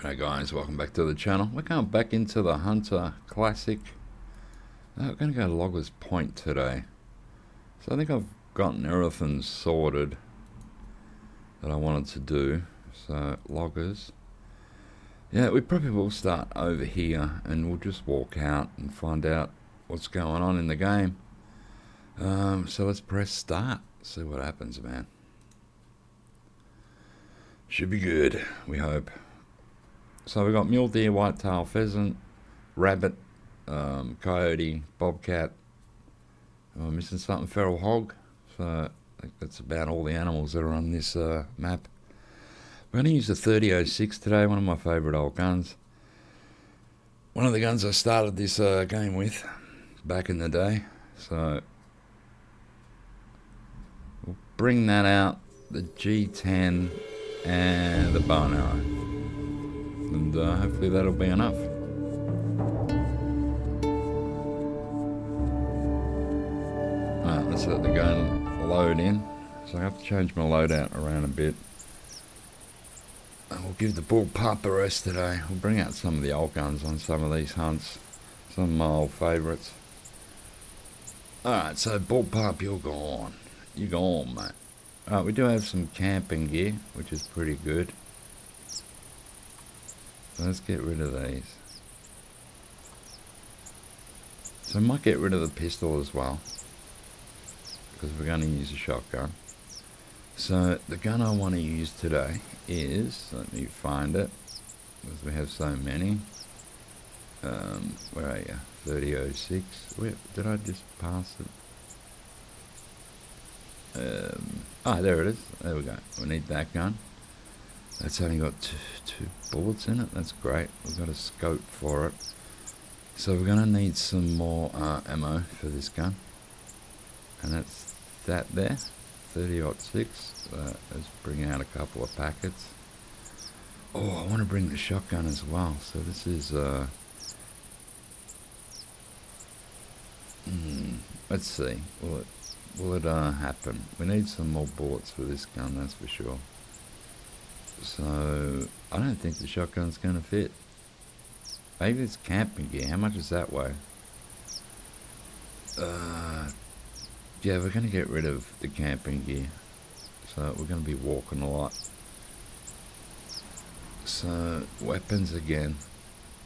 Hey guys, welcome back to the channel. We're going back into the Hunter Classic. We're going to go to Loggers Point today. So I think I've gotten everything sorted that I wanted to do. So Loggers. Yeah, we probably will start over here and we'll just walk out and find out what's going on in the game. So let's press start. See what happens, man. Should be good, we hope. So we've got mule deer, whitetail pheasant, rabbit, coyote, bobcat. Am I missing something? Feral hog. So I think that's about all the animals that are on this map. We're going to use the 3006 today, one of my favourite old guns. One of the guns I started this game with back in the day. So we'll bring that out, the G10 and the bow and arrow. And hopefully that'll be enough. Alright, let's let the gun load in. So I have to change my loadout around a bit. And we'll give the bullpup a rest today. We'll bring out some of the old guns on some of these hunts. Some of my old favourites. Alright, so bullpup, you're gone. You're gone, mate. Alright, we do have some camping gear, which is pretty good. So let's get rid of these. So I might get rid of the pistol as well, because we're going to use a shotgun. So the gun I want to use today is, let me find it, because we have so many. Where are you? 3006. Where did I just pass it? Oh, there it is. There we go. We need that gun. That's only got two bullets in it. That's great. We've got a scope for it. So we're going to need some more ammo for this gun. And that's that there. 30-06. Let's bring out a couple of packets. Oh, I want to bring the shotgun as well. So this is... let's see. Will it happen? We need some more bullets for this gun, that's for sure. So, I don't think the shotgun's going to fit. Maybe it's camping gear. How much does that weigh? Yeah, we're going to get rid of the camping gear. So, we're going to be walking a lot. So, weapons again.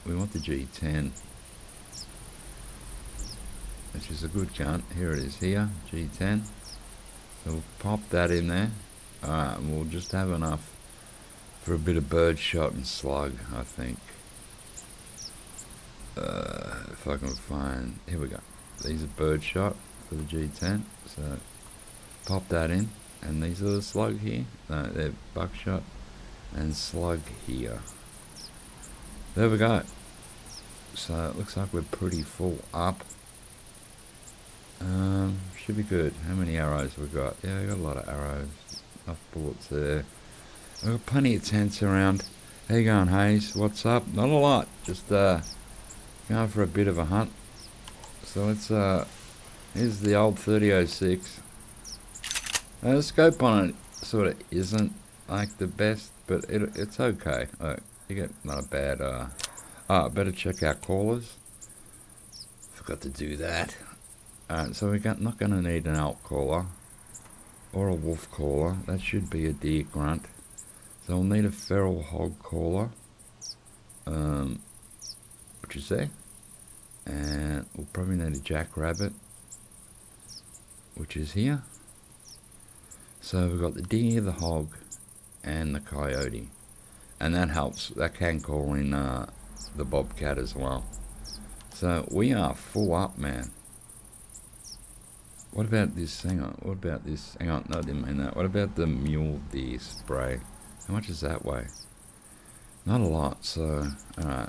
We want the G10. Which is a good gun. Here it is here. G10. So, we'll pop that in there. Alright, and we'll just have enough for a bit of birdshot and slug, I think. If I can find... Here we go. These are birdshot for the G10. So, pop that in. And these are the slug here. No, they're buckshot and slug here. There we go. So, it looks like we're pretty full up. Should be good. How many arrows we got? Yeah, I got a lot of arrows. Enough bullets there. I've got plenty of tents around. How you going, Hayes? What's up? Not a lot. Just going for a bit of a hunt. So let's here's the old 3006. The scope on it sort of isn't like the best, but it's okay. You get not a bad better check out callers. Forgot to do that. Alright, so we're not going to need an elk caller or a wolf caller. That should be a deer grunt. So we'll need a feral hog caller, which is there, and we'll probably need a jackrabbit, which is here. So we've got the deer, the hog, and the coyote, and that helps. That can call in the bobcat as well. So we are full up, man. What about this? Hang on. What about this? Hang on. No, I didn't mean that. What about the mule deer spray? How much does that weigh? Not a lot, so, alright.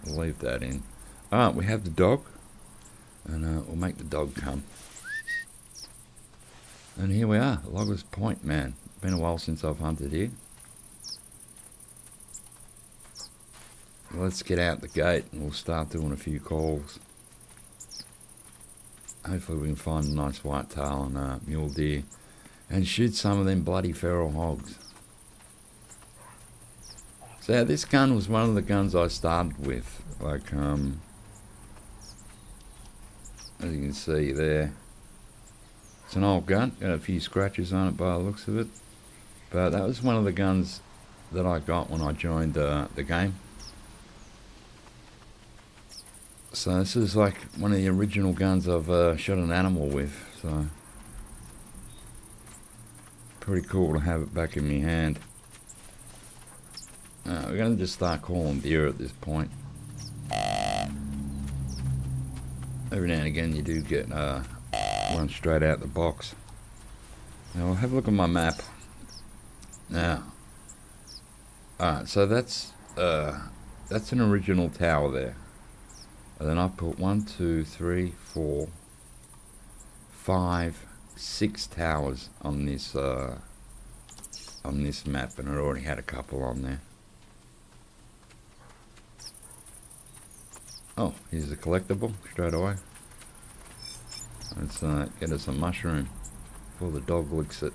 We'll leave that in. Alright, we have the dog. And we'll make the dog come. And here we are, Loggers Point, man. Been a while since I've hunted here. Let's get out the gate and we'll start doing a few calls. Hopefully we can find a nice whitetail and mule deer. And shoot some of them bloody feral hogs. So yeah, this gun was one of the guns I started with. Like, as you can see there, it's an old gun, got a few scratches on it by the looks of it. But that was one of the guns that I got when I joined the game. So this is like one of the original guns I've shot an animal with. So pretty cool to have it back in my hand. We're going to just start calling deer at this point. Every now and again you do get one straight out the box. Now we'll have a look at my map. Now, alright, so that's an original tower there. And then I put 1, 2, 3, 4, 5, 6 towers on this map, and it already had a couple on there. Oh, here's a collectible straight away. Let's get us a mushroom before the dog licks it.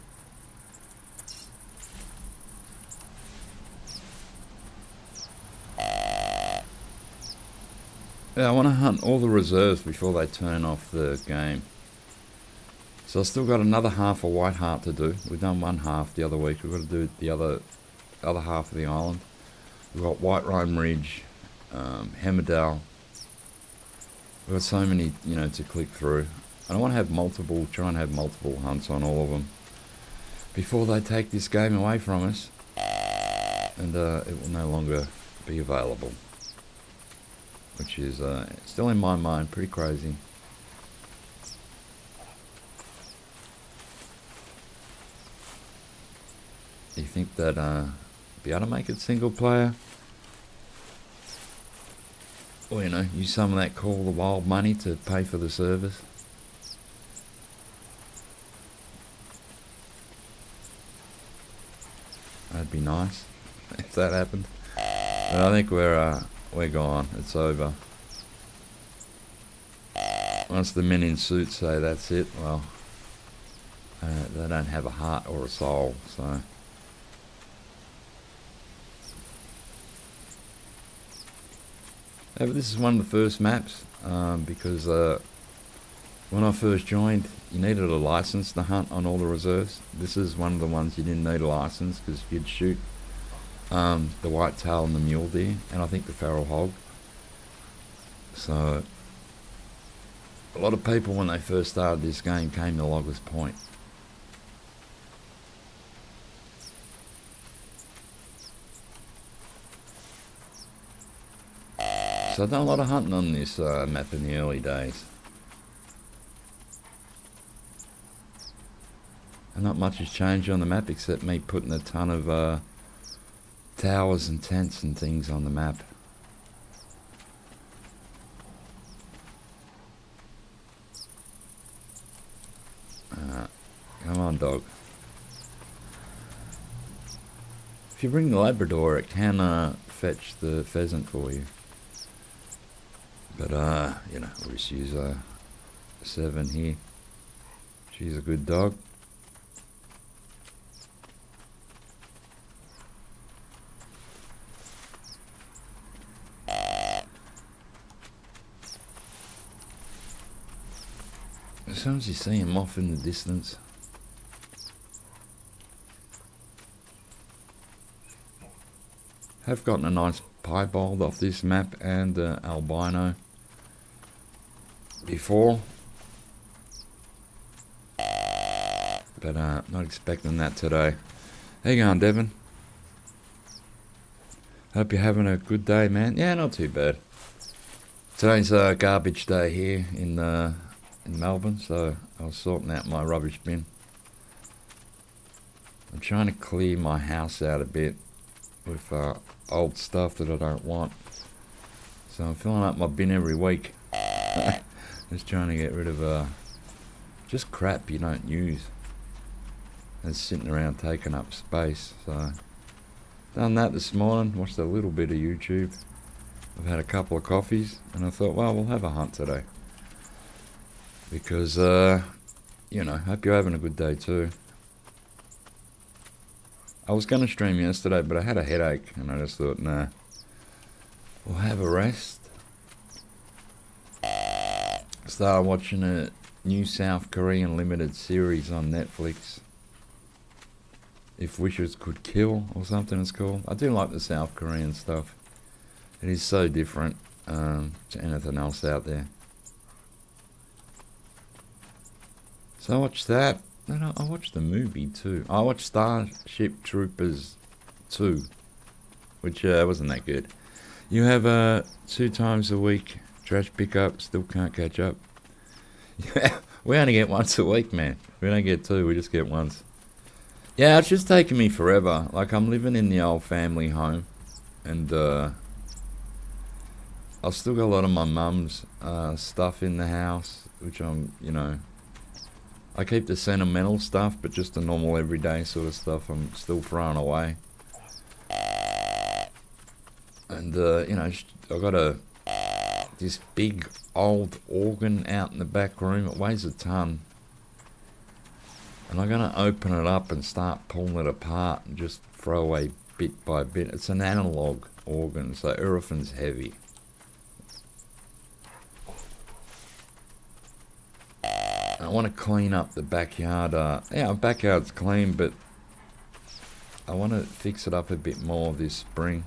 Yeah, I want to hunt all the reserves before they turn off the game. So I've still got another half of White Heart to do. We've done one half the other week. We've got to do the other half of the island. We've got White Rime Ridge, Hemmerdale. We've got so many, to click through. I don't want to have try and have multiple hunts on all of them before they take this game away from us, and it will no longer be available. Which is still in my mind pretty crazy. You think that be able to make it single player? Or use some of that Call of the Wild money to pay for the service? That'd be nice if that happened. But I think we're gone. It's over. Once the men in suits say that's it, well, they don't have a heart or a soul, so. Yeah, but this is one of the first maps, because when I first joined, you needed a license to hunt on all the reserves. This is one of the ones you didn't need a license, because you'd shoot the whitetail and the mule deer, and I think the feral hog. So a lot of people when they first started this game came to Loggers Point. So I've done a lot of hunting on this map in the early days. And not much has changed on the map except me putting a ton of towers and tents and things on the map. Come on, dog. If you bring the Labrador, it can fetch the pheasant for you. But we'll just use 7 here. She's a good dog. As soon as you see him off in the distance. Have gotten a nice piebald off this map and albino before. But not expecting that today. How you going, Devon? Hope you're having a good day, man. Yeah, not too bad. Today's garbage day here in Melbourne, so I was sorting out my rubbish bin. I'm trying to clear my house out a bit with old stuff that I don't want. So I'm filling up my bin every week. Just trying to get rid of just crap you don't use. It's sitting around taking up space. So done that this morning, watched a little bit of YouTube. I've had a couple of coffees and I thought, well, we'll have a hunt today. Because, hope you're having a good day too. I was going to stream yesterday, but I had a headache, and I just thought, nah, we'll have a rest. Started watching a new South Korean limited series on Netflix. If Wishes Could Kill, or something it's called. I do like the South Korean stuff. It is so different to anything else out there. So I watched that. Then I watched the movie too. I watched Starship Troopers 2, which wasn't that good. You have 2 times a week trash pickup, still can't catch up. We only get once a week, man. We don't get 2, we just get once. Yeah, it's just taking me forever. Like, I'm living in the old family home, and I've still got a lot of my mum's stuff in the house, which I keep the sentimental stuff, but just the normal everyday sort of stuff I'm still throwing away. And, I've got this big old organ out in the back room. It weighs a ton. And I'm going to open it up and start pulling it apart and just throw away bit by bit. It's an analog organ, so everything's heavy. I want to clean up the backyard. Our backyard's clean, but I want to fix it up a bit more this spring.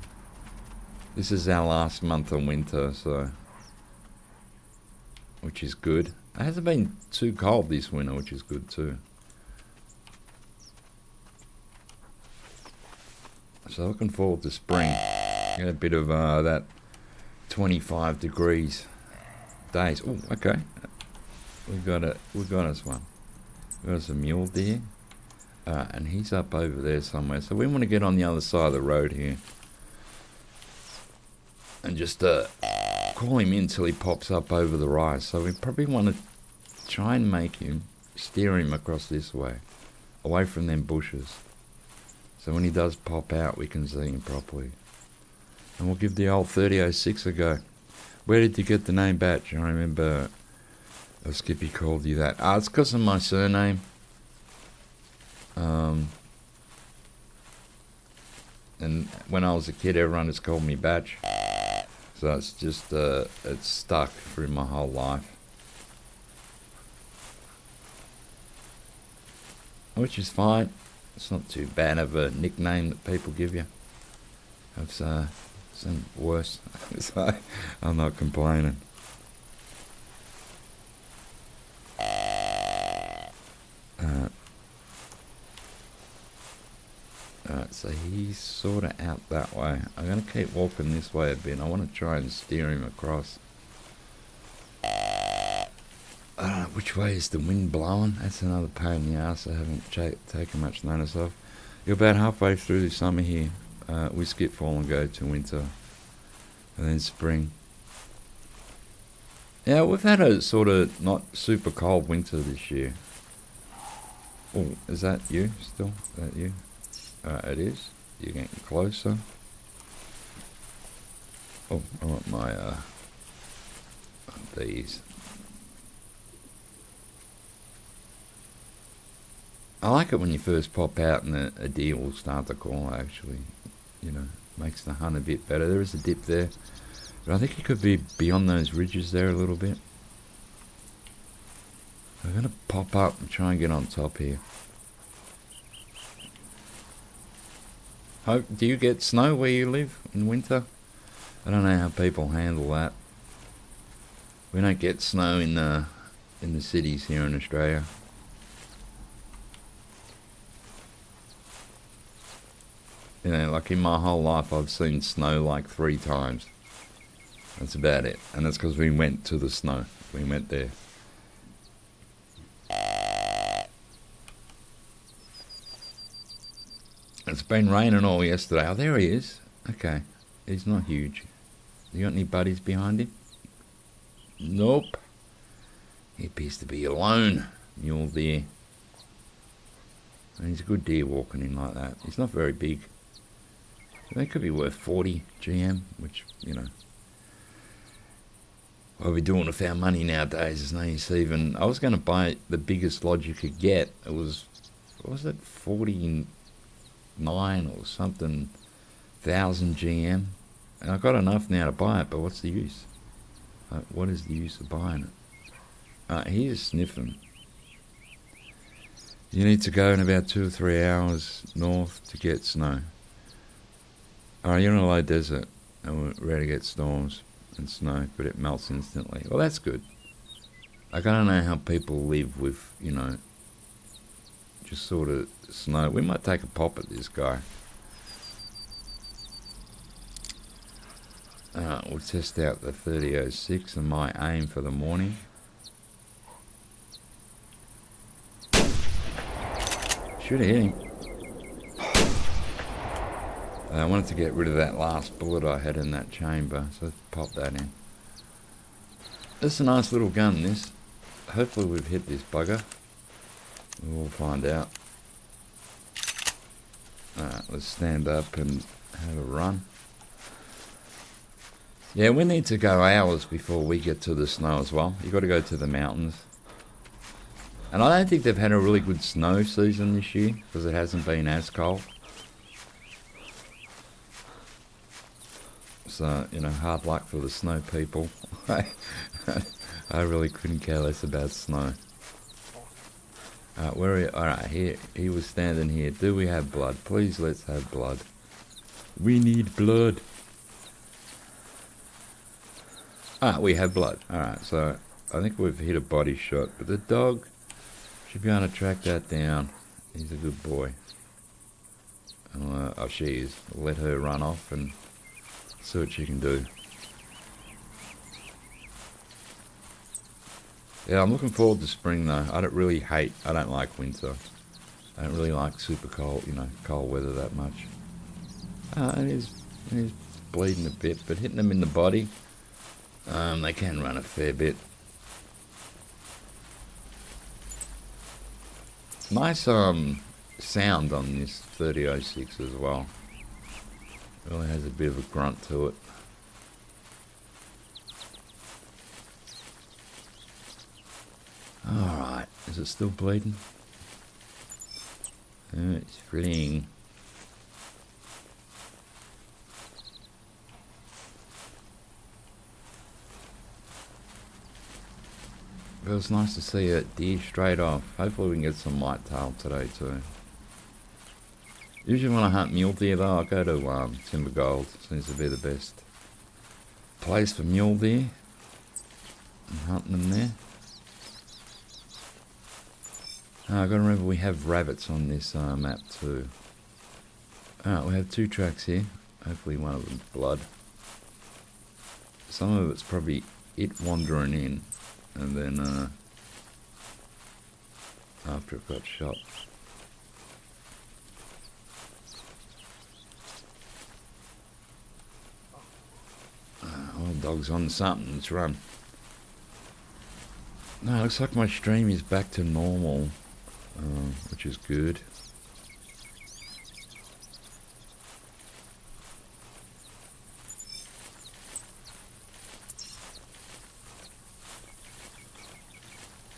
This is our last month of winter, so, which is good. It hasn't been too cold this winter, which is good too. So looking forward to spring. Get a bit of that 25 degrees days. Oh, okay. We've got us one. We've got us a mule deer. And he's up over there somewhere. So we want to get on the other side of the road here. And just call him in till he pops up over the rise. So we probably want to try and make him, steer him across this way. Away from them bushes. So when he does pop out, we can see him properly. And we'll give the old 3006 a go. Where did you get the name Batch? I remember Skippy called you that. It's because of my surname. And when I was a kid, everyone just called me Batch. So it's just, it's stuck through my whole life. Which is fine. It's not too bad of a nickname that people give you. I've some worse, so I'm not complaining. Alright, so he's sort of out that way. I'm going to keep walking this way a bit. I want to try and steer him across. I don't know, which way is the wind blowing? That's another pain in the ass I haven't taken much notice of. You're about halfway through the summer here. We skip fall and go to winter. And then spring. Yeah, we've had a sort of not super cold winter this year. Oh, is that you still? Is that you? It is. You're getting closer. Oh, I want my, these. I like it when you first pop out and a deer will start to call, actually. You know, makes the hunt a bit better. There is a dip there. But I think it could be beyond those ridges there a little bit. I'm going to pop up and try and get on top here. Do you get snow where you live in winter? I don't know how people handle that. We don't get snow in the cities here in Australia. You know, like in my whole life I've seen snow like 3 times. That's about it. And that's because we went to the snow. We went there. It's been raining all yesterday. Oh, there he is. Okay. He's not huge. You got any buddies behind him? Nope. He appears to be alone. Mule deer. And he's a good deer walking in like that. He's not very big. They could be worth 40 GM, which, you know, what are we doing with our money nowadays? There's no use even. I was going to buy the biggest lodge you could get. It was, what was it, 40 9 or something thousand GM. And I've got enough now to buy it, but what's the use? What is the use of buying it? He is sniffing. You need to go in about 2 or 3 hours north to get snow. Alright, you're in a low desert, and we're ready to get storms and snow, but it melts instantly. Well, that's good. Like, I don't know how people live with, you know, just sort of snow. We might take a pop at this guy. We'll test out the 3006 and my aim for the morning. Should have hit him. I wanted to get rid of that last bullet I had in that chamber, so let's pop that in. This is a nice little gun, this. Hopefully we've hit this bugger. We'll find out. Alright, let's stand up and have a run. Yeah, we need to go hours before we get to the snow as well. You've got to go to the mountains. And I don't think they've had a really good snow season this year, because it hasn't been as cold. So, you know, hard luck for the snow people. I really couldn't care less about snow. Where are you? Alright, here. He was standing here. Do we have blood? Please, let's have blood. We need blood. We have blood. Alright, so I think we've hit a body shot. But the dog should be able to track that down. He's a good boy. Oh, she is. Let her run off and see what she can do. Yeah, I'm looking forward to spring though. I don't like winter. I don't really like super cold, you know, cold weather that much. It is bleeding a bit, but hitting them in the body, they can run a fair bit. Nice sound on this 3006 as well. Really has a bit of a grunt to it. Alright, is it still bleeding? Oh, it's fleeing. It was nice to see a deer straight off. Hopefully we can get some whitetail today too. Usually when I hunt mule deer though, I go to Timber Gold. Seems to be the best place for mule deer. I'm hunting them there. I've got to remember we have rabbits on this map too. Alright, we have 2 tracks here. Hopefully one of them's blood. Some of it's probably it wandering in. And then after it got shot. Old dog's on something, let's run. No, it looks like my stream is back to normal, which is good.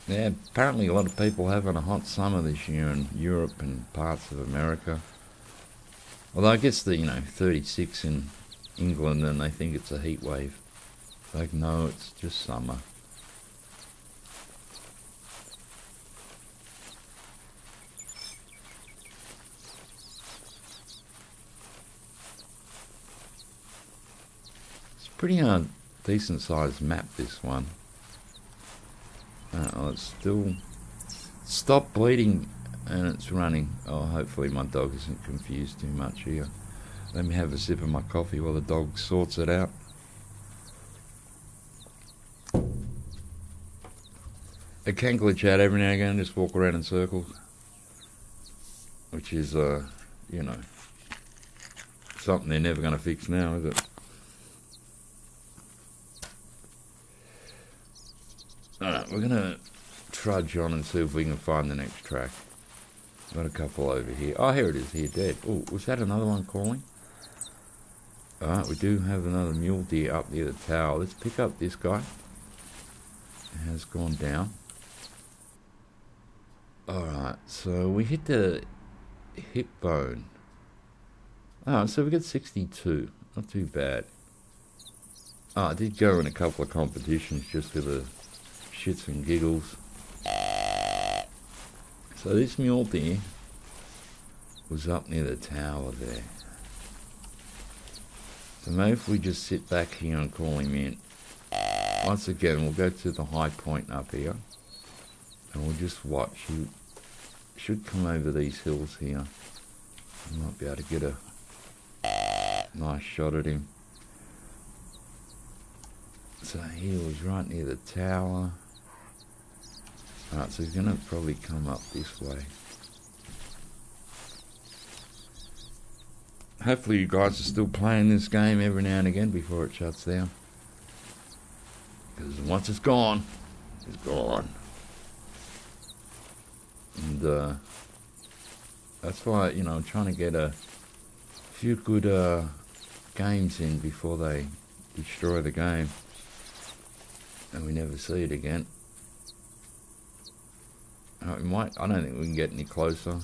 Yeah, apparently a lot of people having a hot summer this year in Europe and parts of America. Although I guess the, 36 in England and they think it's a heat wave. Like, no, it's just summer. It's a pretty decent sized map, this one. It's still stopped bleeding and it's running. Oh, hopefully my dog isn't confused too much here. Let me have a sip of my coffee while the dog sorts it out. It can glitch out every now and again, just walk around in circles. Which is, something they're never going to fix now, is it? Alright, we're going to trudge on and see if we can find the next track. Got a couple over here. Oh, here it is, here, dead. Oh, was that another one calling? Alright, we do have another mule deer up near the tower. Let's pick up this guy. It has gone down. Alright, so we hit the hip bone. Oh, so we got 62. Not too bad. Oh, I did go in a couple of competitions just for the shits and giggles. So this mule deer was up near the tower there. So maybe if we just sit back here and call him in. Once again, we'll go to the high point up here. And we'll just watch. He should come over these hills here. I might be able to get a nice shot at him. So he was right near the tower. Alright, so he's going to probably come up this way. Hopefully you guys are still playing this game every now and again before it shuts down. Because once it's gone, it's gone. And that's why, you know, I'm trying to get a few good games in before they destroy the game. And we never see it again. I don't think we can get any closer.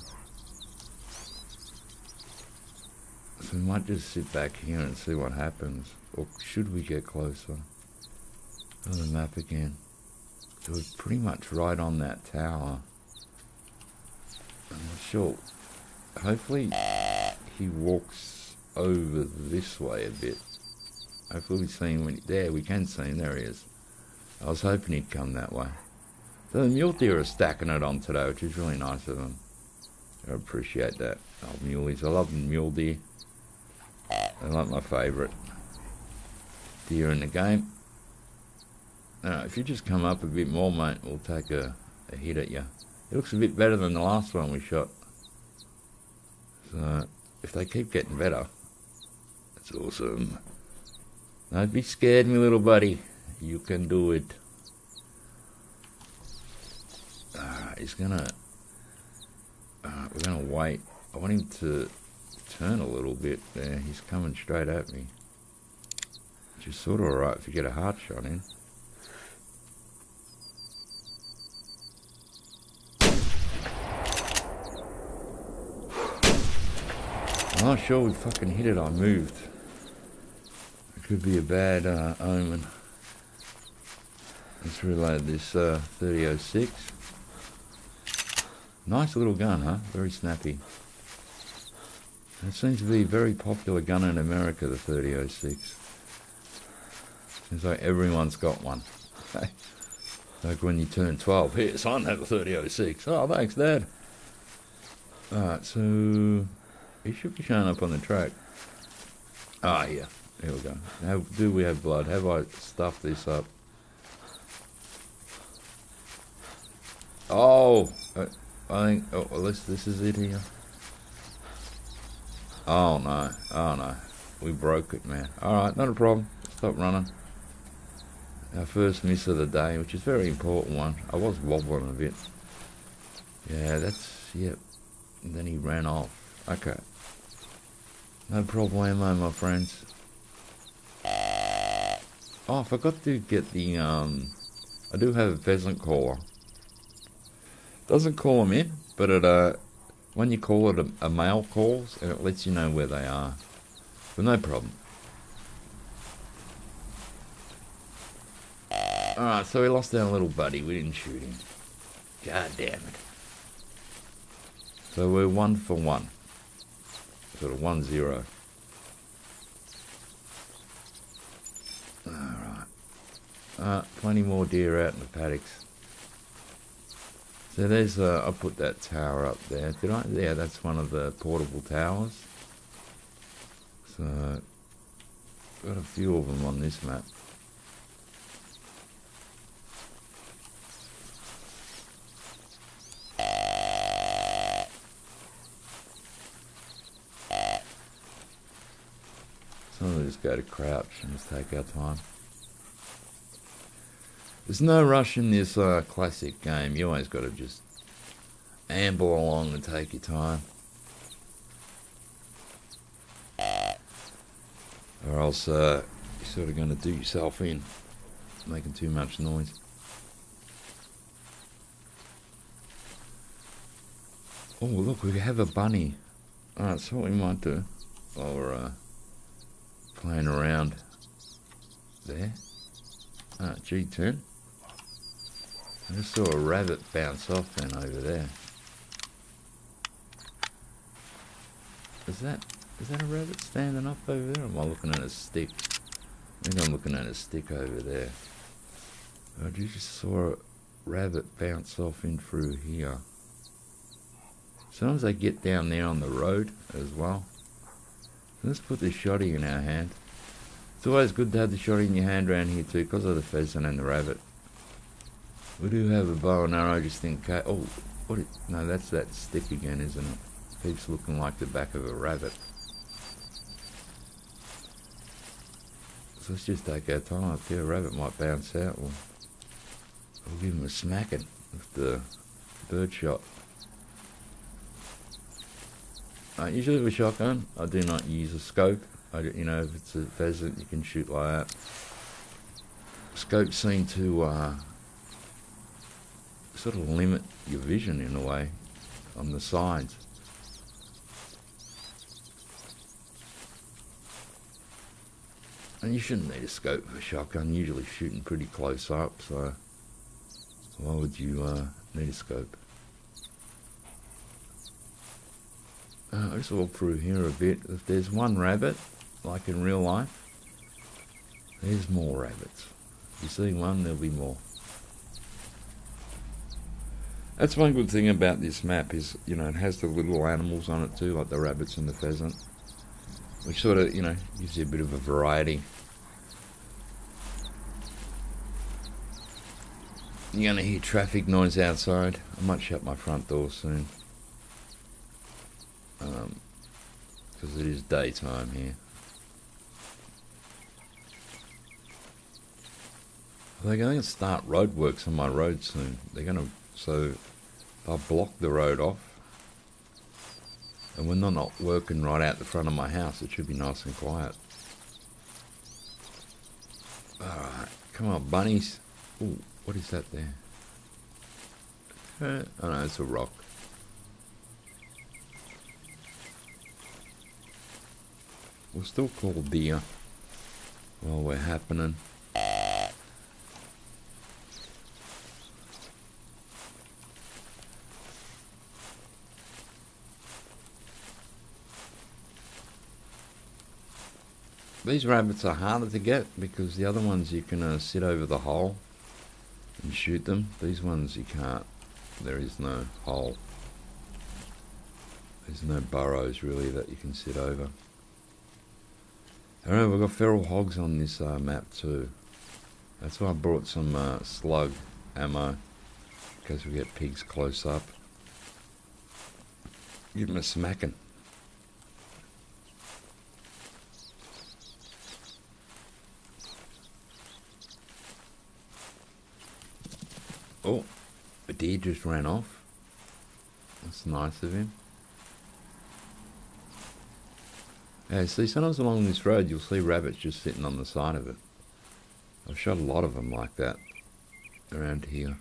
So we might just sit back here and see what happens. Or should we get closer? Go to the map again. It was pretty much right on that tower. I'm not sure. Hopefully he walks over this way a bit. Hopefully we see him when there. We can see him. There he is. I was hoping he'd come that way. So the mule deer are stacking it on today, which is really nice of them. I appreciate that. Oh, muleys. I love mule deer. They're like my favourite deer in the game. If you just come up a bit more, mate, we'll take a hit at you. It looks a bit better than the last one we shot. So, if they keep getting better, that's awesome. Don't be scared, me little buddy. You can do it. He's gonna... we're gonna wait. I want him to turn a little bit there. He's coming straight at me. Which is sort of alright if you get a hard shot in. I'm not sure we fucking hit it. I moved. It could be a bad omen. Let's reload this 3006. Nice little gun, huh? Very snappy. It seems to be a very popular gun in America, the 3006. Seems like everyone's got one. Like when you turn 12. Here, son, have a 3006. Oh, thanks, Dad. Alright, so... he should be showing up on the track. Ah, yeah. Here we go. Do we have blood? Have I stuffed this up? Oh! I think... oh, well, this is it here. Oh, no. Oh, no. We broke it, man. Alright, not a problem. Stop running. Our first miss of the day, which is a very important one. I was wobbling a bit. Yeah, that's... yep. And then he ran off. Okay. No problemo, my friends. Oh, I forgot to get the, I do have a pheasant caller. Doesn't call them in, but it, when you call it, a male calls, and it lets you know where they are. But no problem. Alright, so we lost our little buddy. We didn't shoot him. God damn it. So we're 1 for 1. Sort of 1-0. Alright. Plenty more deer out in the paddocks. So there's, I put that tower up there. Did I? Yeah, that's one of the portable towers. So, got a few of them on this map. So we'll just go to crouch and just take our time. There's no rush in this classic game. You always got to just amble along and take your time. Or else you're sort of going to do yourself in, making too much noise. Oh, look, we have a bunny. Alright, so what we might do, while we're playing around there. G10. I just saw a rabbit bounce off then over there. Is that a rabbit standing up over there? Or am I looking at a stick? I think I'm looking at a stick over there. I just saw a rabbit bounce off in through here. Sometimes they get down there on the road as well. Let's put the shotty in our hand. It's always good to have the shotty in your hand around here too, because of the pheasant and the rabbit. We do have a bow and arrow just in case. Oh, no, that's that stick again, isn't it? Keeps looking like the back of a rabbit. So let's just take our time up here. A rabbit might bounce out. We'll give him a smacking with the bird shot. Usually with a shotgun, I do not use a scope. If it's a pheasant, you can shoot like that. Scopes seem to sort of limit your vision in a way on the sides. And you shouldn't need a scope for a shotgun. Usually shooting pretty close up, so why would you need a scope? I'll just walk through here a bit. If there's one rabbit, like in real life, there's more rabbits. If you see one, there'll be more. That's one good thing about this map is, it has the little animals on it too, like the rabbits and the pheasant, which sort of, gives you a bit of a variety. You're going to hear traffic noise outside. I might shut my front door soon. Because it is daytime here. They're going to start roadworks on my road soon. So they'll block the road off. And when they're not working right out the front of my house, it should be nice and quiet. Alright, come on, bunnies. Ooh, what is that there? Oh no, it's a rock. We'll still call deer while we're happening. These rabbits are harder to get because the other ones you can sit over the hole and shoot them. These ones you can't. There is no hole. There's no burrows really that you can sit over. Alright, we've got feral hogs on this map too. That's why I brought some slug ammo, in case we get pigs close up. Give them a smacking. Oh, a deer just ran off. That's nice of him. Yeah, see, sometimes along this road you'll see rabbits just sitting on the side of it. I've shot a lot of them like that around here.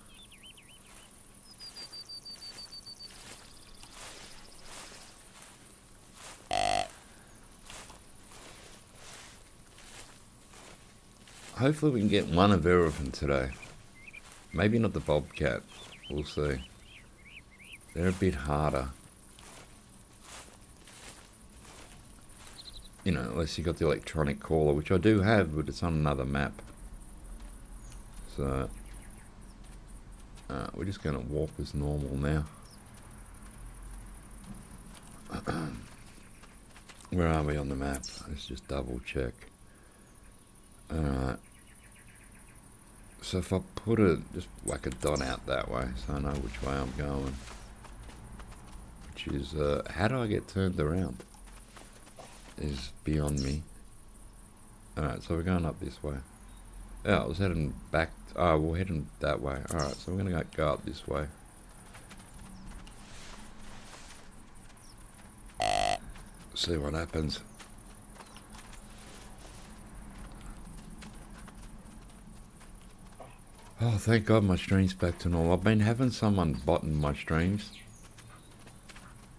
Hopefully we can get one of everything today. Maybe not the bobcat. We'll see. They're a bit harder. Unless you got the electronic caller, which I do have, but it's on another map. So, we're just going to walk as normal now. Where are we on the map? Let's just double check. Alright. So if I just whack a dot out that way, so I know which way I'm going. Which is, how do I get turned around? Is beyond me. Alright, so we're going up this way. Yeah, I was heading back. Oh, we're heading that way. Alright, so we're going to go up this way. See what happens. Oh, thank God my stream's back to normal. I've been having someone botting my streams,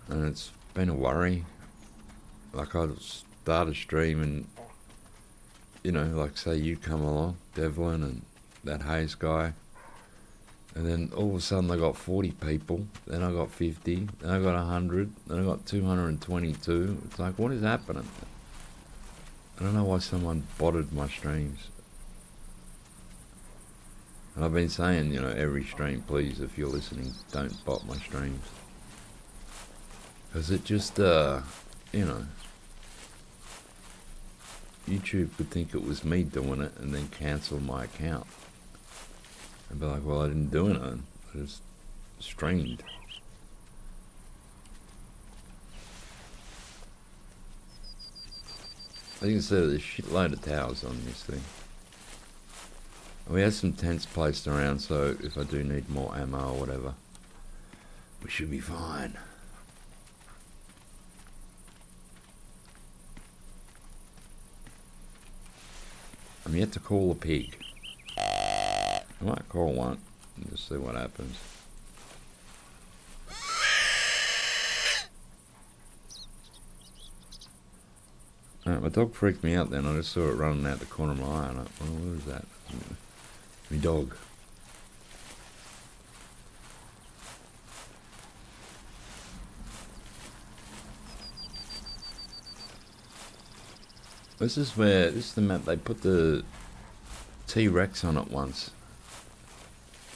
and it's been a worry. Like, I was start a stream and, you know, like say you come along, Devlin and that Hayes guy, and then all of a sudden I got 40 people, then I got 50, then I got 100, then I got 222. It's like, what is happening? I don't know why someone botted my streams. And I've been saying, you know, every stream, please, if you're listening, don't bot my streams. Because it just, you know, YouTube could think it was me doing it and then cancel my account. And be like, well, I didn't do anything. I just streamed. As you can see, there's a shitload of towers on this thing. We have some tents placed around, so if I do need more ammo or whatever, we should be fine. I'm yet to call a pig. I might call one and just see what happens. Alright, my dog freaked me out then. I just saw it running out the corner of my eye and what is that? My dog. This is the map, they put the T-Rex on it once.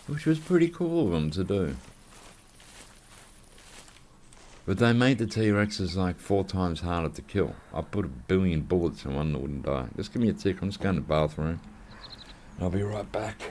Which was pretty cool of them to do. But they made the T-Rexes like 4 times harder to kill. I put 1 billion bullets in one that wouldn't die. Just give me a tick, I'm just going to the bathroom. I'll be right back.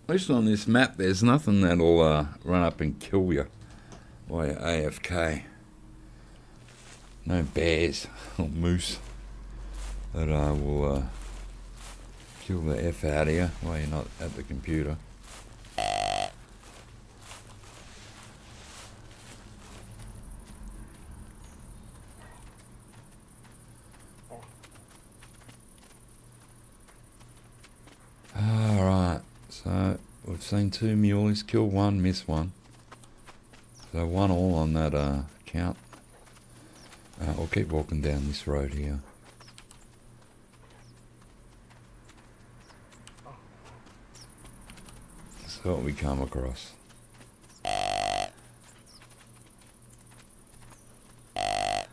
At least on this map, there's nothing that'll run up and kill you while you're AFK. No bears or moose that will kill the F out of you while you're not at the computer. Alright, so we've seen 2 muleys, kill 1, miss 1. So 1 all on that count. I'll keep walking down this road here. So what we come across.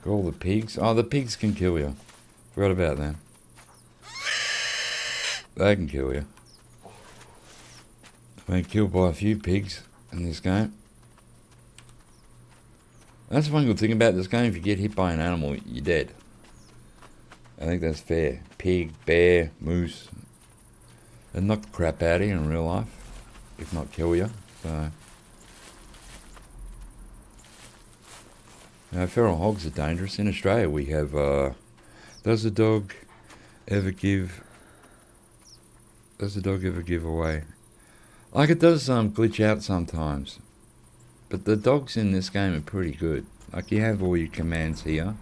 All the pigs. Oh, the pigs can kill you. Forgot about that. They can kill you. I've been killed by a few pigs in this game. That's one good thing about this game. If you get hit by an animal, you're dead. I think that's fair. Pig, bear, moose. They knock the crap out of you in real life, if not kill you. So, feral hogs are dangerous. In Australia, we have. Does a dog ever give away? Like, it does glitch out sometimes. But the dogs in this game are pretty good. Like, you have all your commands here.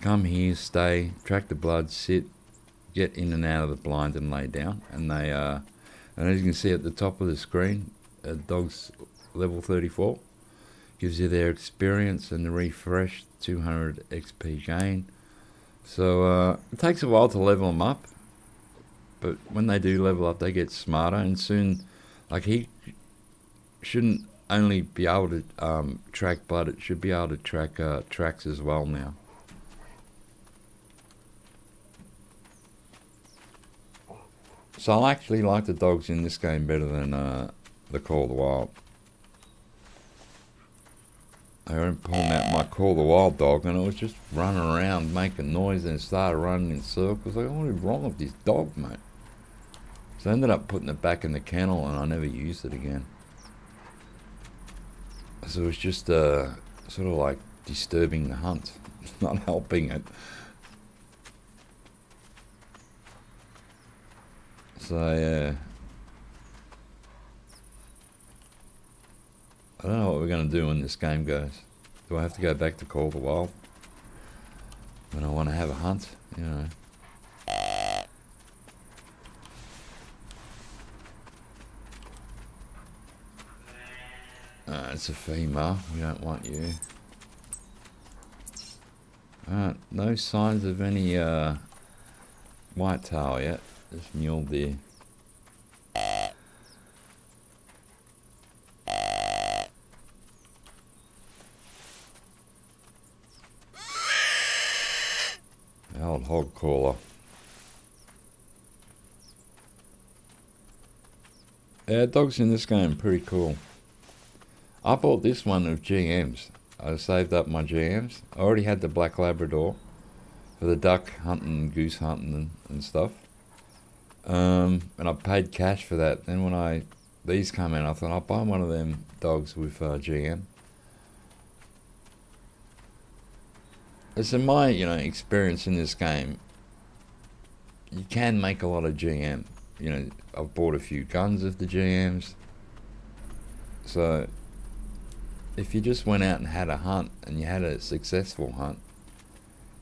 Come here, stay, track the blood, sit, get in and out of the blind and lay down. And they, and as you can see at the top of the screen, dog's level 34. Gives you their experience and the refresh, 200 XP gain. So, it takes a while to level them up. But when they do level up, they get smarter, and soon, like, he shouldn't only be able to track blood, it should be able to track tracks as well now. So I actually like the dogs in this game better than the Call of the Wild. I remember pulling out my Call of the Wild dog and it was just running around making noise and it started running in circles. Like, what is wrong with this dog, mate? So I ended up putting it back in the kennel and I never used it again. So it was just sort of like disturbing the hunt, not helping it. So yeah, I don't know what we're going to do when this game goes. Do I have to go back to Call of the Wild when I want to have a hunt, you know? It's a female, we don't want you. No signs of any whitetail yet, just mule deer. The old hog caller. Yeah, dogs in this game pretty cool. I bought this one of GMs. I saved up my GMs. I already had the Black Labrador for the duck hunting, goose hunting and stuff. And I paid cash for that. Then when these come in, I thought I'll buy one of them dogs with GM. It's in my, experience in this game, you can make a lot of GM. I've bought a few guns of the GMs. So if you just went out and had a hunt and you had a successful hunt,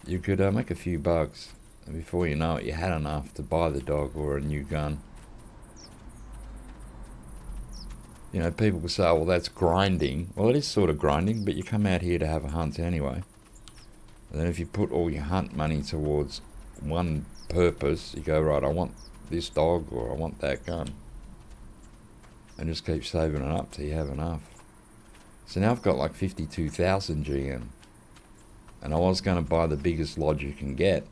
you could make a few bucks, and before you know it, you had enough to buy the dog or a new gun. People will say, oh, well, that's grinding. Well, it is sort of grinding, but you come out here to have a hunt anyway. And then if you put all your hunt money towards one purpose, you go, right, I want this dog or I want that gun, and just keep saving it up till you have enough. So now I've got like 52,000 GM, and I was going to buy the biggest lodge you can get,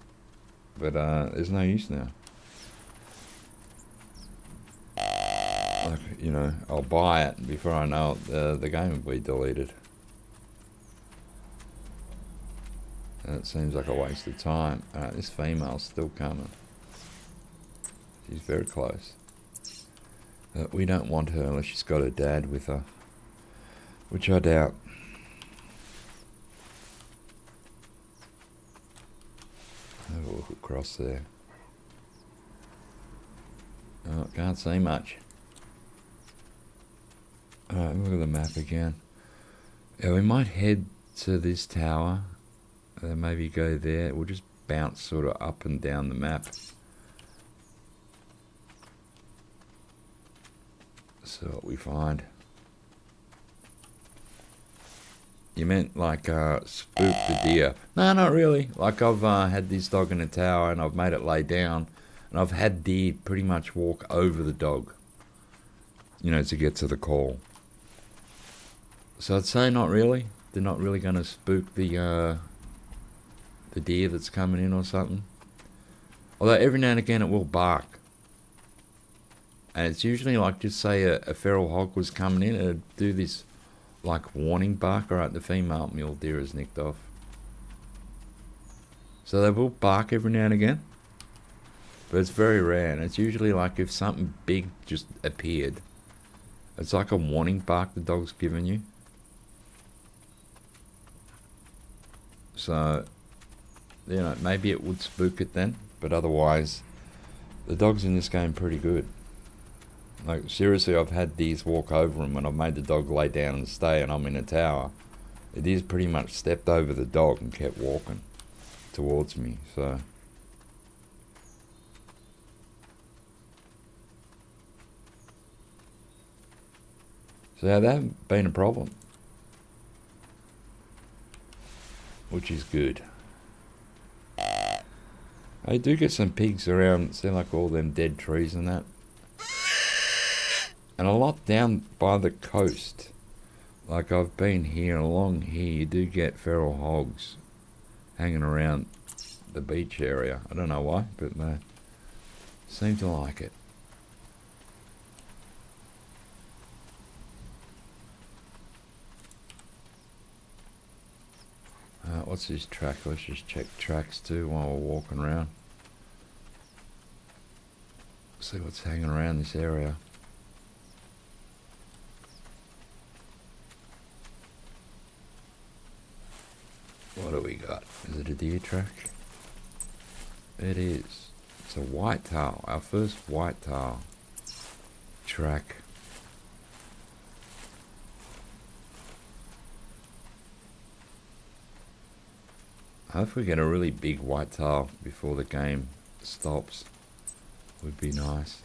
but there's no use now. Like, I'll buy it, and before I know it, the game will be deleted. And it seems like a waste of time. This female's still coming. She's very close. We don't want her unless she's got her dad with her, which I doubt. Have a look across there. Oh, can't see much. Alright, look at the map again. Yeah, we might head to this tower. Maybe go there. We'll just bounce sort of up and down the map. So what we find. You meant like spook the deer? No, not really. Like I've had this dog in a tower and I've made it lay down, and I've had deer pretty much walk over the dog, to get to the call. So I'd say not really. They're not really going to spook the deer that's coming in or something. Although every now and again it will bark. And it's usually like, just say a feral hog was coming in, it'd do this like warning bark. Alright, the female mule deer is nicked off. So they will bark every now and again, but it's very rare, and it's usually like if something big just appeared. It's like a warning bark the dog's giving you. So, maybe it would spook it then, but otherwise, the dogs in this game pretty good. Like, seriously, I've had these walk over them and I've made the dog lay down and stay, and I'm in a tower. It is pretty much stepped over the dog and kept walking towards me, so. So that hasn't been a problem, which is good. I do get some pigs around, see, like all them dead trees and that. And a lot down by the coast. Like I've been here, along here, you do get feral hogs hanging around the beach area. I don't know why, but they seem to like it. what's this track? Let's just check tracks too while we're walking around. See what's hanging around this area. What do we got? Is it a deer track? It is. It's a whitetail. Our first whitetail track. Hopefully we get a really big whitetail before the game stops. Would be nice.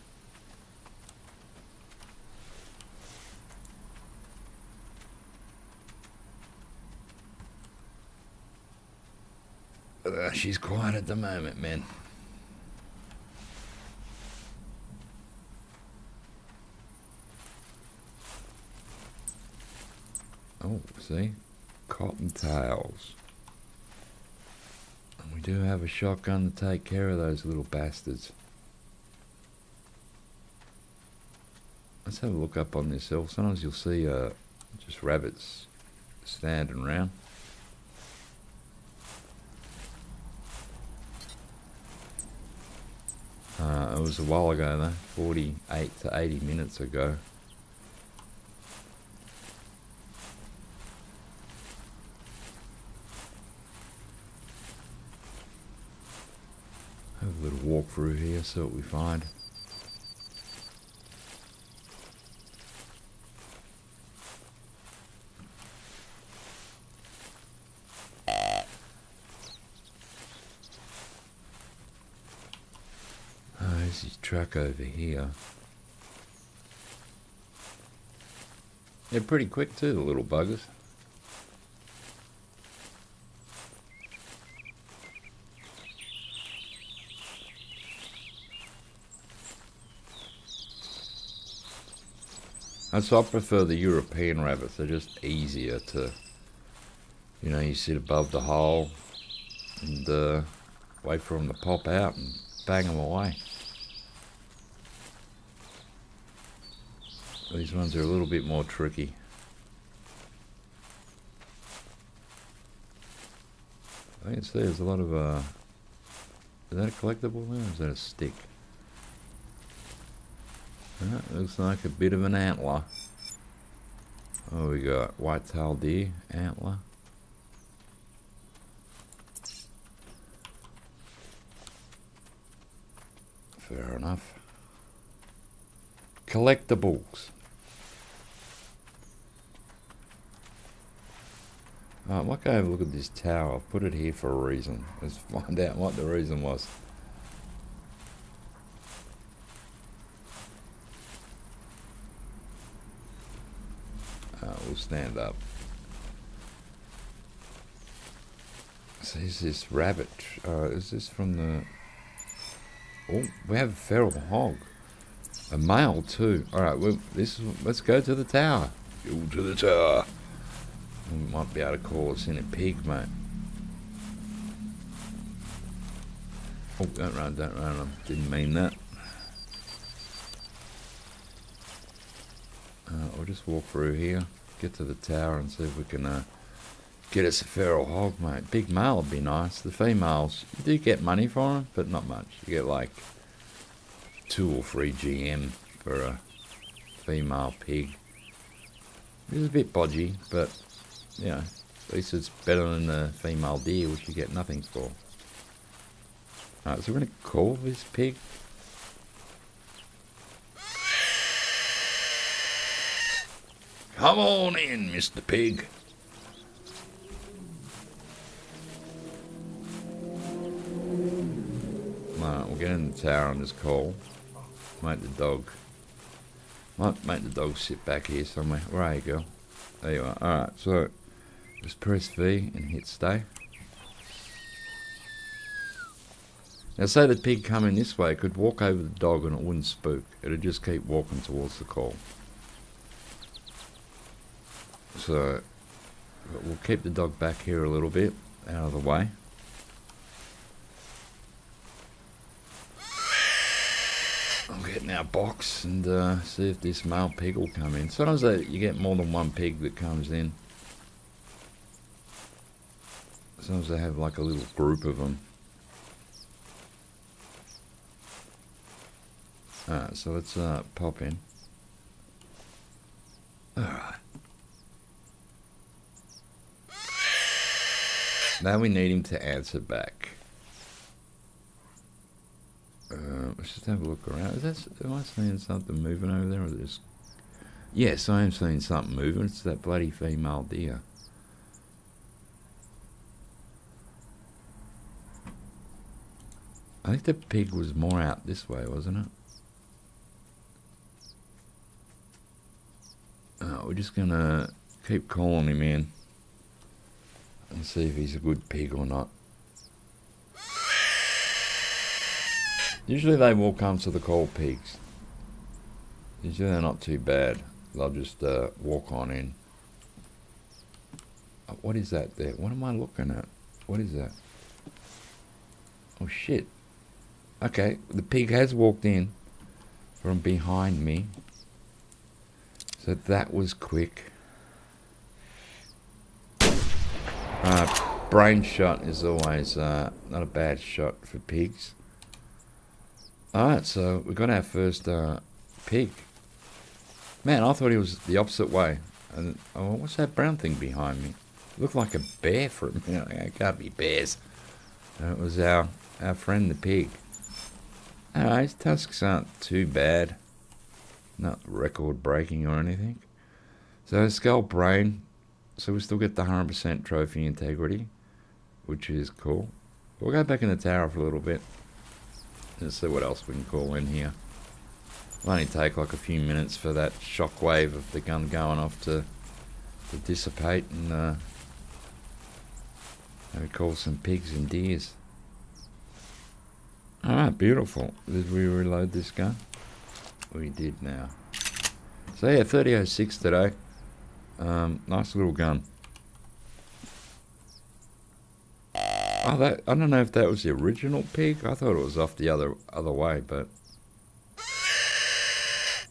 She's quiet at the moment, man. Oh, see? Cottontails. And we do have a shotgun to take care of those little bastards. Let's have a look up on this hill. Sometimes you'll see just rabbits standing around. It was a while ago though, 48 to 80 minutes ago. Have a little walk through here, see what we find. There's his truck over here. They're pretty quick too, the little buggers. So I prefer the European rabbits. They're just easier to, you sit above the hole and wait for them to pop out and bang them away. These ones are a little bit more tricky. I can see there's a lot of, is that a collectible there, or is that a stick? Looks like a bit of an antler. Oh, we got white-tailed deer, antler. Fair enough. Collectibles. I might go have a look at this tower. I've put it here for a reason. Let's find out what the reason was. We'll stand up. So is this rabbit? Is this from the... Oh, we have a feral hog. A male too. Alright, well, let's go to the tower. Go to the tower. We might be able to call us in a pig, mate. Oh, don't run. I didn't mean that. We'll just walk through here, get to the tower and see if we can get us a feral hog, mate. Big male would be nice. The females, you do get money for them, but not much. You get like 2 or 3 GM for a female pig. It's a bit bodgy, but at least it's better than a female deer, which you get nothing for. Alright, so we're going to call this pig. Come on in, Mr. Pig. Alright, we'll get in the tower and just call. Might make the dog sit back here somewhere. There you go. There you are. Alright, so just press V and hit stay. Now say the pig coming this way could walk over the dog and it wouldn't spook. It'd just keep walking towards the call. So we'll keep the dog back here a little bit, out of the way. I'll get in our box and see if this male pig will come in. Sometimes you get more than one pig that comes in. Sometimes they have like a little group of them. Alright, so let's pop in. Alright. Now we need him to answer back. Let's just have a look around. Am I seeing something moving over there? Or this? Yes, I am seeing something moving. It's that bloody female deer. I think the pig was more out this way, wasn't it? We're just gonna keep calling him in and see if he's a good pig or not. Usually they will come to the call pigs. Usually they're not too bad. They'll just walk on in. What is that there? What am I looking at? What is that? Oh shit. Okay, the pig has walked in from behind me. So that was quick. Brain shot is always not a bad shot for pigs. Alright, so we got our first pig. Man, I thought he was the opposite way. And oh, what's that brown thing behind me? Looked like a bear for a minute. It can't be bears. It was our friend the pig. Alright, his tusks aren't too bad. Not record breaking or anything. So skull brain. So we still get the 100% trophy integrity, which is cool. We'll go back in the tower for a little bit. Let's see what else we can call in here. It'll only take like a few minutes for that shockwave of the gun going off to dissipate, and maybe call some pigs and deers. Alright, beautiful. Did we reload this gun? We did now. So yeah, 3006 today. Nice little gun. Oh, I don't know if that was the original pig. I thought it was off the other way, but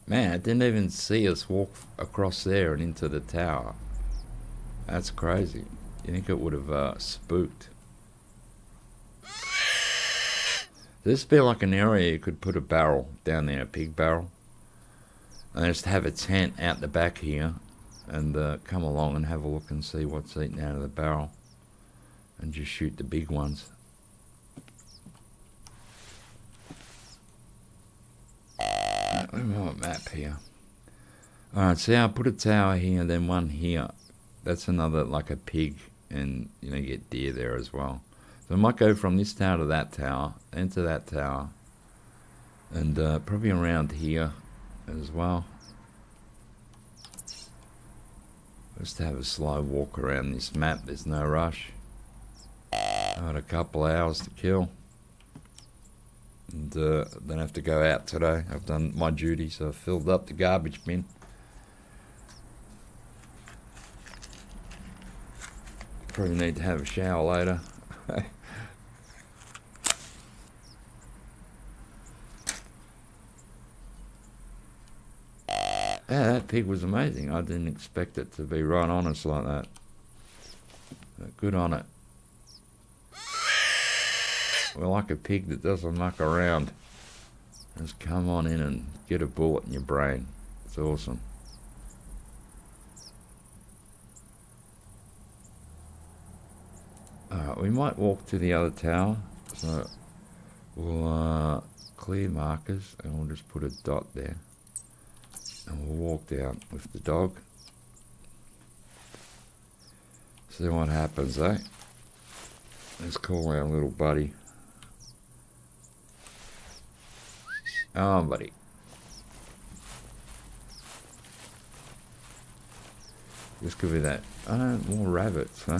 man, it didn't even see us walk across there and into the tower. That's crazy. You think it would have spooked? This would be like an area you could put a barrel down there, a pig barrel, and just have a tent out the back here, and come along and have a look and see what's eating out of the barrel, and just shoot the big ones. Let me have a map here. Alright, see, I put a tower here, then one here. That's another, like a pig, and you know, you get deer there as well. So I might go from this tower to that tower, into that tower, and probably around here as well. Just have a slow walk around this map. There's no rush. I've got a couple hours to kill, and don't have to go out today. I've done my duty, so I've filled up the garbage bin. Probably need to have a shower later. Yeah, that pig was amazing. I didn't expect it to be right on us like that. But good on it. We're like a pig that doesn't muck around. Just come on in and get a bullet in your brain. It's awesome. Alright, we might walk to the other tower. So we'll clear markers and we'll just put a dot there. And we'll walk down with the dog. See what happens, eh? Let's call our little buddy. Oh, buddy. This could be that. Oh, more rabbits, huh?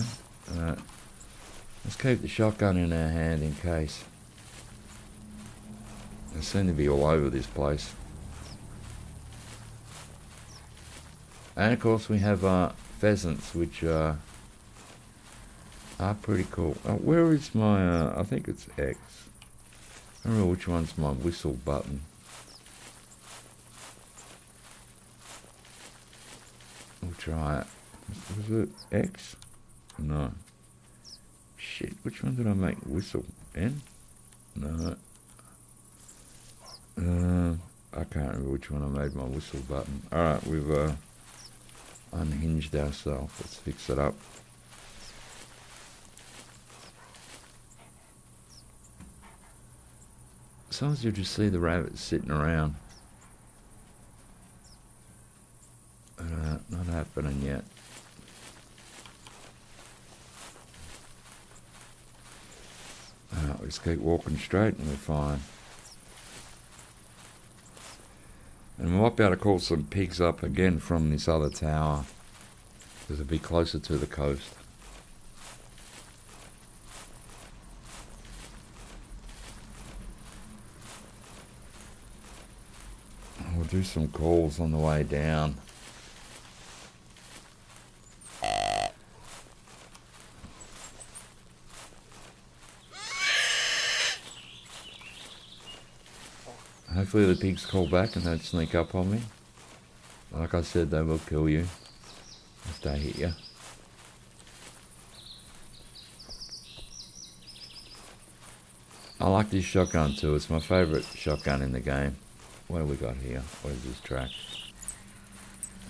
Let's keep the shotgun in our hand in case. They seem to be all over this place. And of course we have pheasants, which are pretty cool. Where is my, I think it's X. I don't know which one's my whistle button. We'll try it. Was it X? No. shit, which one did I make whistle? N? No. I can't remember which one I made my whistle button. Alright, we've unhinged ourselves. Let's fix it up. Sometimes you just see the rabbits sitting around. Not happening yet. Let's keep walking straight and we're fine. And we might be able to call some pigs up again from this other tower, because it'll be closer to the coast. We'll do some calls on the way down. Hopefully the pigs call back and don't sneak up on me. Like I said, they will kill you if they hit you. I like this shotgun too. It's my favourite shotgun in the game. What have we got here? What is this track?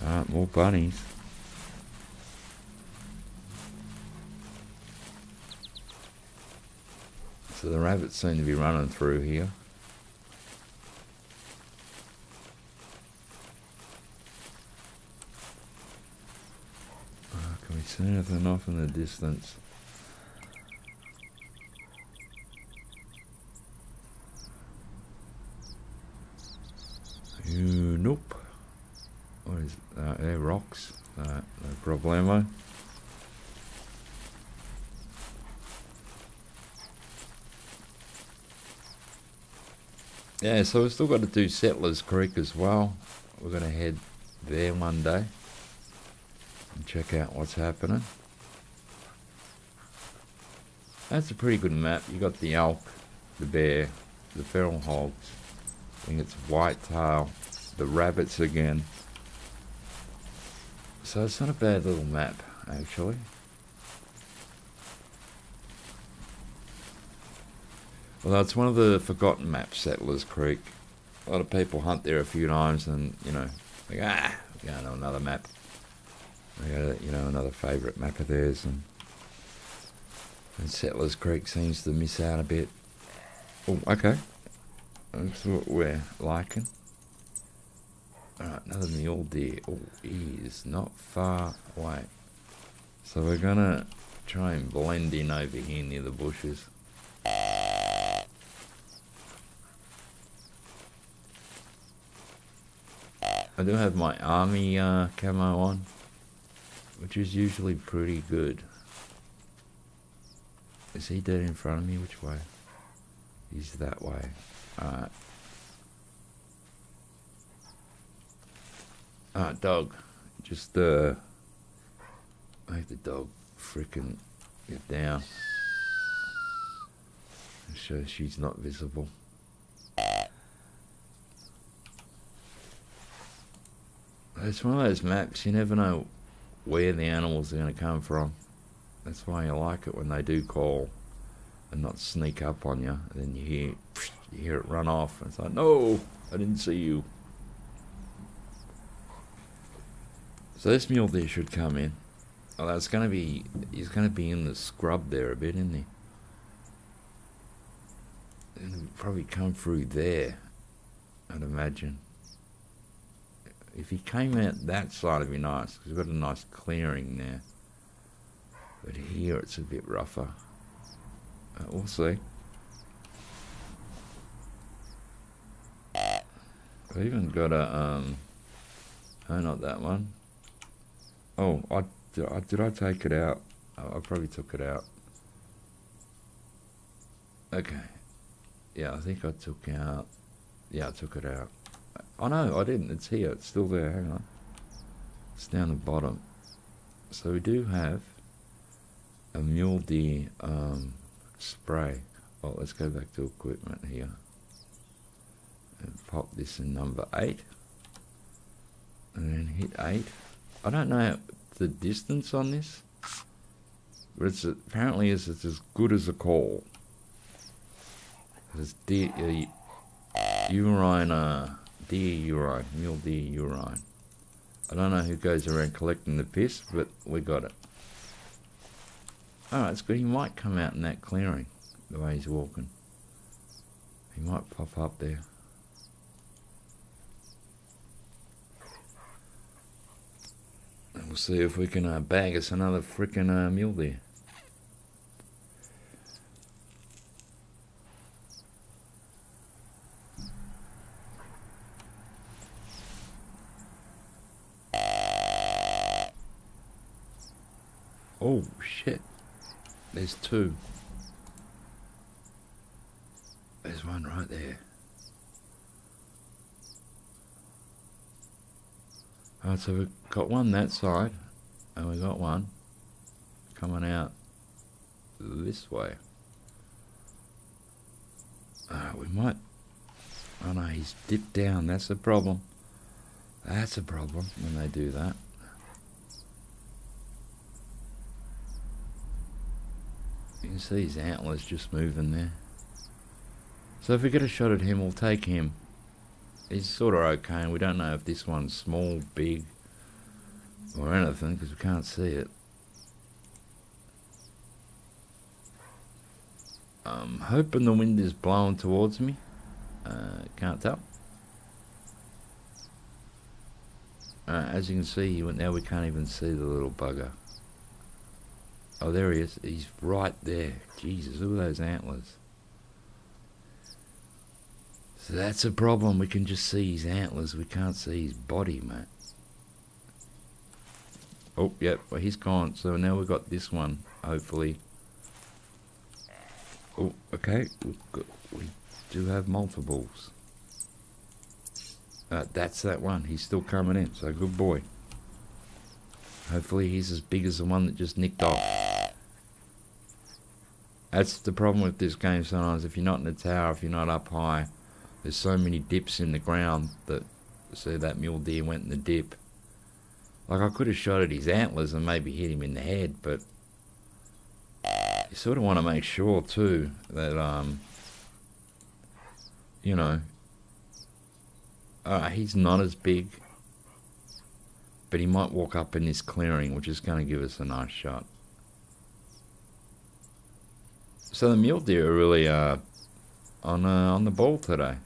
Alright, more bunnies. So the rabbits seem to be running through here. Can we see anything off in the distance? Nope. What is they're rocks. No problemo. Yeah, so we've still got to do Settlers Creek as well. We're going to head there one day and check out what's happening. That's a pretty good map. You got the elk, the bear, the feral hogs. I think it's whitetail, the rabbits again. So it's not a bad little map, actually. Although it's one of the forgotten maps, Settlers Creek. A lot of people hunt there a few times and, you know, like, we're going to another map. They got, you know, another favourite map of theirs. And Settlers Creek seems to miss out a bit. Oh, okay. That's what we're liking. Alright, another mule deer. Oh, he is not far away. So we're gonna try and blend in over here near the bushes. I do have my army camo on, which is usually pretty good. Is he dead in front of me? Which way? He's that way. Alright. Alright, dog. Just make the dog frickin' get down. So she's not visible. It's one of those maps, you never know where the animals are going to come from. That's why you like it when they do call and not sneak up on you. And then you hear it run off. And it's like, no, I didn't see you. So this mule deer should come in. Although he's going to be in the scrub there a bit, isn't he? And he'll probably come through there, I'd imagine. If he came out that side, it'd be nice, because we've got a nice clearing there. But here it's a bit rougher. We'll see. I've even got a, oh, not that one. Oh, did I take it out? I probably took it out. Okay. Yeah, I think I took out, yeah, I took it out. Oh no, I didn't. It's here. It's still there. Hang on. It's down the bottom. So we do have a mule deer spray. Well, let's go back to equipment here and pop this in number 8 and then hit 8. I don't know the distance on this. But apparently it's as good as a call. It's urine, deer urine, mule deer urine. I don't know who goes around collecting the piss, but we got it. Alright, it's good. He might come out in that clearing, the way he's walking. He might pop up there. And we'll see if we can bag us another frickin' mule deer. Oh shit, there's two. There's one right there. Alright, so we've got one that side, and we got one coming out this way. We might... Oh no, he's dipped down, that's a problem. That's a problem when they do that. You can see his antlers just moving there. So if we get a shot at him, we'll take him. He's sort of okay, and we don't know if this one's small, big, or anything, because we can't see it. I'm hoping the wind is blowing towards me. Can't tell. As you can see, now we can't even see the little bugger. Oh, there he is. He's right there. Jesus, look at those antlers. So that's a problem. We can just see his antlers. We can't see his body, mate. Oh, yep. Well, he's gone. So now we've got this one, hopefully. Oh, okay. We do have multiples. That's that one. He's still coming in. So good boy. Hopefully he's as big as the one that just nicked off. That's the problem with this game sometimes. If you're not in the tower, if you're not up high, there's so many dips in the ground that, see, that mule deer went in the dip. Like, I could have shot at his antlers and maybe hit him in the head, but you sort of want to make sure too that, you know, he's not as big, but he might walk up in this clearing, which is going to give us a nice shot. So the mule deer are really on the ball today.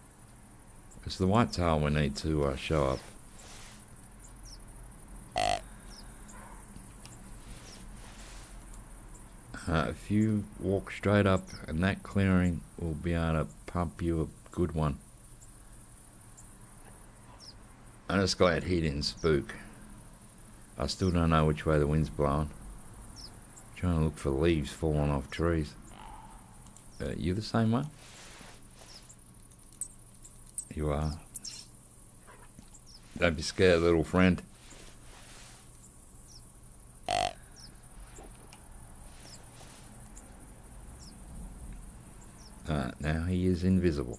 It's the whitetail we need to show up. If you walk straight up in that clearing, we'll be able to pump you a good one. I'm just glad he didn't spook. I still don't know which way the wind's blowing. Trying to look for leaves falling off trees. You the same one? You are. Don't be scared, little friend. Now he is invisible.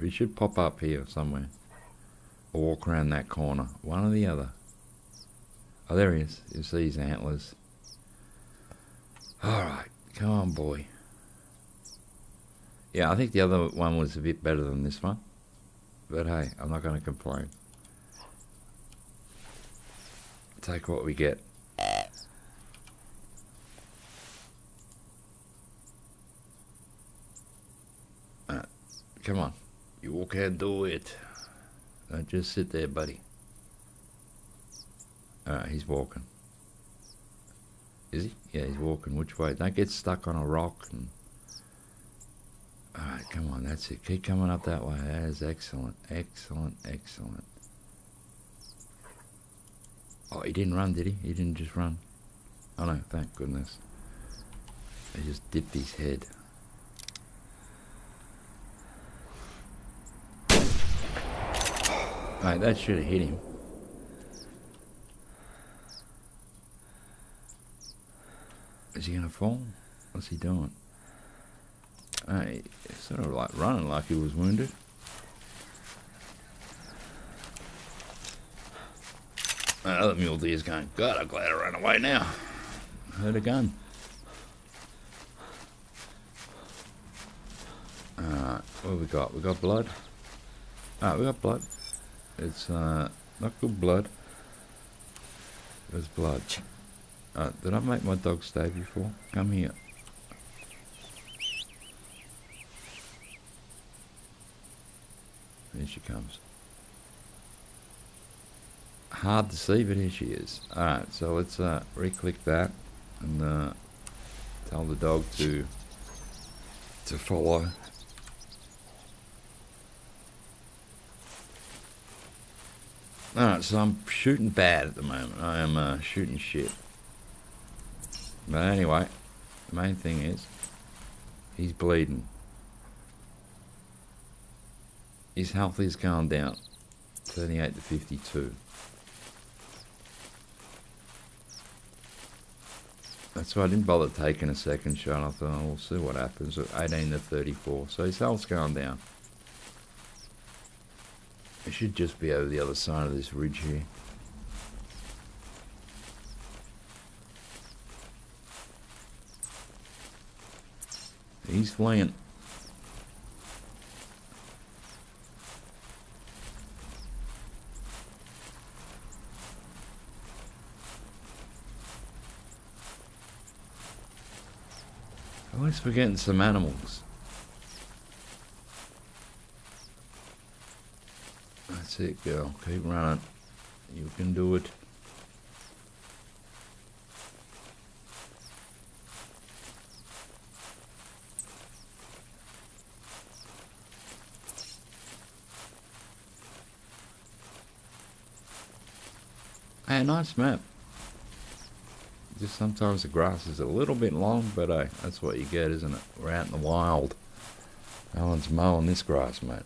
He should pop up here somewhere. Or walk around that corner. One or the other. Oh, there he is. You see his antlers. Alright, come on, boy. Yeah, I think the other one was a bit better than this one. But hey, I'm not going to complain. Take what we get. Come on. You can do it. Don't just sit there, buddy. Alright, he's walking. Is he? Yeah, he's walking. Which way? Don't get stuck on a rock. Alright, come on. That's it. Keep coming up that way. That is excellent. Excellent, excellent. Oh, he didn't run, did he? He didn't just run. Oh no, thank goodness. He just dipped his head. Mate, that should have hit him. Is he gonna fall? What's he doing? He's sort of like running like he was wounded. That other mule deer's going, God, I'm glad I ran away now. I heard a gun. What have we got? We got blood. Ah, we got blood. It's not good blood. There's blood. Did I make my dog stay before? Come here. Here she comes. Hard to see, but here she is. Alright, so let's re-click that and tell the dog to follow. Alright, so I'm shooting bad at the moment. I am shooting shit. But anyway, the main thing is, he's bleeding. His health is going down. 38 to 52. That's why I didn't bother taking a second shot. I thought, oh, we'll see what happens. 18 to 34. So his health's going down. It should just be over the other side of this ridge here. He's fleeing. At least we're getting some animals. That's it, girl. Keep running. You can do it. Hey, nice map. Just sometimes the grass is a little bit long, but that's what you get, isn't it? We're out in the wild. No one's mowing this grass, mate.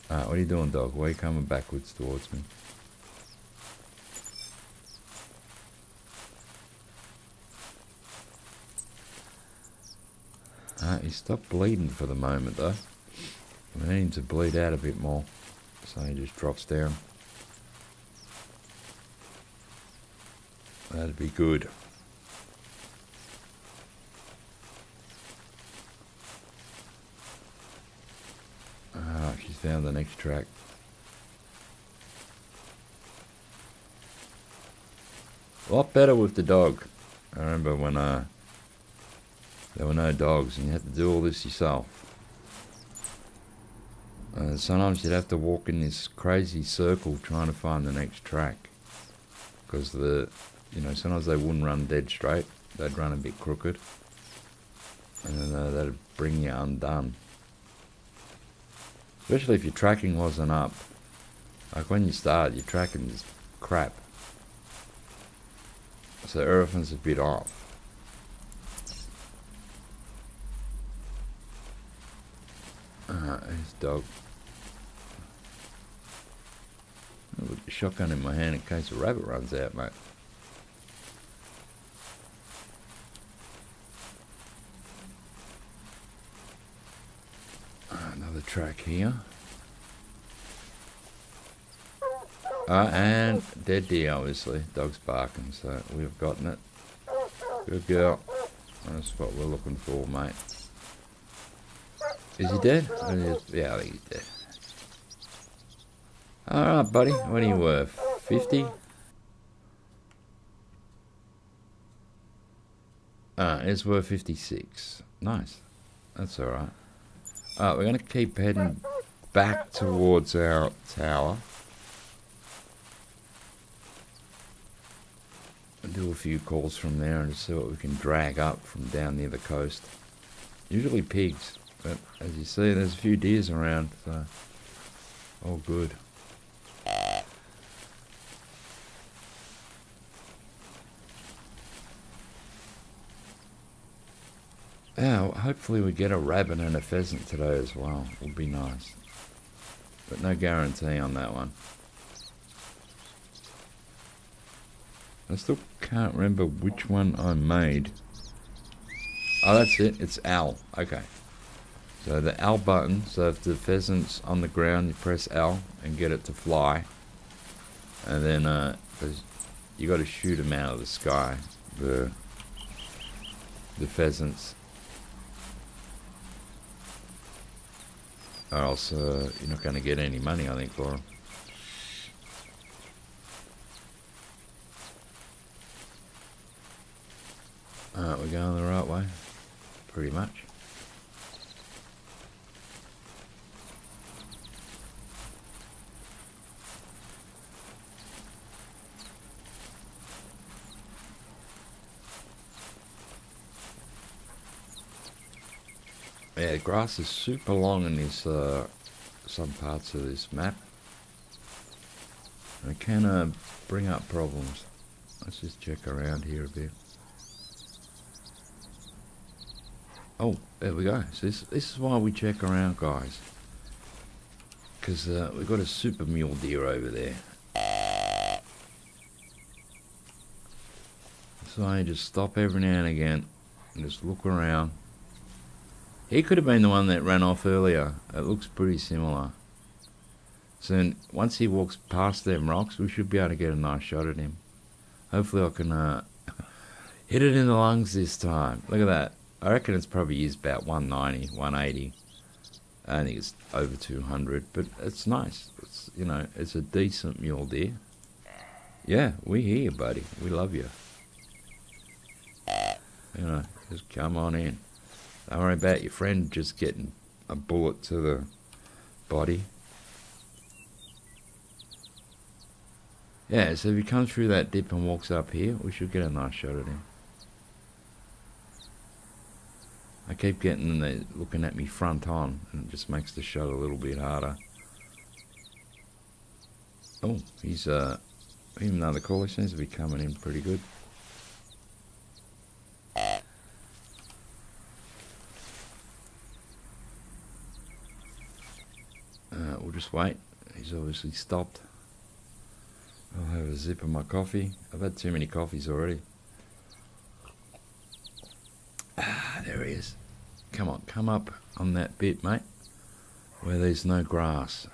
What are you doing, dog? Why are you coming backwards towards me? He stopped bleeding for the moment, though. We need him to bleed out a bit more. So he just drops down. That'd be good. She's found the next track. A lot better with the dog. I remember when there were no dogs and you had to do all this yourself. Sometimes you'd have to walk in this crazy circle trying to find the next track, because sometimes they wouldn't run dead straight; they'd run a bit crooked, and then that'd bring you undone. Especially if your tracking wasn't up. Like when you start, your tracking is crap, so everything's a bit off. His dog. I've got a shotgun in my hand in case a rabbit runs out, mate. Another track here. And dead deer, obviously. Dog's barking, so we've gotten it. Good girl. That's what we're looking for, mate. Is he dead? Yeah, I think he's dead. Alright, buddy. What are you worth? 50? It's worth 56. Nice. That's alright. Alright, we're going to keep heading back towards our tower. And do a few calls from there and see what we can drag up from down near the coast. Usually pigs. But as you see, there's a few deers around, so all good. Yeah, hopefully we get a rabbit and a pheasant today as well. Would be nice. But no guarantee on that one. I still can't remember which one I made. Oh, that's it. It's L. Okay. So the L button, so if the pheasant's on the ground, you press L and get it to fly. And then you got to shoot them out of the sky. the pheasants. Or else you're not going to get any money, I think, for them. Alright, we're going the right way. Pretty much. Yeah, the grass is super long in this, some parts of this map. And it can bring up problems. Let's just check around here a bit. Oh, there we go. So this is why we check around, guys. Because we've got a super mule deer over there. So I just stop every now and again and just look around. He could have been the one that ran off earlier. It looks pretty similar. So then, once he walks past them rocks, we should be able to get a nice shot at him. Hopefully I can hit it in the lungs this time. Look at that. I reckon it's probably is about 190, 180. I think it's over 200, but it's nice. It's, you know, it's a decent mule deer. Yeah, we hear you, buddy. We love you. You know, just come on in. Don't worry about your friend just getting a bullet to the body. Yeah, so if he comes through that dip and walks up here, we should get a nice shot at him. I keep getting the looking at me front on, and it just makes the shot a little bit harder. Oh, he's even though the caller seems to be coming in pretty good. We'll just wait. He's obviously stopped. I'll have a sip of my coffee. I've had too many coffees already. Ah, there he is. Come on, come up on that bit, mate, where there's no grass.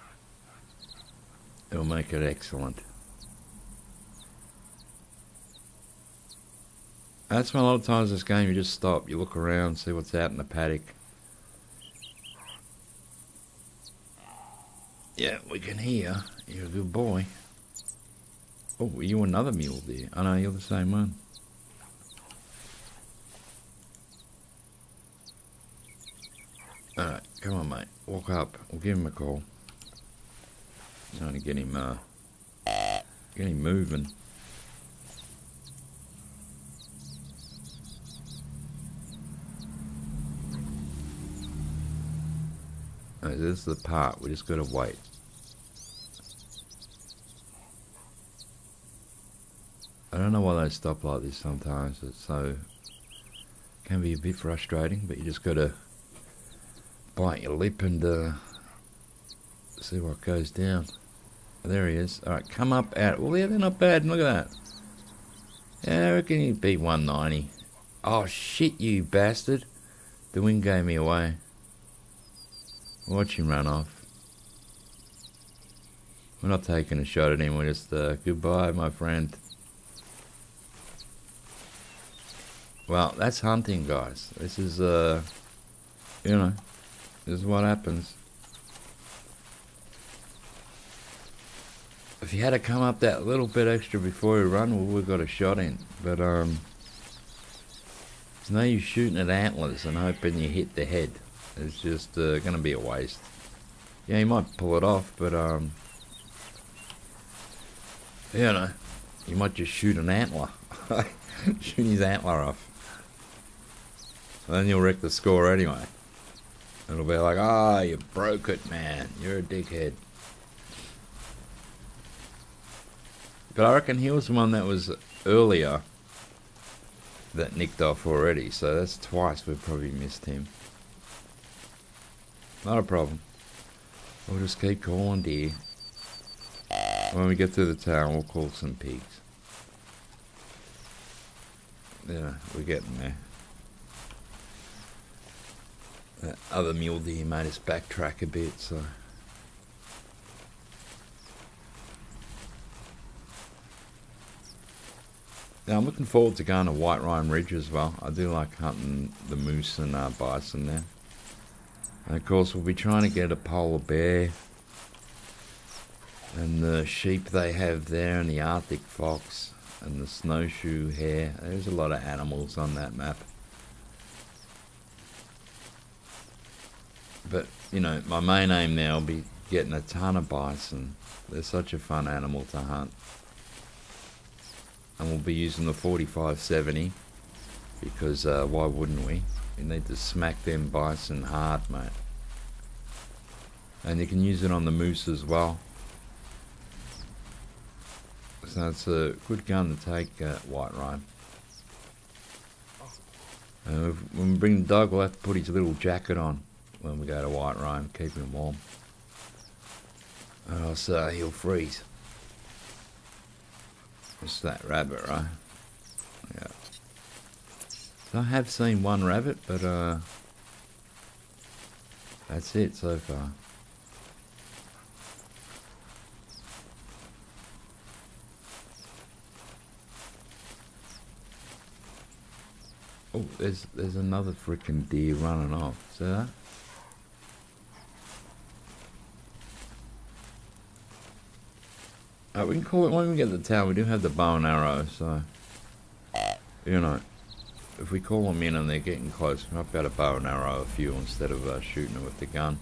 It'll make it excellent. That's why a lot of times in this game you just stop, you look around, see what's out in the paddock. Yeah, we can hear. You're a good boy. Oh, are you another mule deer? I know, you're the same one. Alright, come on, mate. Walk up. We'll give him a call. Trying to get him moving. This is the part. We just got to wait. I don't know why they stop like this sometimes. It's so... can be a bit frustrating, but you just got to bite your lip and see what goes down. There he is. Alright, come up out. Well, yeah, they're not bad. Look at that. Yeah, I reckon he'd be 190. Oh, shit, you bastard. The wind gave me away. Watch him run off. We're not taking a shot at him. We're just, goodbye, my friend. Well, that's hunting, guys. This is, you know, this is what happens. If you had to come up that little bit extra before you run, well, we've got a shot in. But, there's no use shooting at antlers and hoping you hit the head. It's just going to be a waste. Yeah, you might pull it off, but, you know, you might just shoot an antler. Shoot his antler off. Then you'll wreck the score anyway. It'll be like, ah, you broke it, man. You're a dickhead. But I reckon he was the one that was earlier that nicked off already. So that's twice we've probably missed him. Not a problem. We'll just keep calling deer. When we get through the town, we'll call some pigs. Yeah, we're getting there. That other mule deer made us backtrack a bit, so... Now I'm looking forward to going to White Rime Ridge as well. I do like hunting the moose and bison there. And of course we'll be trying to get a polar bear and the sheep they have there and the Arctic fox and the snowshoe hare. There's a lot of animals on that map. But, you know, my main aim now will be getting a ton of bison. They're such a fun animal to hunt. And we'll be using the 4570 because why wouldn't we? You need to smack them bison hard, mate. And you can use it on the moose as well. So it's a good gun to take at White Rime. When we bring the dog, we'll have to put his little jacket on when we go to White Rime, keep him warm. Or else he'll freeze. It's that rabbit, right? Yeah. So I have seen one rabbit, but that's it so far. Oh, there's another freaking deer running off. See that? We can call it when we get to the town. We do have the bow and arrow, so you know, if we call them in and they're getting close, we might be able to bow and arrow a few instead of shooting them with the gun,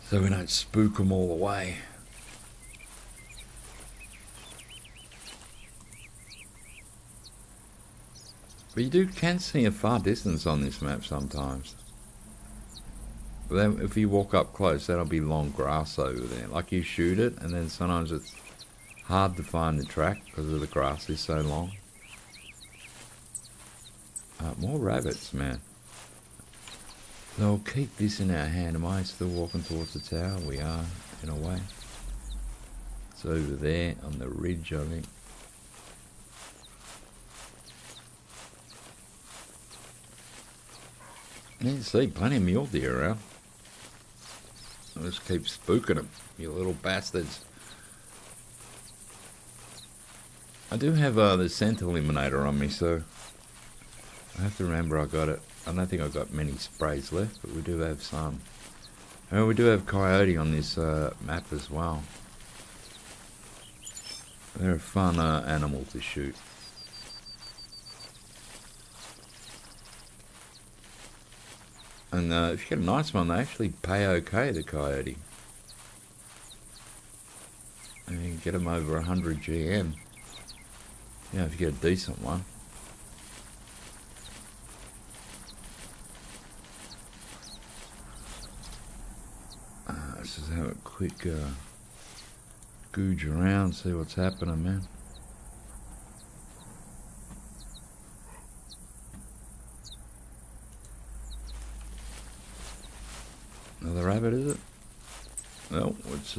so we don't spook them all the way. But you can see a far distance on this map sometimes. But then if you walk up close, that'll be long grass over there. Like you shoot it, and then sometimes it's hard to find the track because the grass is so long. More rabbits, man. So we'll keep this in our hand. Am I still walking towards the tower? We are, in a way. It's over there on the ridge, I think. You can see plenty of mule deer around. I'll just keep spooking them, you little bastards. I do have the scent eliminator on me, so I have to remember I got it. I don't think I've got many sprays left, but we do have some. And we do have coyote on this map as well. They're a fun animal to shoot. And if you get a nice one, they actually pay okay, the coyote. And you can get them over 100 GM. Yeah, if you get a decent one. Let's just have a quick googe around, see what's happening, man. Another rabbit, is it? Well, it's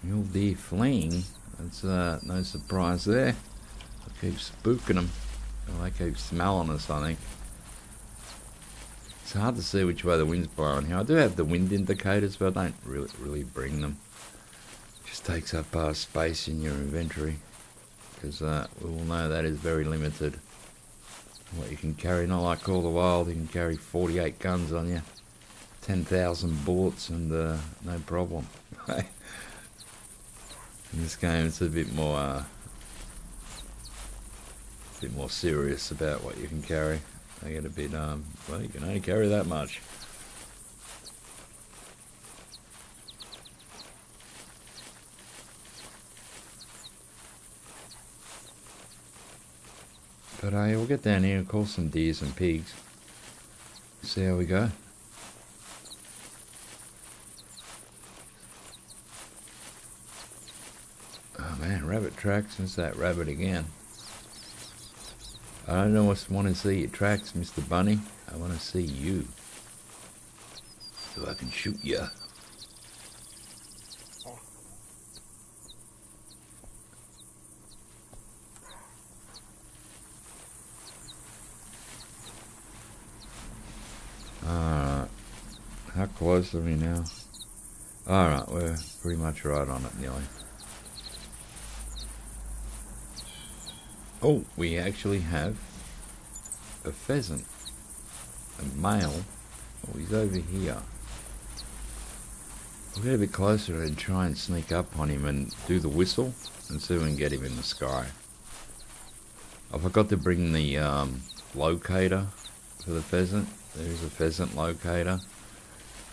mule deer fleeing. That's no surprise there. I keep spooking them. Well, they keep smelling us, I think. It's hard to see which way the wind's blowing here. I do have the wind indicators, but I don't really bring them. It just takes up space in your inventory, because we all know that is very limited. What you can carry, not like Call of the Wild, you can carry 48 guns on you, 10,000 bullets, and no problem. In this game, it's a bit more serious about what you can carry. They get a bit, well, you can only carry that much. But we'll get down here and call some deers and pigs. See how we go. Oh man, rabbit tracks. There's that rabbit again. I don't want to see your tracks, Mr. Bunny. I want to see you. So I can shoot you. Alright. How close are we now? Alright, we're pretty much right on it, nearly. Oh, we actually have a pheasant. A male. Oh, he's over here. We'll get a bit closer and try and sneak up on him and do the whistle and see if we can get him in the sky. I forgot to bring the locator for the pheasant. There's a pheasant locator.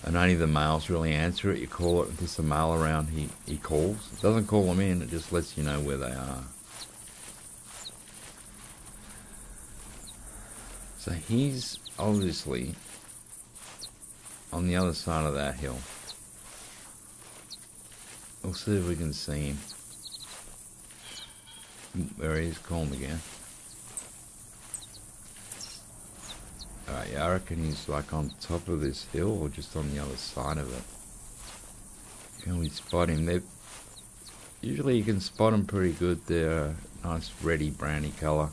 And only the males really answer it. You call it, if there's a male around, he calls. It doesn't call them in, it just lets you know where they are. So he's obviously on the other side of that hill. We'll see if we can see him. There he is, call him again. Alright, yeah, I reckon he's like on top of this hill or just on the other side of it. Can we spot him? Usually you can spot them pretty good. They're a nice reddy browny colour.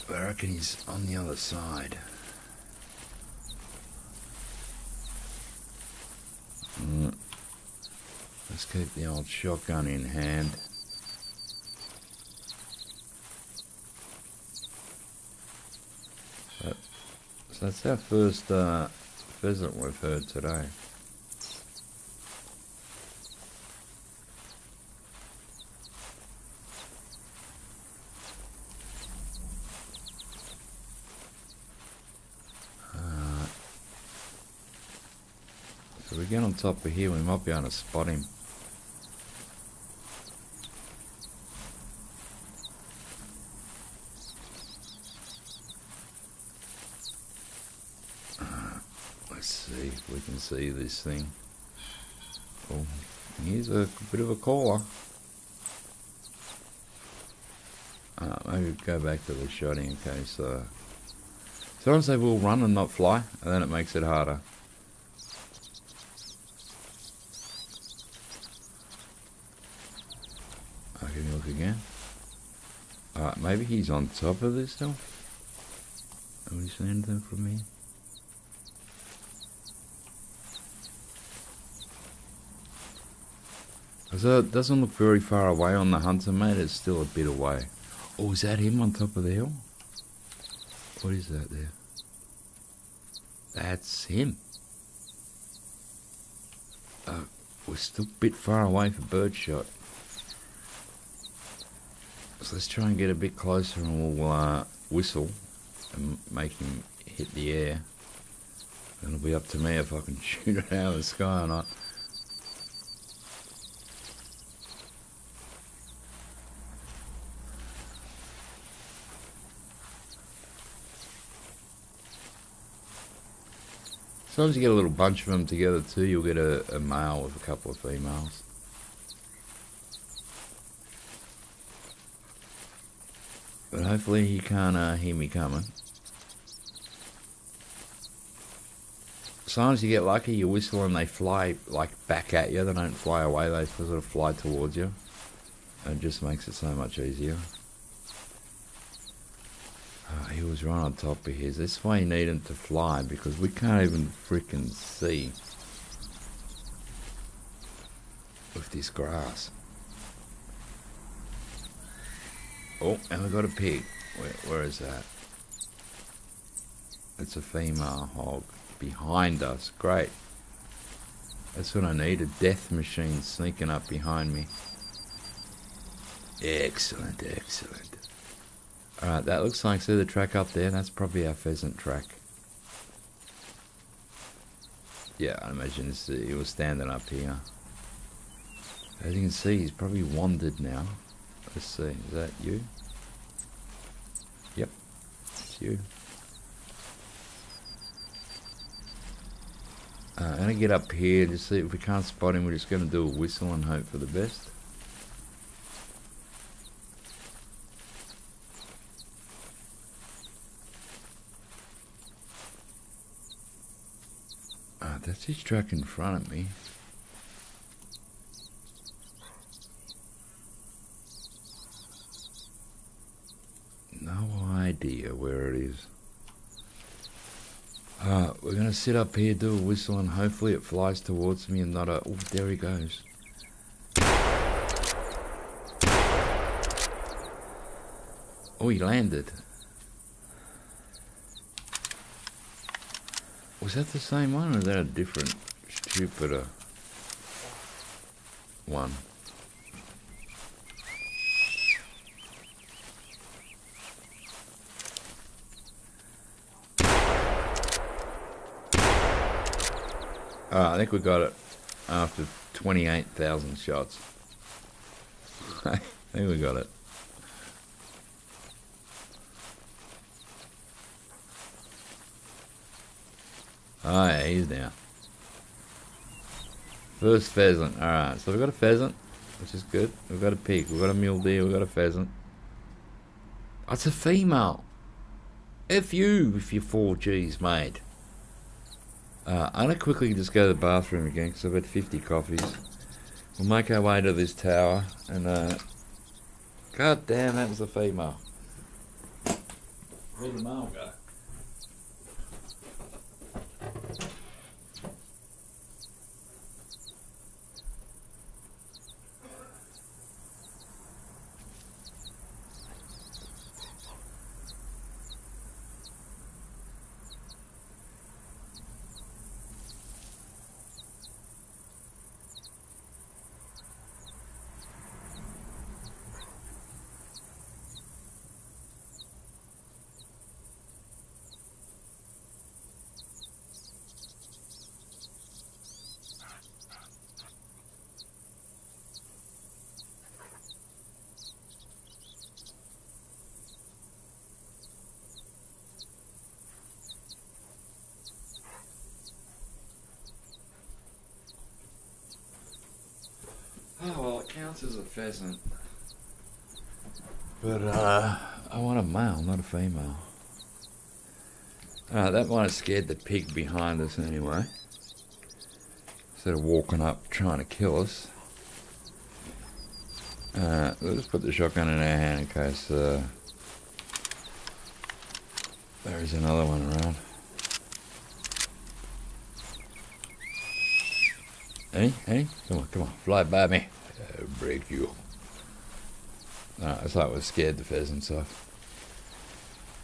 But I reckon he's on the other side. Let's keep the old shotgun in hand. So that's our first pheasant we've heard today. So we get on top of here, we might be able to spot him. Let's see if we can see this thing. Oh, here's a bit of a caller. Maybe go back to the shot in case. Sometimes they will run and not fly, and then it makes it harder. Can you look again? Alright, maybe he's on top of this hill. Have we seen anything from here? So it doesn't look very far away on the hunter, mate. It's still a bit away. Oh, is that him on top of the hill? What is that there? That's him. We're still a bit far away for birdshot. So let's try and get a bit closer and we'll whistle and make him hit the air. And it'll be up to me if I can shoot it out of the sky or not. Sometimes you get a little bunch of them together too. You'll get a male with a couple of females. But hopefully he can't hear me coming. Sometimes you get lucky, you whistle and they fly like back at you. They don't fly away, they sort of fly towards you. And it just makes it so much easier. He was right on top of his. This way you need him to fly because we can't even frickin' see with this grass. Oh, and we got a pig. Where is that? It's a female hog behind us. Great. That's what I need. A death machine sneaking up behind me. Excellent, excellent. Alright, that looks like, see the track up there? That's probably our pheasant track. Yeah, I imagine he was standing up here. As you can see, he's probably wandered now. Let's see, is that you? Yep, it's you. I'm going to get up here and just see if we can't spot him. We're just going to do a whistle and hope for the best. That's his truck in front of me. No idea where it is. We're going to sit up here, do a whistle, and hopefully it flies towards me and not a... Oh, there he goes. Oh, he landed. Was that the same one, or is that a different, stupider one? I think we got it after 28,000 shots. I think we got it. Oh yeah, he's down. First pheasant. Alright, so we've got a pheasant, which is good. We've got a pig, we've got a mule deer, we've got a pheasant. Oh, it's a female. F you if you're 4Gs, mate. I'm going to quickly just go to the bathroom again because I've had 50 coffees. We'll make our way to this tower and, god damn, that was a female. Where'd the male go? Oh, well, it counts as a pheasant. But, I want a male, not a female. That might have scared the pig behind us anyway. Instead of walking up trying to kill us. We'll just put the shotgun in our hand in case, there is another one around. Any? Come on, fly by me. I'll break you. It's like we've scared the pheasants off.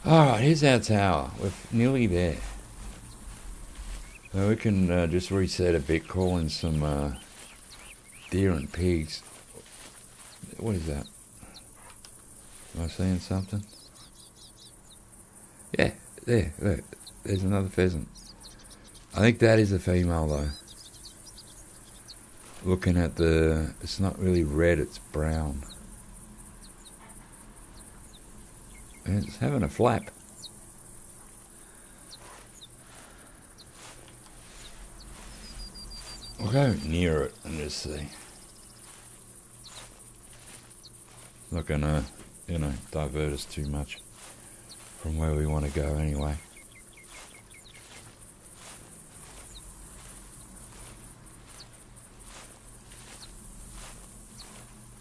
Alright, here's our tower. We're nearly there. So we can just reset a bit, call in some deer and pigs. What is that? Am I seeing something? Yeah, there, look. There's another pheasant. I think that is a female though. Looking at it's not really red, it's brown. And it's having a flap. We'll go near it and just see. Not gonna, divert us too much from where we want to go anyway.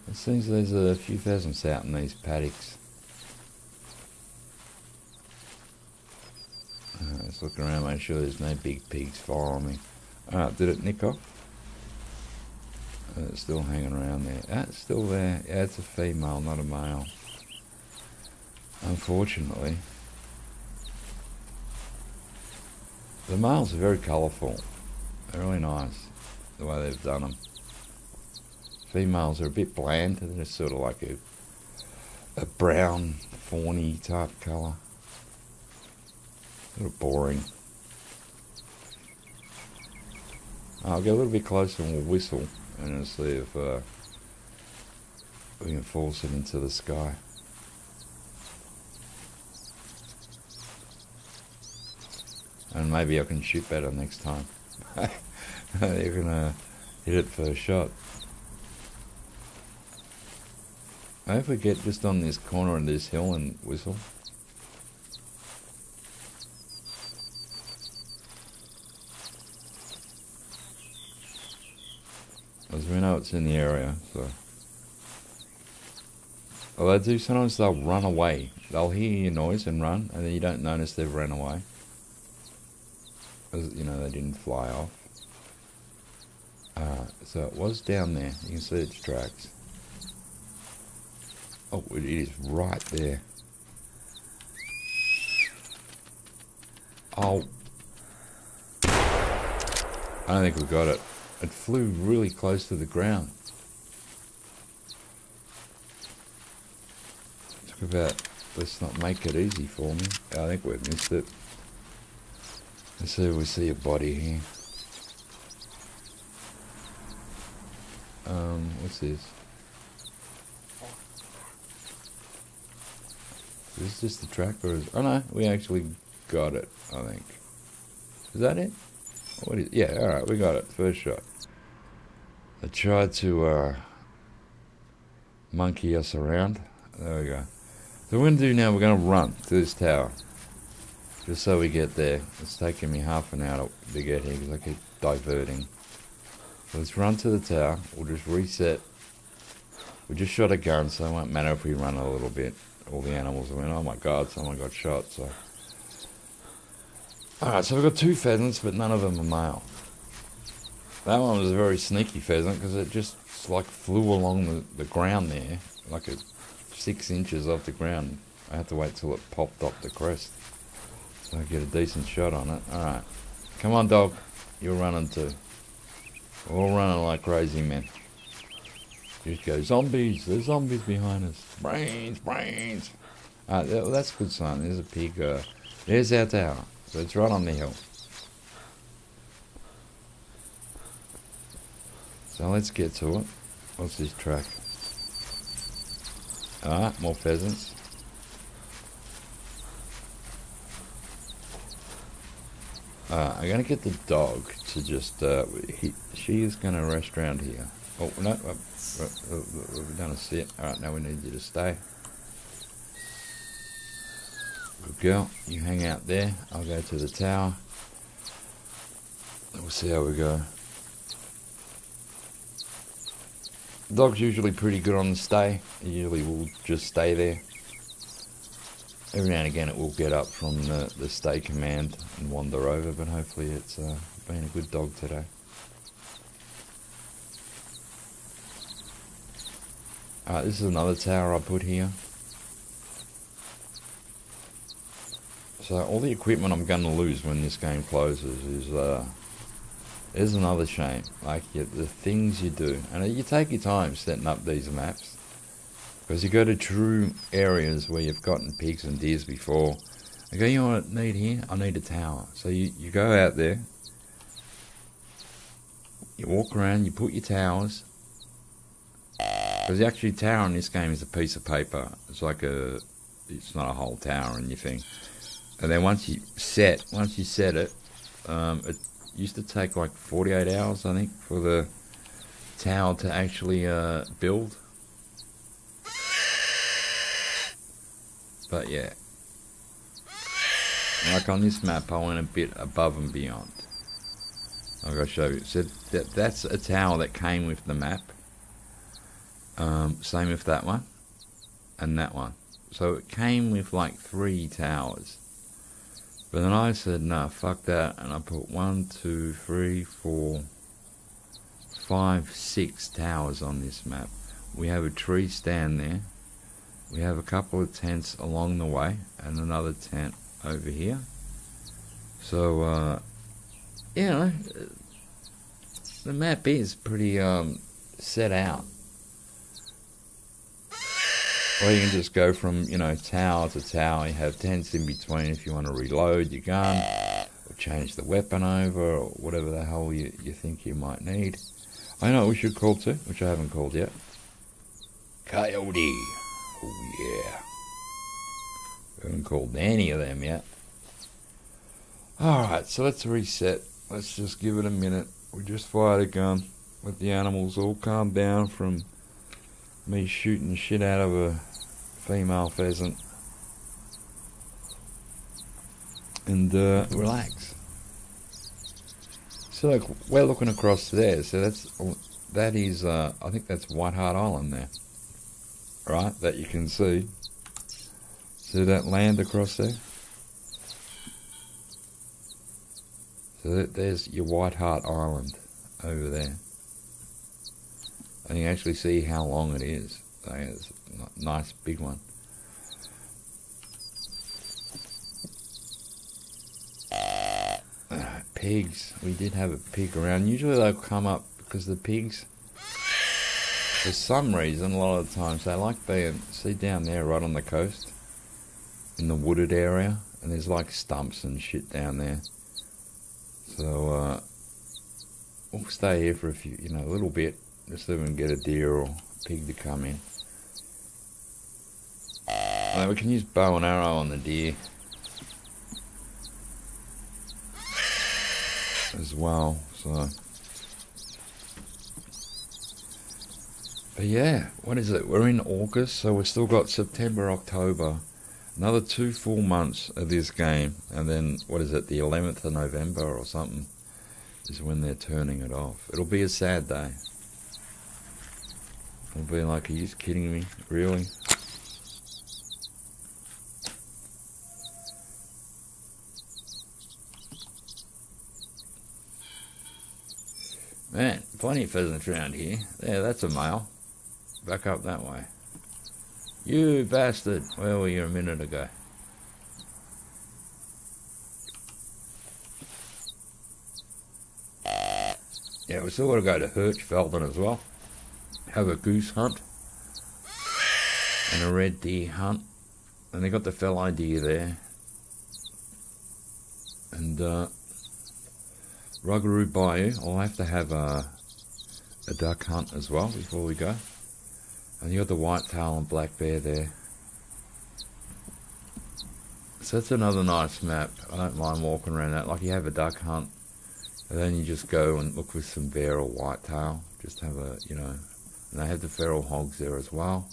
It seems there's a few pheasants out in these paddocks. Let's look around, make sure there's no big pigs following me. Did it nick off? It's still hanging around there. It's still there. Yeah, it's a female, not a male. Unfortunately. The males are very colourful. They're really nice, the way they've done them. Females are a bit bland. They're just sort of like a brown, fawny type colour. Sort of boring. I'll get a little bit closer and we'll whistle and we'll see if we can force it into the sky. And maybe I can shoot better next time. You're gonna hit it first shot. I hope we get just on this corner of this hill and whistle. As we know it's in the area, so. Well, they do, sometimes they'll run away. They'll hear your noise and run, and then you don't notice they've run away. Because, they didn't fly off. So it was down there. You can see its tracks. Oh, it is right there. Oh. I don't think we got it. It flew really close to the ground. Talk about, let's not make it easy for me. I think we've missed it. Let's see if we see a body here. What's this? Is this just the track or is... Oh no, we actually got it, I think. Is that it? What is... Yeah, alright, we got it. First shot. I tried to monkey us around. There we go. So we're going to do now, we're going to run to this tower. Just so we get there. It's taking me half an hour to get here because I keep diverting. So let's run to the tower. We'll just reset. We just shot a gun, so it won't matter if we run a little bit. All the animals went, oh my god, someone got shot. So, alright, so we've got 2 pheasants, but none of them are male. That one was a very sneaky pheasant because it just like flew along the ground there, like 6 inches off the ground. I had to wait till it popped up the crest so I get a decent shot on it. Alright, come on dog, you're running too. We're all running like crazy men. Just go, zombies, there's zombies behind us. Brains, brains. Alright, that's a good sign. There's a pig. There's our tower. So it's right on the hill. So let's get to it. What's this track? Alright, more pheasants. I'm going to get the dog to just... she is going to rest around here. Oh, no, we've done a sit. Alright, now we need you to stay. Good girl. You hang out there. I'll go to the tower. We'll see how we go. The dog's usually pretty good on the stay. It usually will just stay there. Every now and again it will get up from the stay command and wander over, but hopefully it's been a good dog today. Alright, this is another tower I put here. So all the equipment I'm going to lose when this game closes is another shame. Like the things you do. And you take your time setting up these maps. Because you go to true areas where you've gotten pigs and deers before. I go, you know what I need here? I need a tower. So you go out there. You walk around, you put your towers. Because the actual tower in this game is a piece of paper. It's like it's not a whole tower in your thing. And then once you set it, it used to take like 48 hours, I think, for the tower to actually build. But yeah, like on this map, I went a bit above and beyond. I'll go show you. So that's a tower that came with the map. Same with that one and that one. So it came with like 3 towers. But then I said, no, fuck that. And I put 1, 2, 3, 4, 5, 6 towers on this map. We have a tree stand there. We have a couple of tents along the way. And another tent over here. So, you know, the map is pretty set out. Or you can just go from, you know, tower to tower. You have tents in between if you want to reload your gun, or change the weapon over, or whatever the hell you think you might need. I know what we should call to, which I haven't called yet. Coyote. Oh yeah. We haven't called any of them yet. Alright, so let's reset. Let's just give it a minute. We just fired a gun. Let the animals all calm down from me shooting shit out of a female pheasant. And relax. So look, we're looking across there. So that is I think that's White Hart Island there. Right, that you can see. See that land across there? So there's your White Hart Island over there. And you actually see how long it is. It's a nice big one. pigs. We did have a pig around. Usually they'll come up because the pigs, for some reason, a lot of the times they like being, see down there right on the coast, in the wooded area, and there's like stumps and shit down there. So we'll stay here for a few, a little bit, just so we can get a deer or a pig to come in. We can use bow and arrow on the deer as well, so. But yeah, what is it? We're in August, so we've still got September, October, another 2 full months of this game, and then, what is it, the 11th of November or something is when they're turning it off. It'll be a sad day. It'll be like, are you kidding me? Really? Man, plenty of pheasants around here. There, that's a male. Back up that way. You bastard! Where were you a minute ago? Yeah, we still got to go to Hirschfelden as well. Have a goose hunt. And a red deer hunt. And they got the fellow deer there. And, Rougarou Bayou, I'll have to have a duck hunt as well before we go. And you got the whitetail and black bear there. So that's another nice map. I don't mind walking around that. Like you have a duck hunt, and then you just go and look for some bear or whitetail. Just have a, and they have the feral hogs there as well.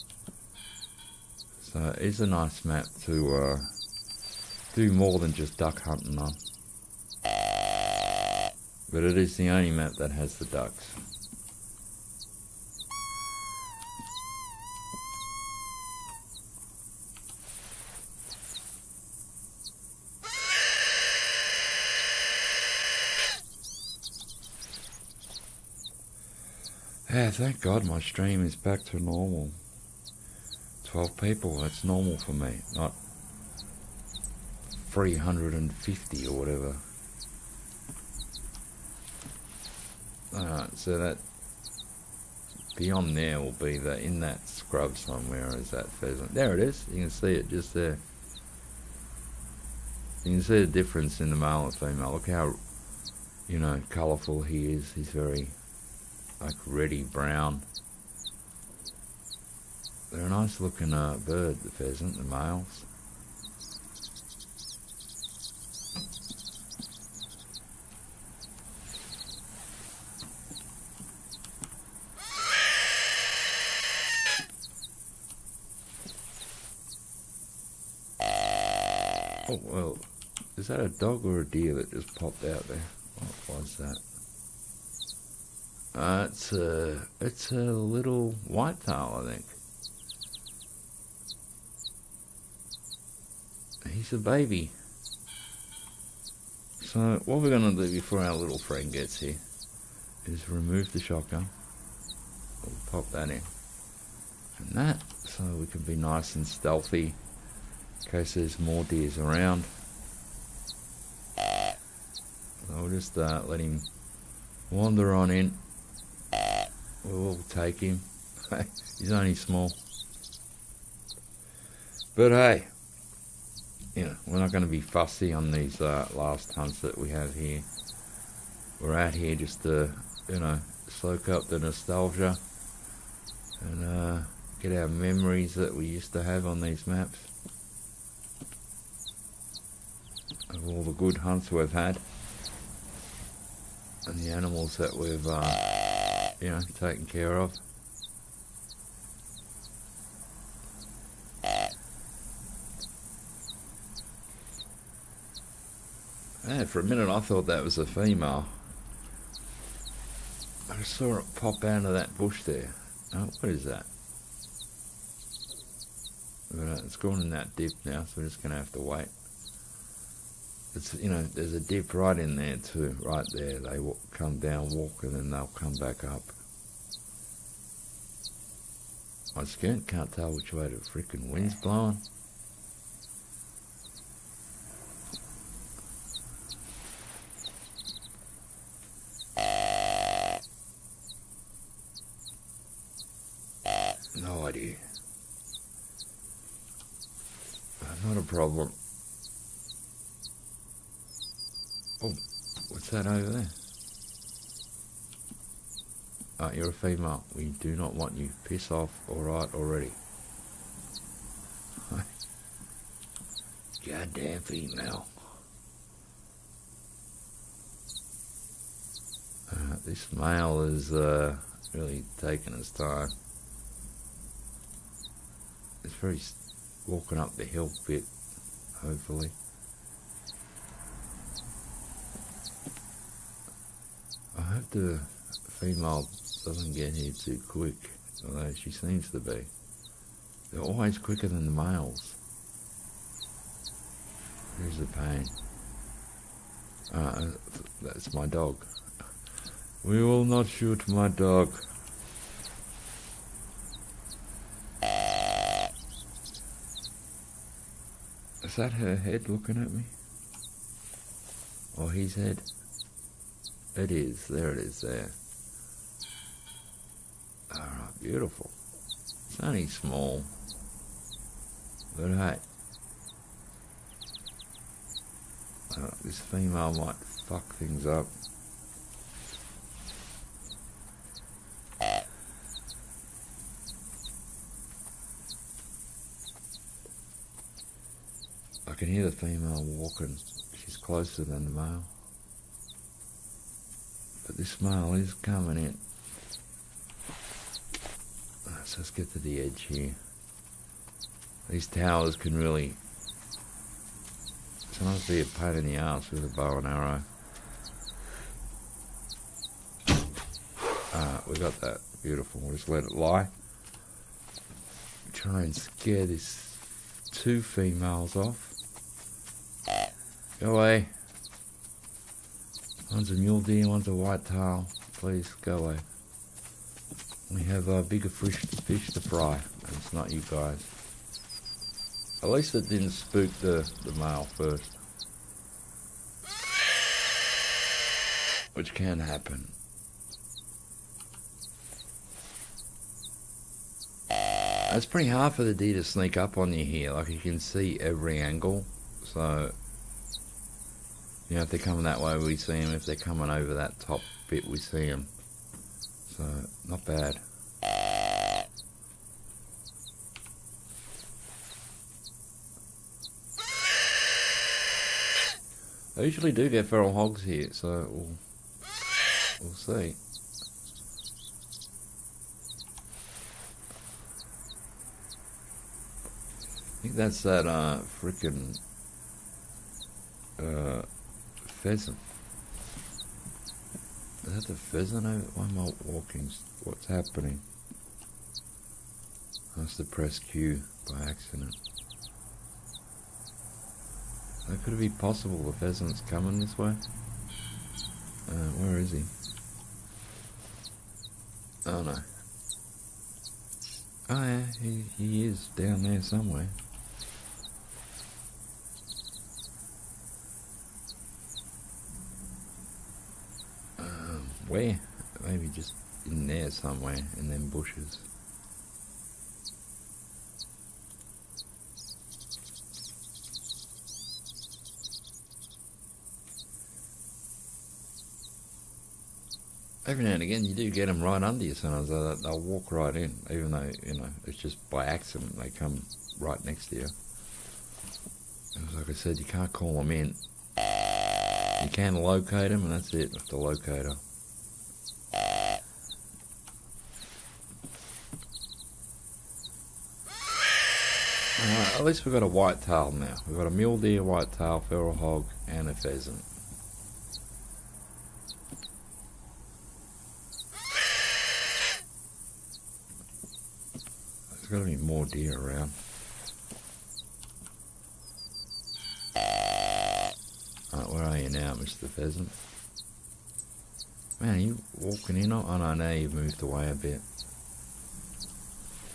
So it's a nice map to do more than just duck hunting on. But it is the only map that has the ducks. Yeah, thank God my stream is back to normal. 12 people, that's normal for me, not 350 or whatever. Alright, so that beyond there will be that in that scrub somewhere is that pheasant. There it is, you can see it just there. You can see the difference in the male and female. Look how, colourful he is. He's very, like, reddy brown. They're a nice looking bird, the pheasant, the males. Oh, well, is that a dog or a deer that just popped out there? What was that? It's a little whitetail, I think. He's a baby. So what we're going to do before our little friend gets here is remove the shotgun. We'll pop that in. And that, so we can be nice and stealthy in case there's more deers around. So we'll just let him wander on in. We'll take him. He's only small. But hey, we're not going to be fussy on these last hunts that we have here. We're out here just to, soak up the nostalgia and get our memories that we used to have on these maps of all the good hunts we've had and the animals that we've, taken care of. Yeah, for a minute I thought that was a female. I saw it pop out of that bush there. Oh, what is that? It's gone in that dip now, so we're just going to have to wait. It's, there's a dip right in there too, right there. They come down, walk, and then they'll come back up. I can't tell which way the freaking wind's blowing. No idea. Not a problem. Oh, what's that over there? Oh, you're a female. We do not want you. Piss off. Alright, already. Goddamn female. This male is really taking his time. It's very walking up the hill bit, hopefully. I hope the female doesn't get here too quick, although she seems to be. They're always quicker than the males. Here's the pain. That's my dog. We will not shoot my dog. Is that her head looking at me? Or his head? It is. There it is there. Alright, beautiful. It's only small. But hey. This female might fuck things up. I can hear the female walking. She's closer than the male. But this male is coming in. So let's get to the edge here. These towers can really sometimes be a pain in the ass with a bow and arrow. We got that. Beautiful. We'll just let it lie. Try and scare these two females off. Go away. One's a mule deer, one's a white tail. Please, go away. We have bigger fish to fry, and it's not you guys. At least it didn't spook the male first. Which can happen. It's pretty hard for the deer to sneak up on you here. Like, you can see every angle. So, you know, if they're coming that way, we see them. If they're coming over that top bit, we see them. So, not bad. I usually do get feral hogs here, so we'll see. I think that's that frickin' pheasant. Is that the pheasant? Why am I walking? What's happening? I must have pressed Q by accident. Could it be possible the pheasant's coming this way? Where is he? Oh no. Oh yeah, he is down there somewhere. Where? Maybe just in there somewhere, in them bushes. Every now and again you do get them right under you sometimes. They'll walk right in, even though, you know, it's just by accident they come right next to you. Because like I said, you can't call them in. You can locate them, and that's it, with the locator. At least we've got a white tail now. We've got a mule deer, white tail, feral hog, and a pheasant. There's got to be more deer around. Where are you now, Mr. Pheasant? Man, are you walking in? Oh no, now you've moved away a bit.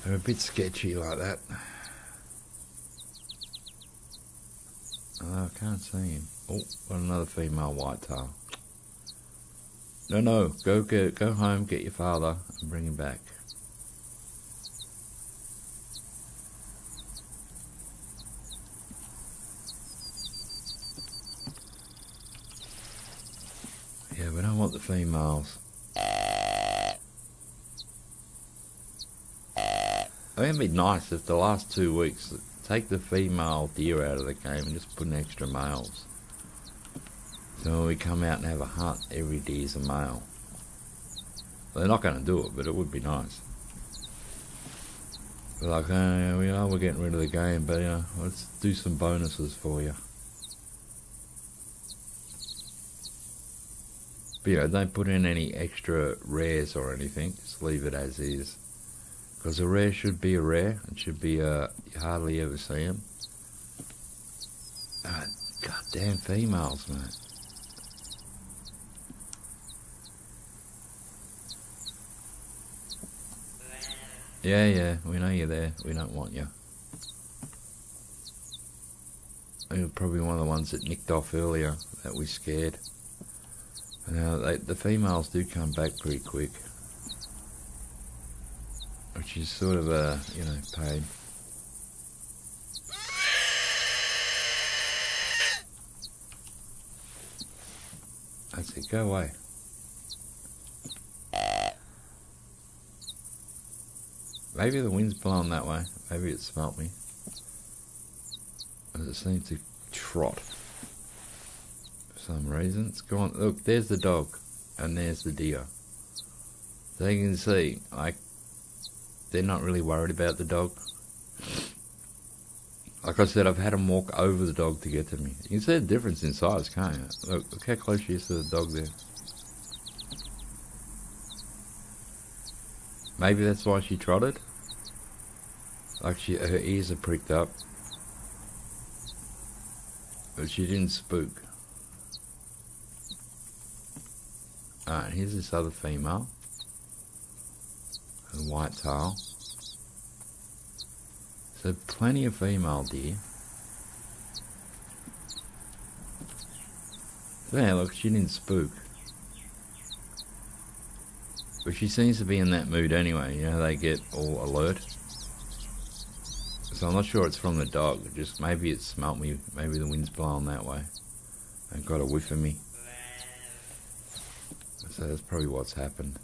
They're a bit sketchy like that. Oh, I can't see him. Oh, got another female whitetail. No, go home, get your father, and bring him back. Yeah, we don't want the females. I think it'd be nice if the last 2 weeks, take the female deer out of the game and just put in extra males. So when we come out and have a hunt, every deer's a male. They're not going to do it, but it would be nice. But like, we're getting rid of the game, but let's do some bonuses for you. But don't put in any extra rares or anything. Just leave it as is. Because a rare should be a rare. It should be you hardly ever see them. Goddamn females, mate. Yeah, we know you're there. We don't want you. You're probably one of the ones that nicked off earlier that we scared. The females do come back pretty quick, which is sort of a, pain. That's it, go away. Maybe the wind's blowing that way. Maybe it smelt me. It seems to trot for some reason. It's gone. Look, there's the dog, and there's the deer. So you can see, they're not really worried about the dog. Like I said, I've had them walk over the dog to get to me. You can see the difference in size, can't you? Look how close she is to the dog there. Maybe that's why she trotted. Like her ears are pricked up. But she didn't spook. Alright, here's this other female. A white tail. So plenty of female deer. So yeah, look, she didn't spook. But she seems to be in that mood anyway, they get all alert. So I'm not sure it's from the dog, just maybe it smelt me, maybe the wind's blowing that way and got a whiff of me. So that's probably what's happened.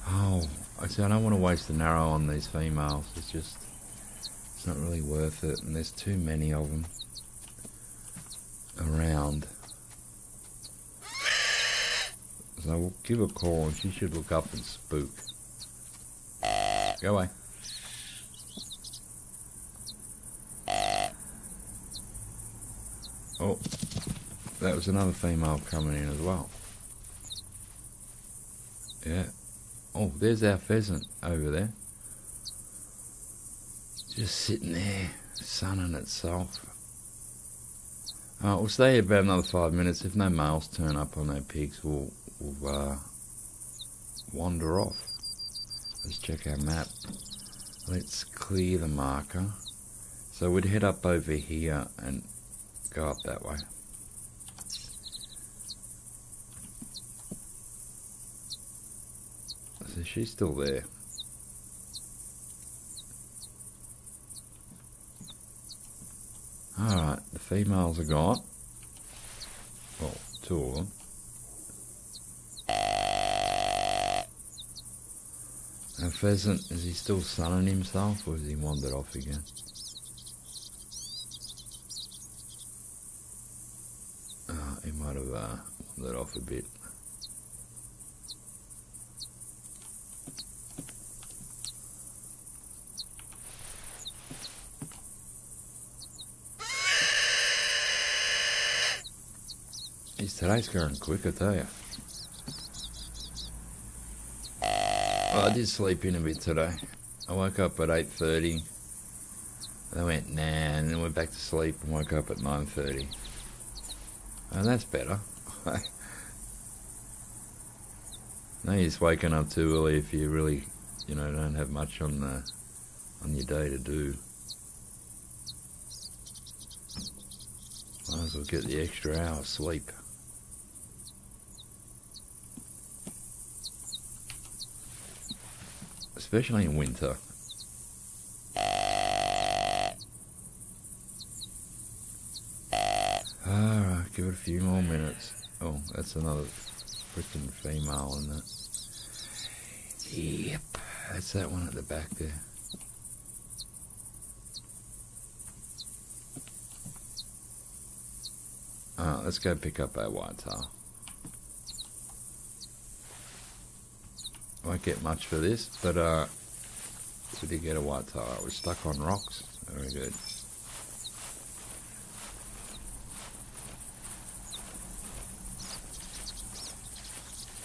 Oh, I don't want to waste an arrow on these females, it's not really worth it, and there's too many of them around. So we'll give her a call and she should look up and spook. Go away. Oh, that was another female coming in as well. Yeah. Oh, there's our pheasant over there. Just sitting there, sunning itself. We'll stay here about another 5 minutes. If no males turn up on our pigs, we'll wander off. Let's check our map. Let's clear the marker. So we'd head up over here and go up that way. So she's still there. Alright, the females are gone. Well, 2 of them. Our pheasant, is he still sunning himself or has he wandered off again? He might have wandered off a bit. Today's going quick, I tell you. Well, I did sleep in a bit today. I woke up at 8:30. I went nah, and then went back to sleep and woke up at 9:30. And that's better. No use waking up too early if you really, don't have much on your day to do. Might as well get the extra hour of sleep. Especially in winter. got a few more minutes. Oh, that's another freaking female, isn't it? Yep, that's that one at the back there. Let's go pick up our whitetail. Won't get much for this, but we did get a whitetail. We're stuck on rocks. Very good.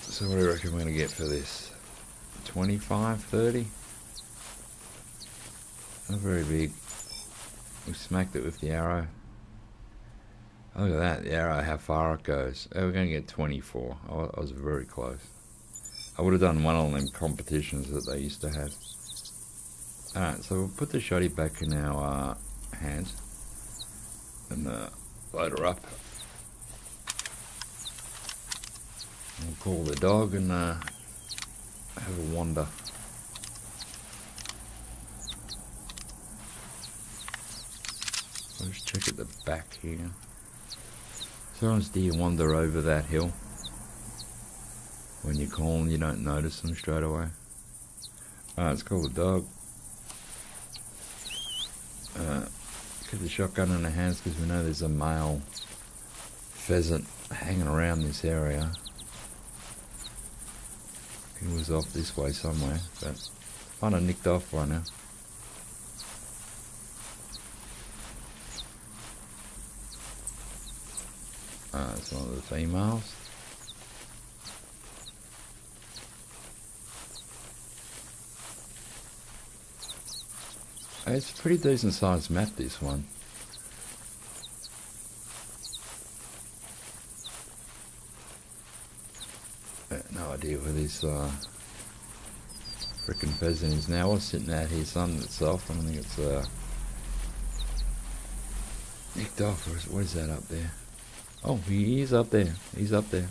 So what do you reckon we're going to get for this? 25, 30? Not very big. We smacked it with the arrow. Look at that, the arrow, how far it goes. Oh, we're going to get 24. I was very close. I would have done one of them competitions that they used to have. Alright, so we'll put the shotty back in our hands and load her up. We'll call the dog and have a wander. I'll just check at the back here. Sometimes deer wander over that hill. When you call them, you don't notice them straight away. Alright, let's call the dog. Get the shotgun in the hands because we know there's a male pheasant hanging around this area. He was off this way somewhere, but kind of nicked off by now. It's one of the females. It's a pretty decent sized map, this one. No idea where this frickin' pheasant is now. I was sitting out here sunning itself. I don't think it's nicked off. What is that up there? Oh, he is up there. He's up there.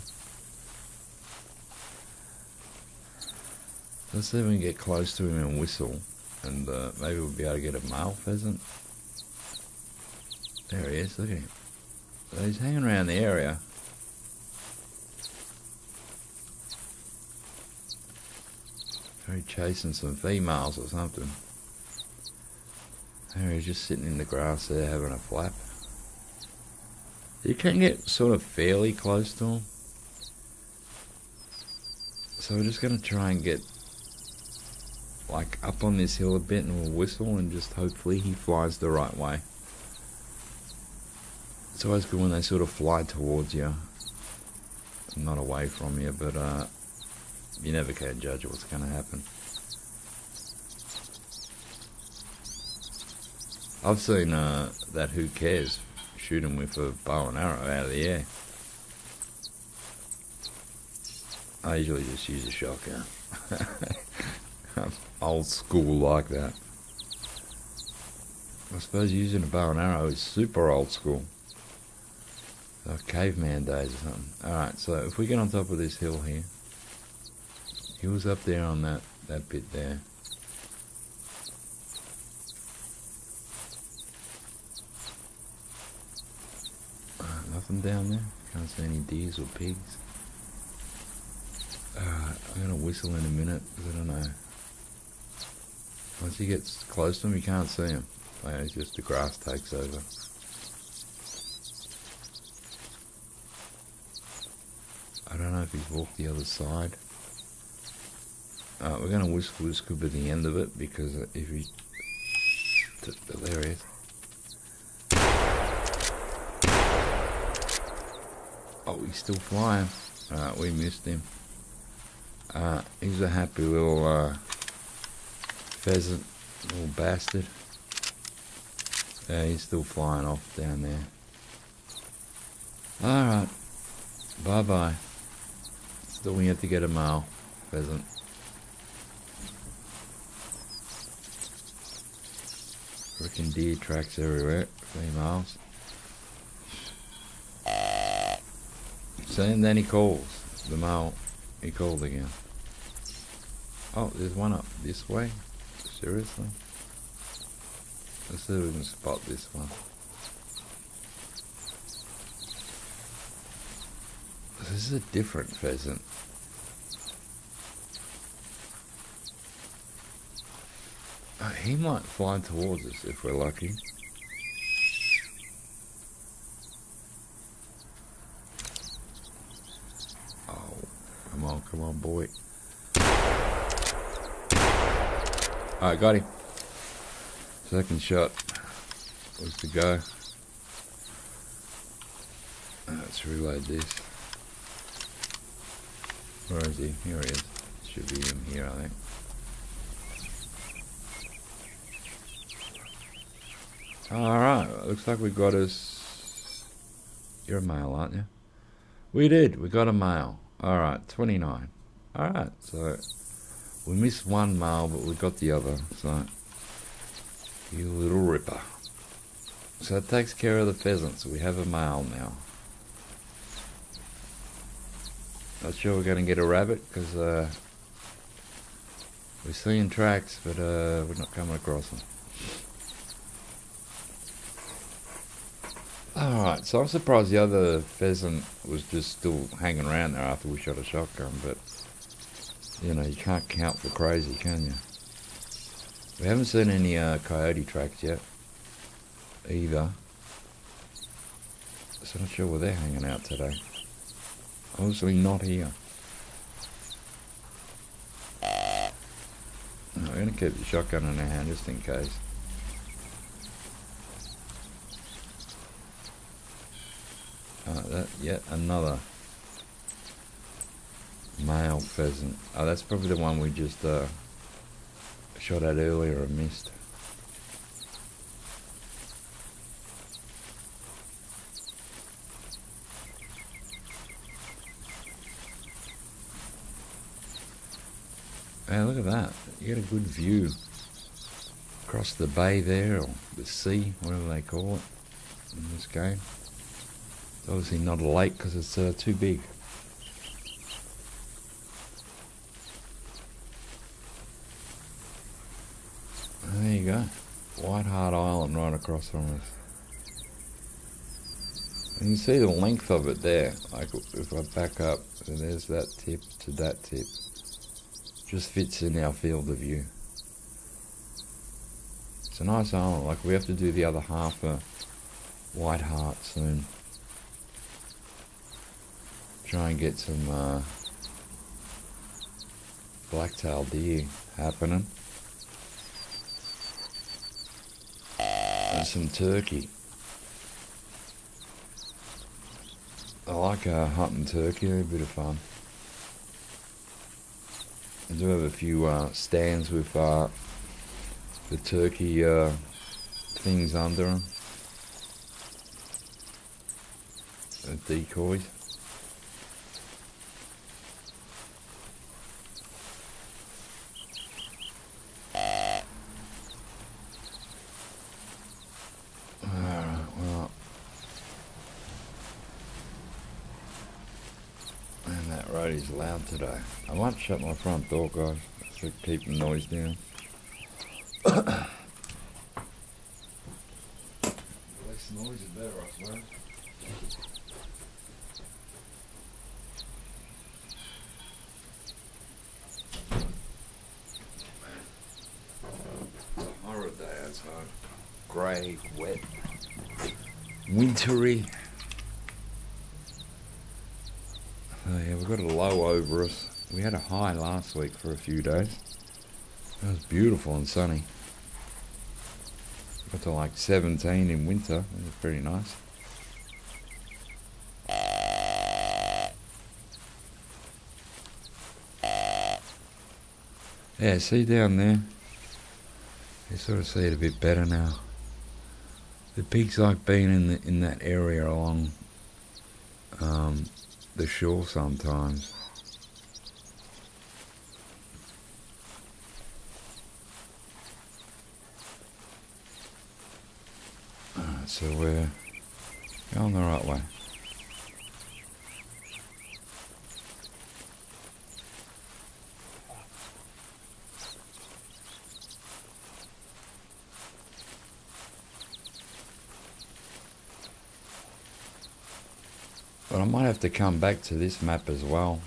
Let's see if we can get close to him and whistle. And maybe we'll be able to get a male pheasant. There he is, look at him. So he's hanging around the area. Probably chasing some females or something. There he's just sitting in the grass there having a flap. You can get sort of fairly close to him. So we're just going to try and get like up on this hill a bit and we'll whistle and just hopefully he flies the right way. It's always good when they sort of fly towards you, not away from you, but you never can judge what's going to happen. I've seen that Who Cares shoot him with a bow and arrow out of the air. I usually just use a shotgun. I'm old school like that. I suppose using a bow and arrow is super old school. Like caveman days or something. Alright, so if we get on top of this hill here. He was up there on that bit there. Nothing down there. Can't see any deers or pigs. Alright, I'm going to whistle in a minute because I don't know. Once he gets close to him, you can't see him. It's just the grass takes over. I don't know if he's walked the other side. We're going to whistle. This could be the end of it because if he... There he is. Oh, he's still flying. We missed him. He's a happy little pheasant, little bastard. He's still flying off down there. Alright. Bye-bye. Still we have to get a male pheasant. Freaking deer tracks everywhere. Females. See, and then he calls. The male, he called again. Oh, there's one up this way. Seriously? Let's see if we can spot this one. This is a different pheasant. He might fly towards us if we're lucky. Oh, come on, boy. Alright, got him. Second shot was to go. Let's reload this. Where is he? Here he is. Should be in here, I think. Alright, looks like we got us... You're a male, aren't you? We did, we got a male. Alright, 29. Alright, so... We missed one male, but we got the other, so... You little ripper. So that takes care of the pheasants. We have a male now. Not sure we're going to get a rabbit, because we're seeing tracks, but we're not coming across them. Alright, so I'm surprised the other pheasant was just still hanging around there after we shot a shotgun, but, you know, you can't count for crazy, can you? We haven't seen any coyote tracks yet, either. So I'm not sure where they're hanging out today. Obviously not here. No, we're going to keep the shotgun in our hand just in case. Yet another male pheasant. Oh, that's probably the one we just shot at earlier and missed. Hey, look at that. You get a good view across the bay there, or the sea, whatever they call it in this game. It's obviously not a lake because it's too big. There you go. White Hart Island right across from us. And you can see the length of it there. Like if I back up, and there's that tip to that tip. Just fits in our field of view. It's a nice island. Like we have to do the other half of White Hart soon. Try and get some black-tailed deer happening. And some turkey. I like hunting turkey, they're a bit of fun. I do have a few stands with the turkey things under them. Decoys. Well, man, that roadie's loud today. I might shut my front door, guys, to keep the noise down. Less noise is better, I suppose. It's a horror day outside. Grey, wet, wintry. Oh yeah, we've got a low over us. We had a high last week for a few days. It was beautiful and sunny. Got to like 17 in winter. It was pretty nice. Yeah, see down there? You sort of see it a bit better now. The pigs like being in that area along the shore sometimes. Alright, so we're going the right way. But I might have to come back to this map as well.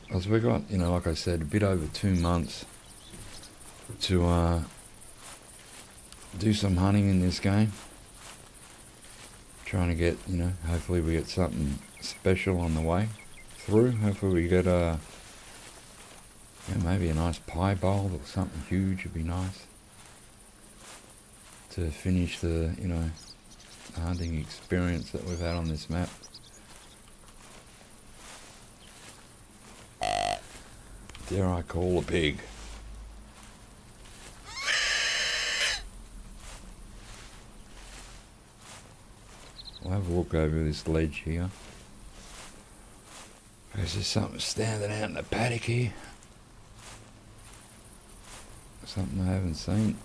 Because we got, you know, like I said, a bit over 2 months to do some hunting in this game. Trying to get, you know, hopefully we get something special on the way through. Hopefully we get yeah, maybe a nice pie bowl or something huge would be nice to finish the, you know, hunting experience that we've had on this map. Dare I call a pig? I'll have a look over this ledge here. Is there something standing out in the paddock here? Something I haven't seen.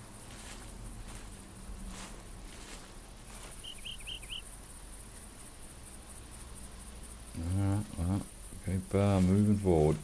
Alright, well, keep moving forward.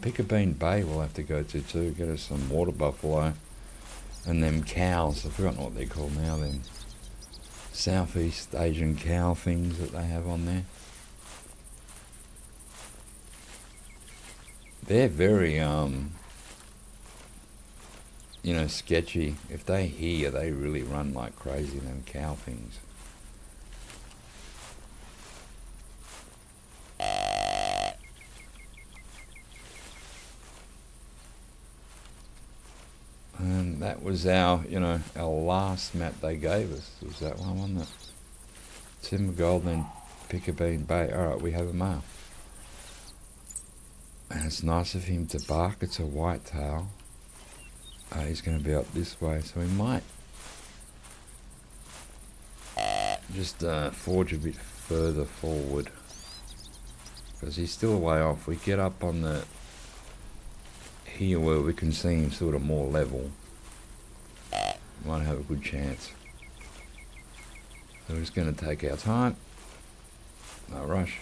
Pickabeen Bay we'll have to go to too, get us some water buffalo and them cows. I've forgotten what they're called now, them Southeast Asian cow things that they have on there. They're very, you know, sketchy. If they hear, they really run like crazy, them cow things. And that was our, you know, our last map they gave us. Was that one, wasn't it? Timber Gold and Pickabeen Bay. Alright, we have a male. And it's nice of him to bark. It's a whitetail. He's going to be up this way, so we might just forge a bit further forward. Because he's still a way off. We get up on the here where we can see him sort of more level, might have a good chance. So we're just going to take our time, no rush.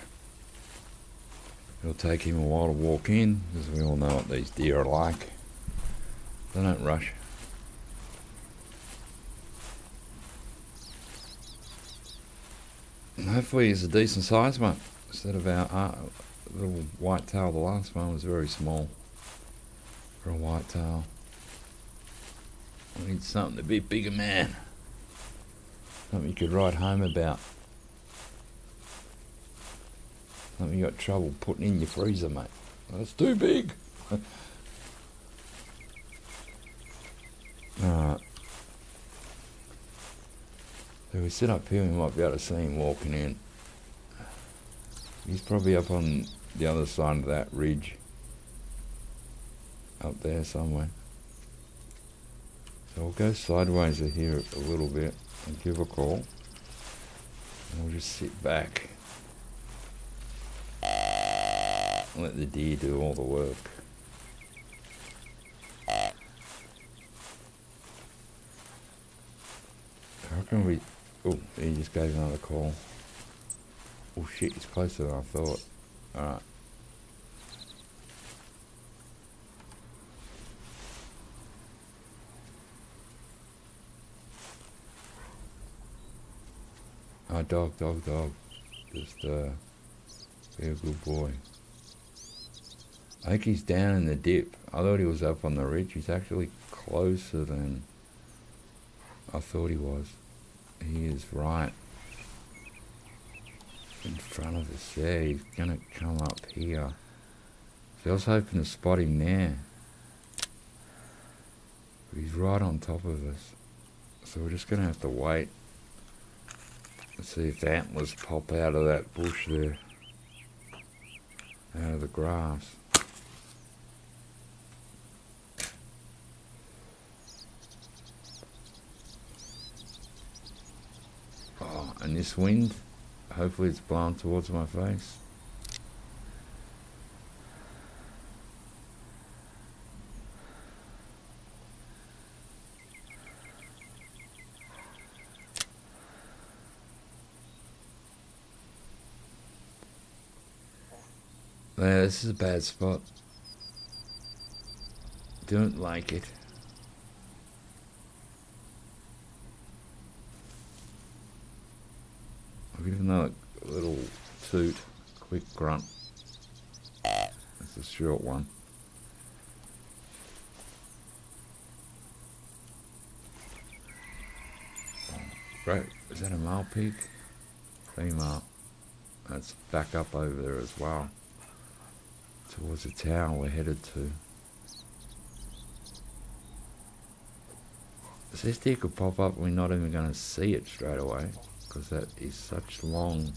It'll take him a while to walk in, because we all know what these deer are like. They don't rush. And hopefully he's a decent sized one, instead of our little whitetail. The last one was very small for a whitetail. I need something a bit bigger, man. Something you could write home about. Something you got trouble putting in your freezer, mate. That's too big. Alright. So we sit up here, we might be able to see him walking in. He's probably up on the other side of that ridge. Up there somewhere. So we'll go sideways here a little bit and give a call. And we'll just sit back. And let the deer do all the work. How can we... Oh, he just gave another call. Oh shit, he's closer than I thought. Alright. Oh, dog. Just, be a good boy. I think he's down in the dip. I thought he was up on the ridge. He's actually closer than I thought he was. He is right in front of us there. He's gonna come up here. So I was hoping to spot him there. But he's right on top of us. So we're just gonna have to wait. Let's see if the antlers pop out of that bush there. Out of the grass. Oh, and this wind, Hopefully it's blown towards my face. Yeah, this is a bad spot. Don't like it. I'll give another little toot, quick grunt. That's a short one. Oh, great. Is that a male pig? Female. That's back up over there as well. Towards the tower we're headed to. This deer could pop up and we're not even going to see it straight away, because that is such long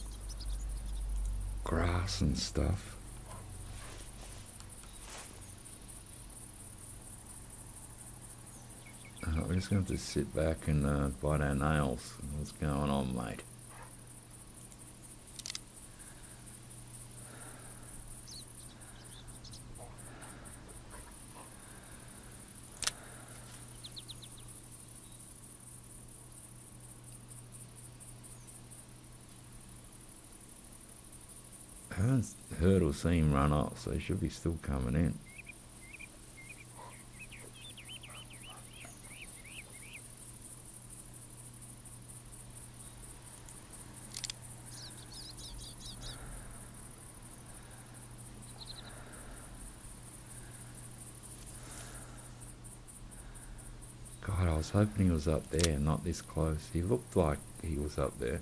grass and stuff. We're just going to have to sit back and bite our nails. What's going on, mate? I haven't heard or seen him run off, so he should be still coming in. God, I was hoping he was up there, not this close. He looked like he was up there.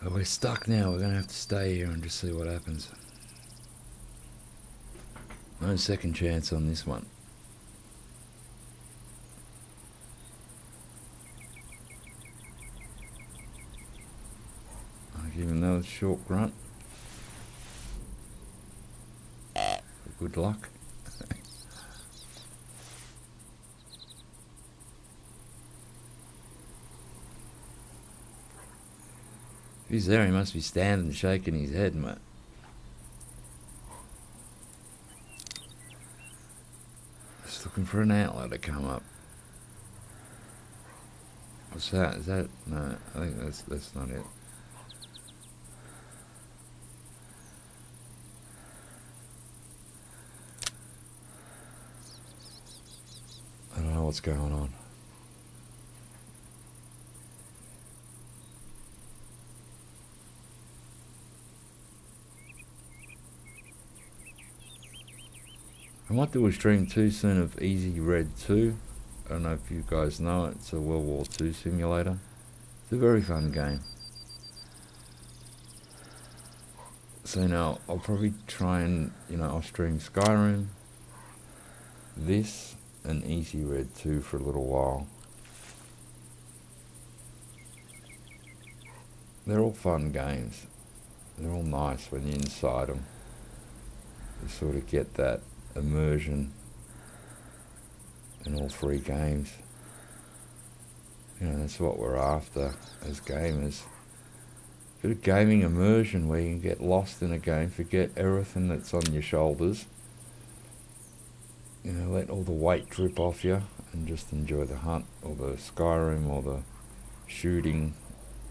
But we're stuck now. We're going to have to stay here and just see what happens. No second chance on this one. I'll give him another short grunt. Good luck. If he's there, he must be standing and shaking his head, mate. Just looking for an antler to come up. What's that? Is that? No, I think that's not it. I don't know what's going on. I might do a stream too soon of Easy Red 2. I don't know if you guys know it. It's a World War II simulator. It's a very fun game. So now I'll probably try and, I'll stream Skyrim, this, and Easy Red 2 for a little while. They're all fun games. They're all nice when you're inside them. You sort of get that immersion in all three games. That's what we're after as gamers. A bit of gaming immersion where you can get lost in a game, forget everything that's on your shoulders. Let all the weight drip off you and just enjoy the hunt or the Skyrim or the shooting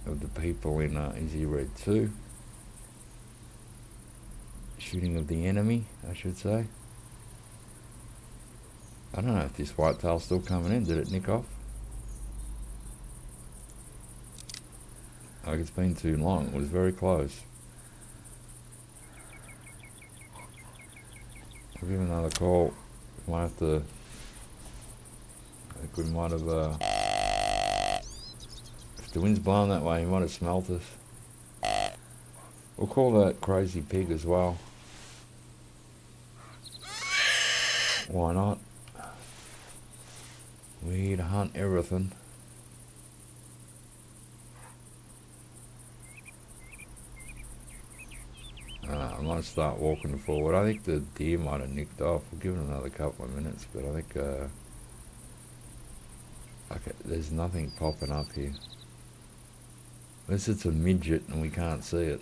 of the people in Easy Red 2. Shooting of the enemy, I should say. I don't know if this whitetail's still coming in. Did it nick off? Like, it's been too long. It was very close. I'll give another call. Might have to... I think we might have... if the wind's blowing that way, he might have smelt us. We'll call that crazy pig as well. Why not? We need to hunt everything. I might start walking forward. I think the deer might have nicked off. We'll give it another couple of minutes, but I think okay, there's nothing popping up here. Unless it's a midget and we can't see it.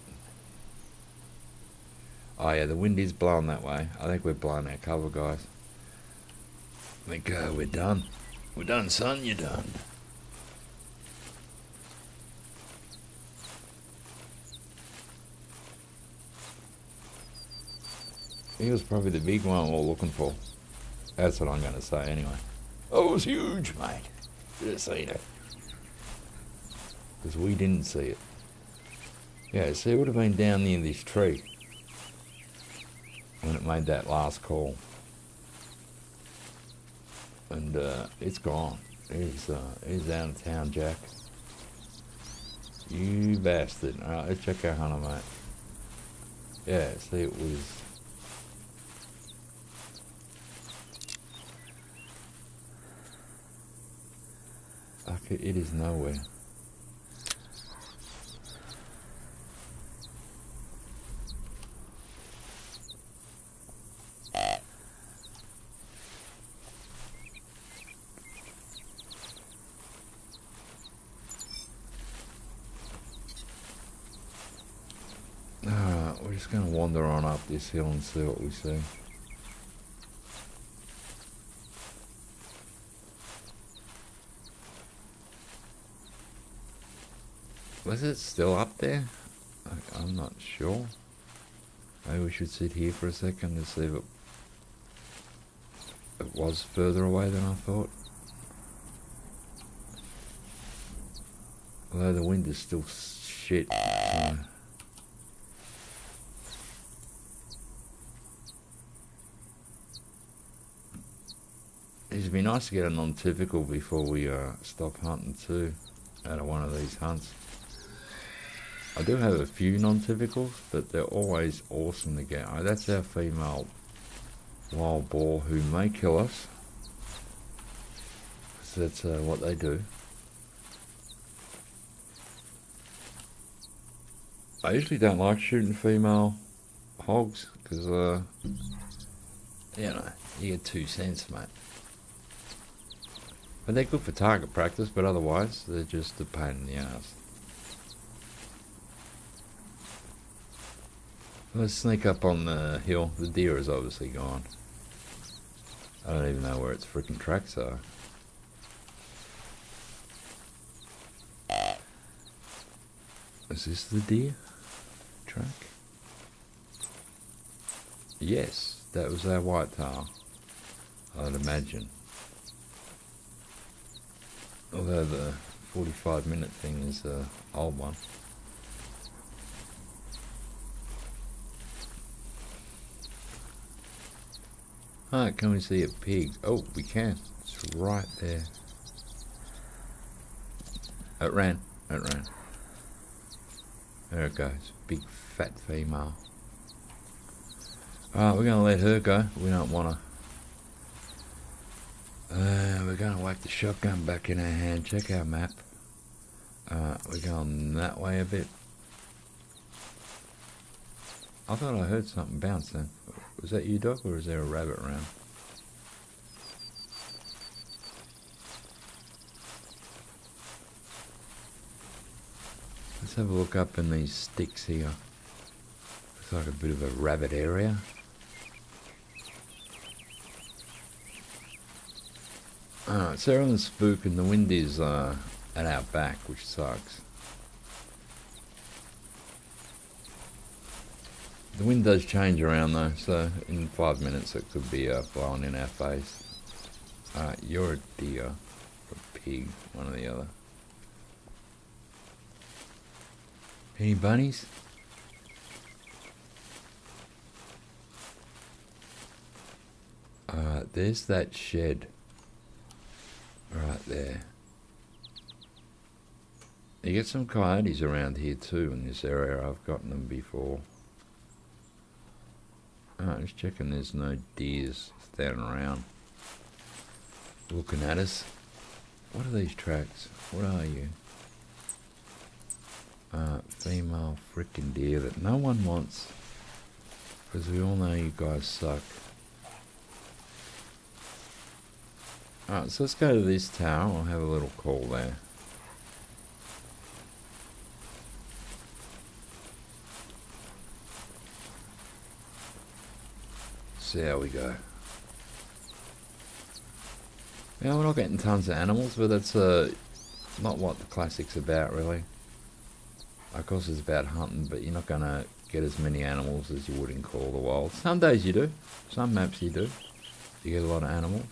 Oh yeah, the wind is blowing that way. I think we're blowing our cover, guys. I think we're done. We're done, son. You're done. He was probably the big one we're looking for. That's what I'm going to say anyway. Oh, it was huge, mate. Should have seen it. Because we didn't see it. Yeah, see, it would have been down near this tree when it made that last call. And it's gone. It's out of town, Jack. You bastard. Alright, let's check our hunter, mate. Yeah, see, it was... Okay, it is nowhere. Alright, we're just going to wander on up this hill and see what we see. Was it still up there? I'm not sure. Maybe we should sit here for a second to see if it was further away than I thought. Although the wind is still shit. So. It'd be nice to get a non-typical before we stop hunting too, out of one of these hunts. I do have a few non-typicals, but they're always awesome to get. That's our female wild boar who may kill us. So that's what they do. I usually don't like shooting female hogs because, you know, you get 2 cents, mate. But they're good for target practice, but otherwise they're just a pain in the ass. Let's sneak up on the hill. The deer is obviously gone. I don't even know where its freaking tracks are. Is this the deer track? Yes, that was our whitetail, I'd imagine. Although the 45-minute thing is an old one. Ah, can we see a pig? Oh, we can. It's right there. It ran. It ran. There it goes. Big fat female. Alright, we're going to let her go. We don't want to. We're going to whack the shotgun back in our hand. Check our map. We're going that way a bit. I thought I heard something bounce then. Was that you, Doc, or is there a rabbit around? Let's have a look up in these sticks here. Looks like a bit of a rabbit area. Alright, so we're on the spook and the wind is at our back, which sucks. The wind does change around though, so in 5 minutes it could be blowing in our face. You're a deer, or a pig, one or the other. Any bunnies? There's that shed. Right there. You get some coyotes around here too in this area. I've gotten them before. Just checking there's no deers standing around looking at us. What are these tracks? What are you? Female frickin' deer that no one wants, because we all know you guys suck. Alright, so let's go to this tower. I'll have a little call there. See how we go. Yeah, we're not getting tons of animals, but that's not what the classic's about, really. Of course, it's about hunting, but you're not going to get as many animals as you would in Call of the Wild. Some days you do. Some maps you do. You get a lot of animals.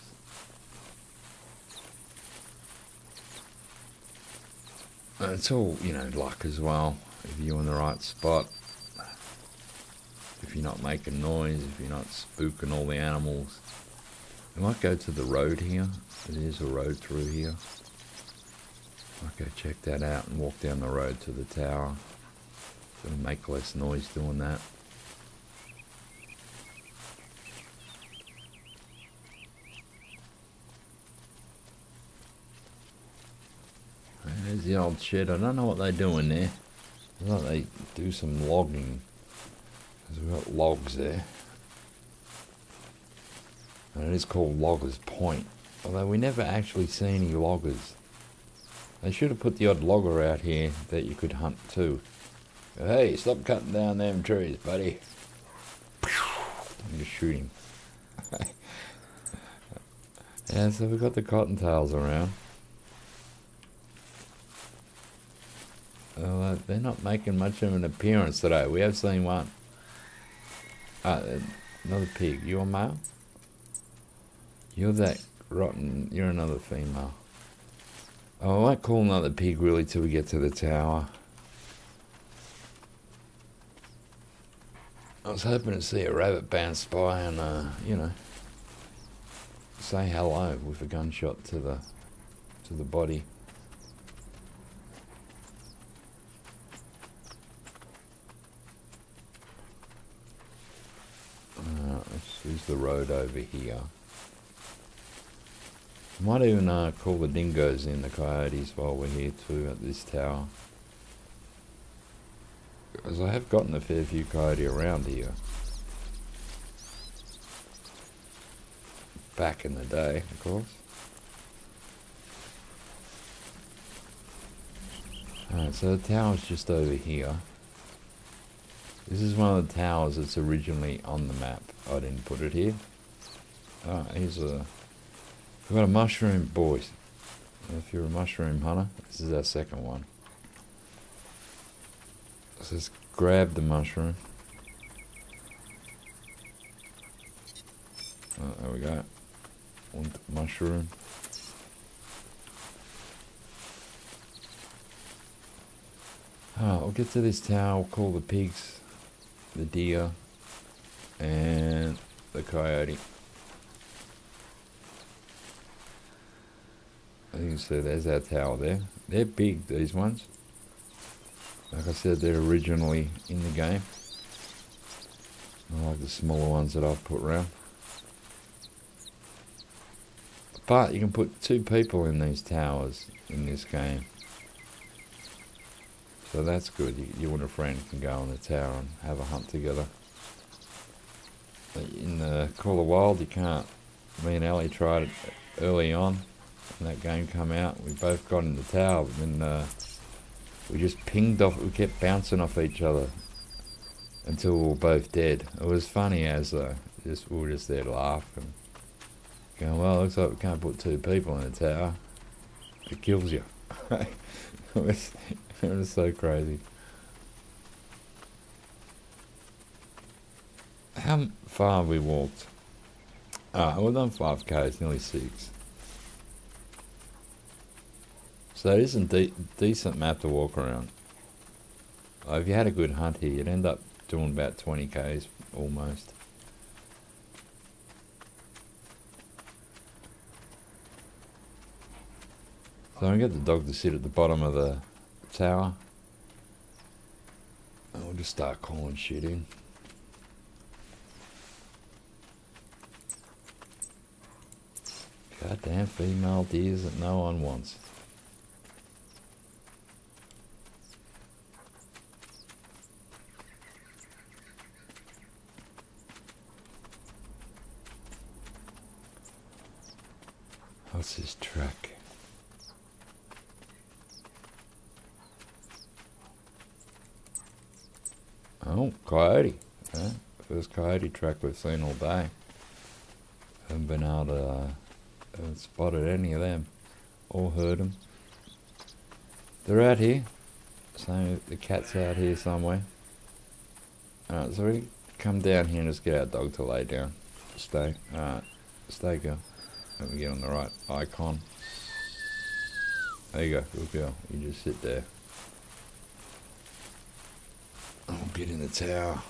And it's all, luck as well. If you're in the right spot. If you're not making noise, if you're not spooking all the animals. We might go to the road here. There's a road through here. Might go check that out and walk down the road to the tower. It'll make less noise doing that. There's the old shed. I don't know what they're doing there. I thought they do some logging. Because we've got logs there. And it is called Loggers Point. Although we never actually see any loggers. They should have put the odd logger out here that you could hunt too. Hey, stop cutting down them trees, buddy. I'm just shooting. Yeah, so we've got the cottontails around. Well, they're not making much of an appearance today. We have seen one. Another pig. You a male? You're that rotten. You're another female. Oh, I won't call another pig really till we get to the tower. I was hoping to see a rabbit bounce by and, say hello with a gunshot to the body. This is the road over here. Might even call the dingoes in, the coyotes, while we're here too at this tower. Because I have gotten a fair few coyote around here. Back in the day, of course. Alright, so the tower's just over here. This is one of the towers that's originally on the map. I didn't put it here. Here's we've got a mushroom, boys. If you're a mushroom hunter, this is our second one. So let's grab the mushroom. There we go. One mushroom. We'll get to this tower, we'll call the pigs, the deer, and the coyote. You can see there's our tower there. They're big, these ones. Like I said, they're originally in the game. I like the smaller ones that I've put around. But you can put 2 people in these towers in this game. So that's good. You and a friend can go on the tower and have a hunt together. In the Call of Wild, you can't. Me and Ellie tried it early on when that game come out. We both got in the tower, but then we just pinged off. We kept bouncing off each other until we were both dead. It was funny as we were just there to laugh and going, well, looks like we can't put 2 people in a tower. It kills you. It was so crazy. How far have we walked? We've done 5K, nearly 6. So it is a decent map to walk around. If you had a good hunt here, you'd end up doing about 20Ks almost. So I'm going to get the dog to sit at the bottom of the tower. And we'll just start calling shit in. Goddamn female deers that no one wants. What's this track? Oh, coyote. First coyote track we've seen all day. Haven't been able to haven't spotted any of them or heard them. They're out here. So the cat's out here somewhere. Alright, so we come down here and just get our dog to lay down. Stay. Alright. Stay, girl. Let me get on the right icon. There you go, good girl. You just sit there. I'll get in the tower.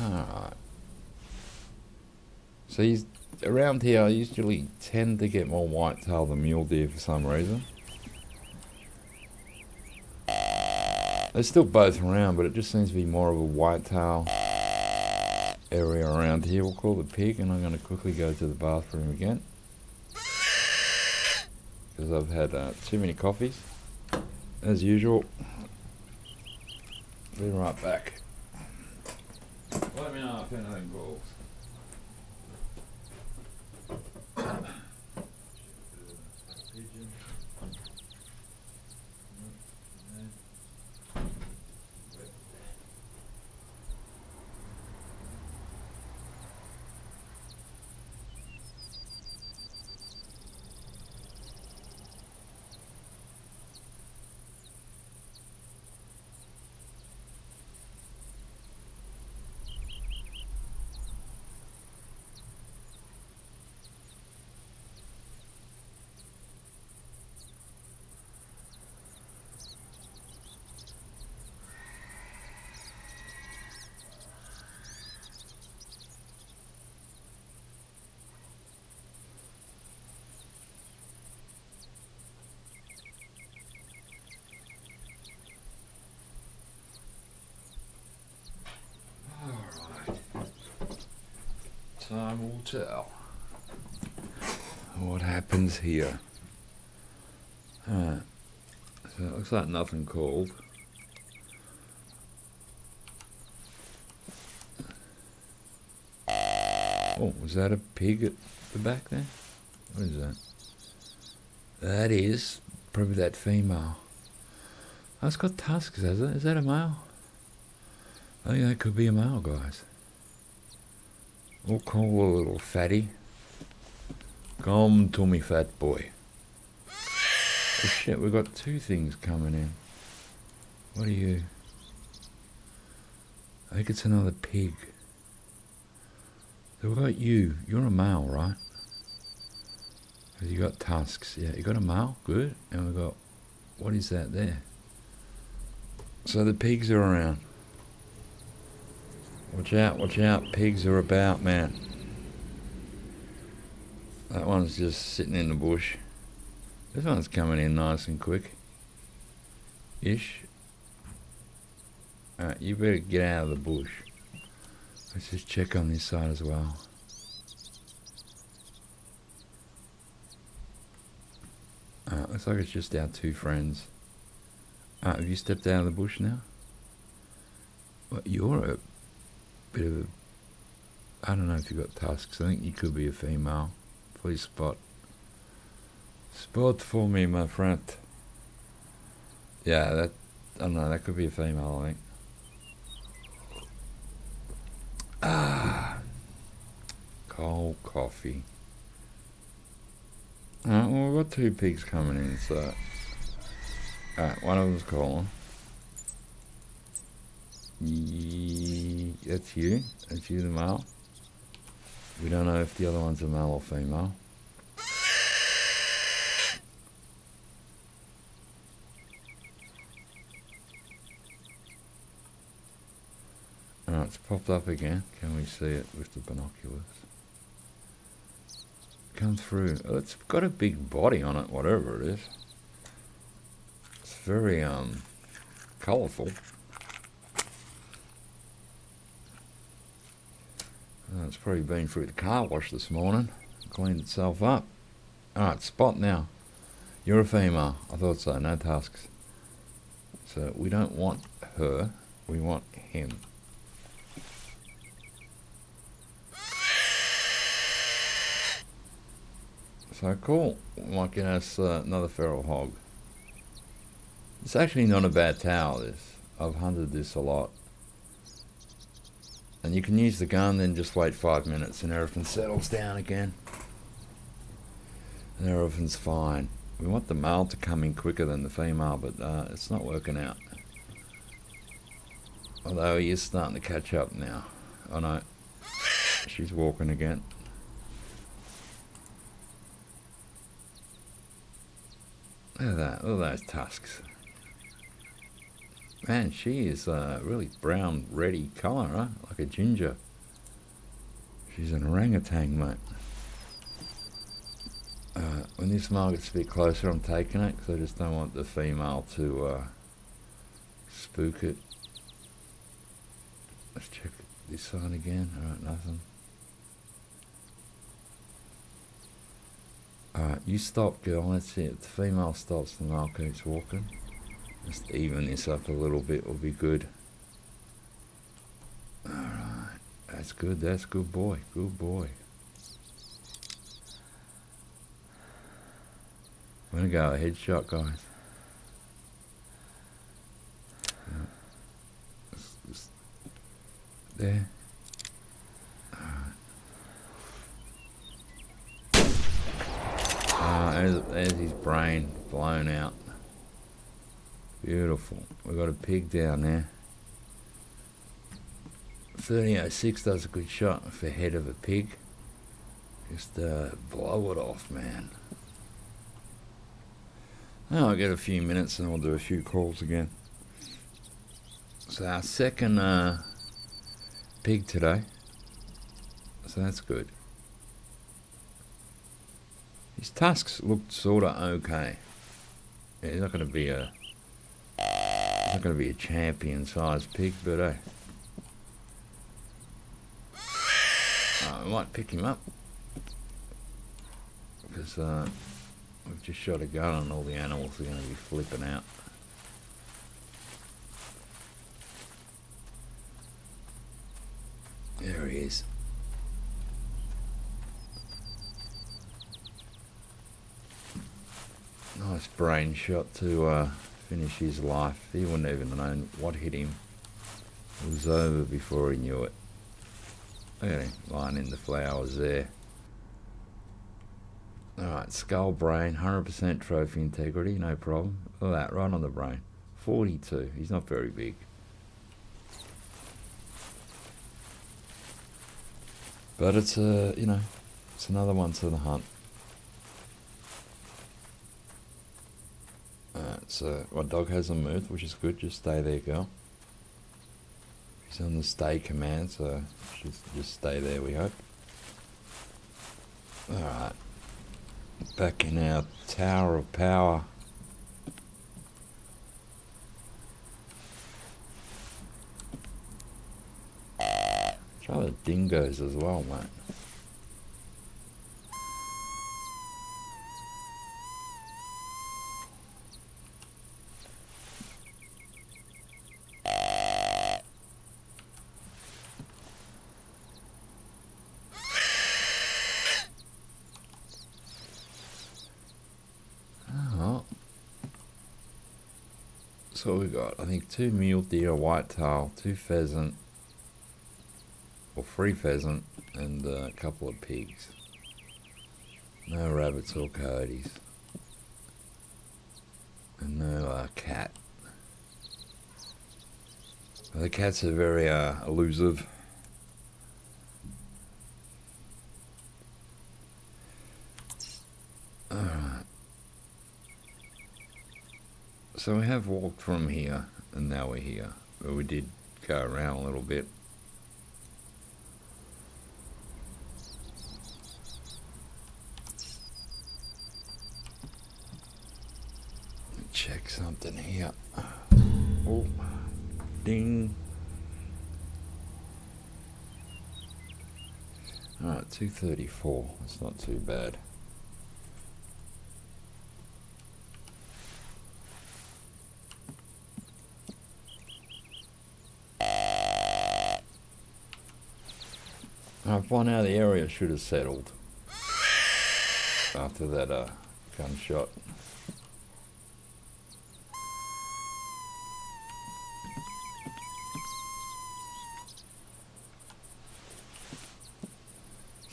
Alright. So he's around here. I usually tend to get more whitetail than mule deer for some reason. They're still both around, but it just seems to be more of a whitetail area around here. We'll call the pig, and I'm going to quickly go to the bathroom again because I've had too many coffees, as usual. Be right back. Let me know if anything balls. Time will tell what happens here. So it looks like nothing called. Oh, was that a pig at the back there? What is that? That is probably that female. Oh, it's got tusks, has it? Is that a male? I think that could be a male, guys. We'll call a little fatty. Come to me, fat boy. Oh shit, we've got two things coming in. What are you? I think it's another pig. So we've got you. You're a male, right? Because you got tusks. Yeah, you got a male. Good. And we've got... What is that there? So the pigs are around. Watch out, pigs are about, man. That one's just sitting in the bush. This one's coming in nice and quick. Ish. Alright, you better get out of the bush. Let's just check on this side as well. Alright, looks like it's just our two friends. Alright, have you stepped out of the bush now? Well, you're a bit of a... I don't know if you've got tusks. I think you could be a female. Please spot. Spot for me, my friend. Yeah, that... I don't know, that could be a female, I think. Cold coffee. Alright, well, we've got two pigs coming in, so... Alright, one of them's calling. That's you. That's you, the male. We don't know if the other one's a male or female. Alright, it's popped up again. Can we see it with the binoculars? Come through. Oh, it's got a big body on it, whatever it is. It's very, colourful. It's probably been through the car wash this morning. Cleaned itself up. Alright, spot now. You're a female. I thought so. No tusks. So we don't want her. We want him. So cool. We might get us another feral hog. It's actually not a bad tower, this. I've hunted this a lot. And you can use the gun, then just wait 5 minutes and everything settles down again. And everything's fine. We want the male to come in quicker than the female, but it's not working out. Although he is starting to catch up now. Oh no, she's walking again. Look at that, look at those tusks. Man, she is really brown, reddy colour, huh? Like a ginger. She's an orangutan, mate. When this male gets a bit closer, I'm taking it, because I just don't want the female to spook it. Let's check this side again. Alright, nothing. Alright, you stop, girl. That's it. If the female stops, the male keeps walking. Just even this up a little bit will be good. Alright, that's good. That's good boy. Good boy. I'm gonna go a headshot, guys. Just there. There's his brain blown out. Beautiful. We've got a pig down there. 3006 does a good shot for head of a pig. Just blow it off, man. Oh, I'll get a few minutes and we'll do a few calls again. So our second pig today. So that's good. His tusks looked sort of okay. Yeah, he's not going to be a champion sized pig, but I might pick him up because we've just shot a gun and all the animals are going to be flipping out. There he is. Nice brain shot to finish his life. He wouldn't even have known what hit him. It was over before he knew it. Look at him lying in the flowers there. Alright, skull brain, 100% trophy integrity, no problem. Look at that, right on the brain. 42, he's not very big. But it's it's another one to the hunt. So my dog hasn't moved, which is good. Just stay there, girl. He's on the stay command, so just stay there, we hope. Alright. Back in our tower of power. Try the dingoes as well, mate. So we got, I think, 2 mule deer, a whitetail, 2 pheasant, or 3 pheasant, and a couple of pigs. No rabbits or coyotes. And no cat. The cats are very elusive. Alright. So we have walked from here, and now we're here. But we did go around a little bit. Check something here. Oh, ding. Alright, 234. That's not too bad. By now the area should have settled after that gunshot.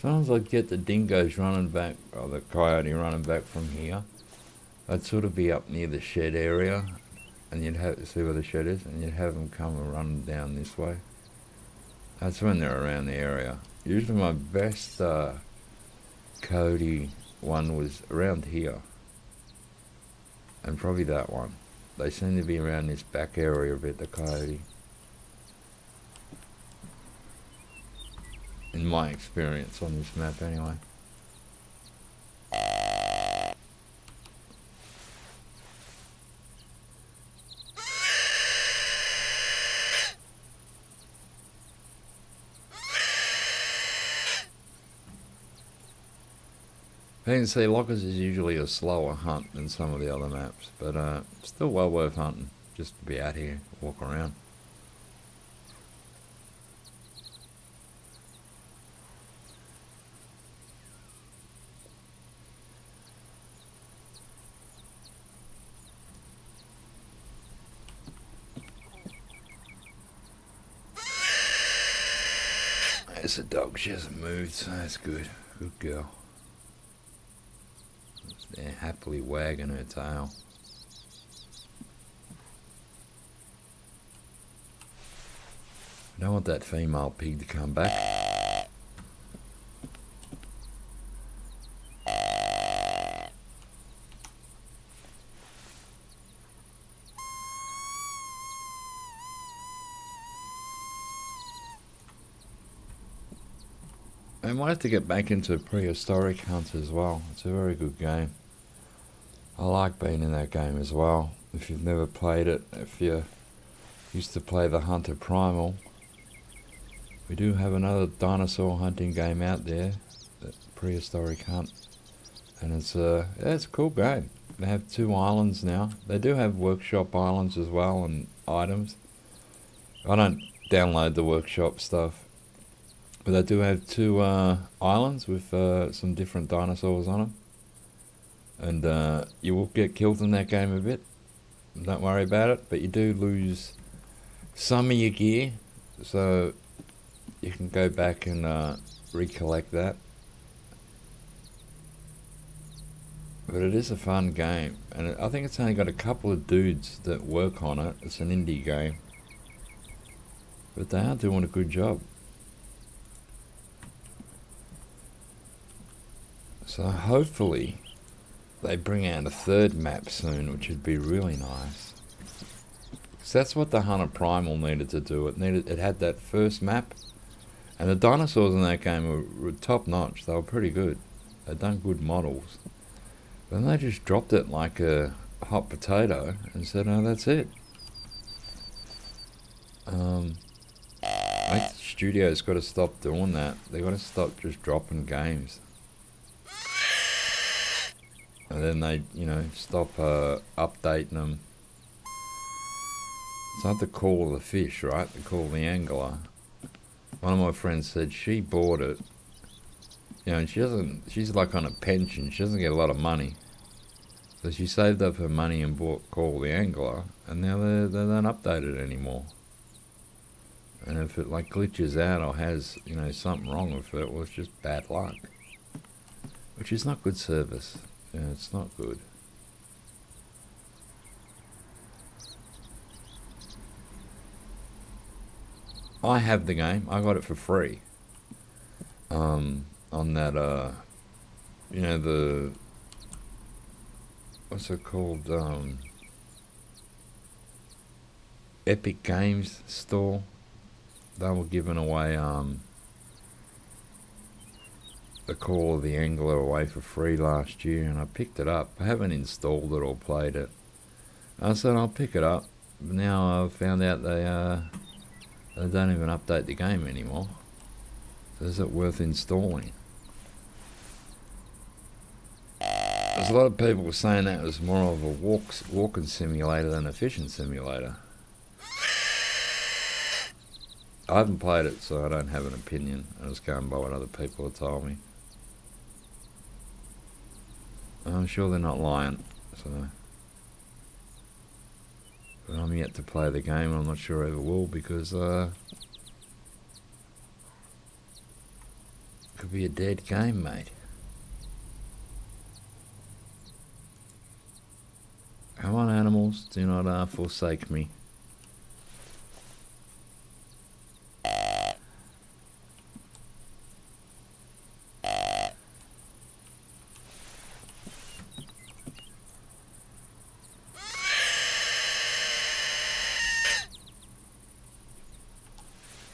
Sometimes I'd get the dingoes running back, or the coyote running back from here. I'd sort of be up near the shed area, and you'd have see where the shed is, and you'd have them come and run down this way. That's when they're around the area. Usually my best coyote one was around here, and probably that one. They seem to be around this back area a bit, the coyote. In my experience on this map anyway. You can see Lockers is usually a slower hunt than some of the other maps, but still well worth hunting, just to be out here, walk around. There's a dog, she hasn't moved, so that's good. Good girl. They're happily wagging her tail. I don't want that female pig to come back. I might have to get back into Prehistoric Hunt as well. It's a very good game. I like being in that game as well. If you've never played it, if you used to play the Hunter Primal, we do have another dinosaur hunting game out there, the Prehistoric Hunt, and it's yeah, it's a cool game. They have 2 islands now. They do have workshop islands as well and items. I don't download the workshop stuff, but they do have 2 islands with some different dinosaurs on them. And you will get killed in that game a bit. Don't worry about it, but you do lose some of your gear, so you can go back and recollect that. But it is a fun game, and I think it's only got a couple of dudes that work on it. It's an indie game, but they are doing a good job. So hopefully they bring out a 3rd map soon, which would be really nice. Because that's what the Hunter Primal needed to do. It had that first map, and the dinosaurs in that game were top notch. They were pretty good. They'd done good models. But then they just dropped it like a hot potato and said, "Oh, that's it." I think the studio's got to stop doing that. They've got to stop just dropping games. And then they, stop updating them. It's not the Call of the Fish, right? The Call of the Angler. One of my friends said she bought it. And she's like on a pension. She doesn't get a lot of money. So she saved up her money and bought Call of the Angler. And now they don't update it anymore. And if it like glitches out or has, something wrong with it, well, it's just bad luck. Which is not good service. Yeah, it's not good. I have the game. I got it for free. On that, the... What's it called? Epic Games store. They were giving away, the Call of the Angler away for free last year, and I picked it up. I haven't installed it or played it. I said I'll pick it up, but now I've found out they don't even update the game anymore. So is it worth installing? There's a lot of people were saying that was more of a walking simulator than a fishing simulator. I haven't played it, so I don't have an opinion. I was going by what other people have told me. I'm sure they're not lying, so. But I'm yet to play the game, and I'm not sure I ever will, because Could be a dead game, mate. Come on, animals, do not forsake me.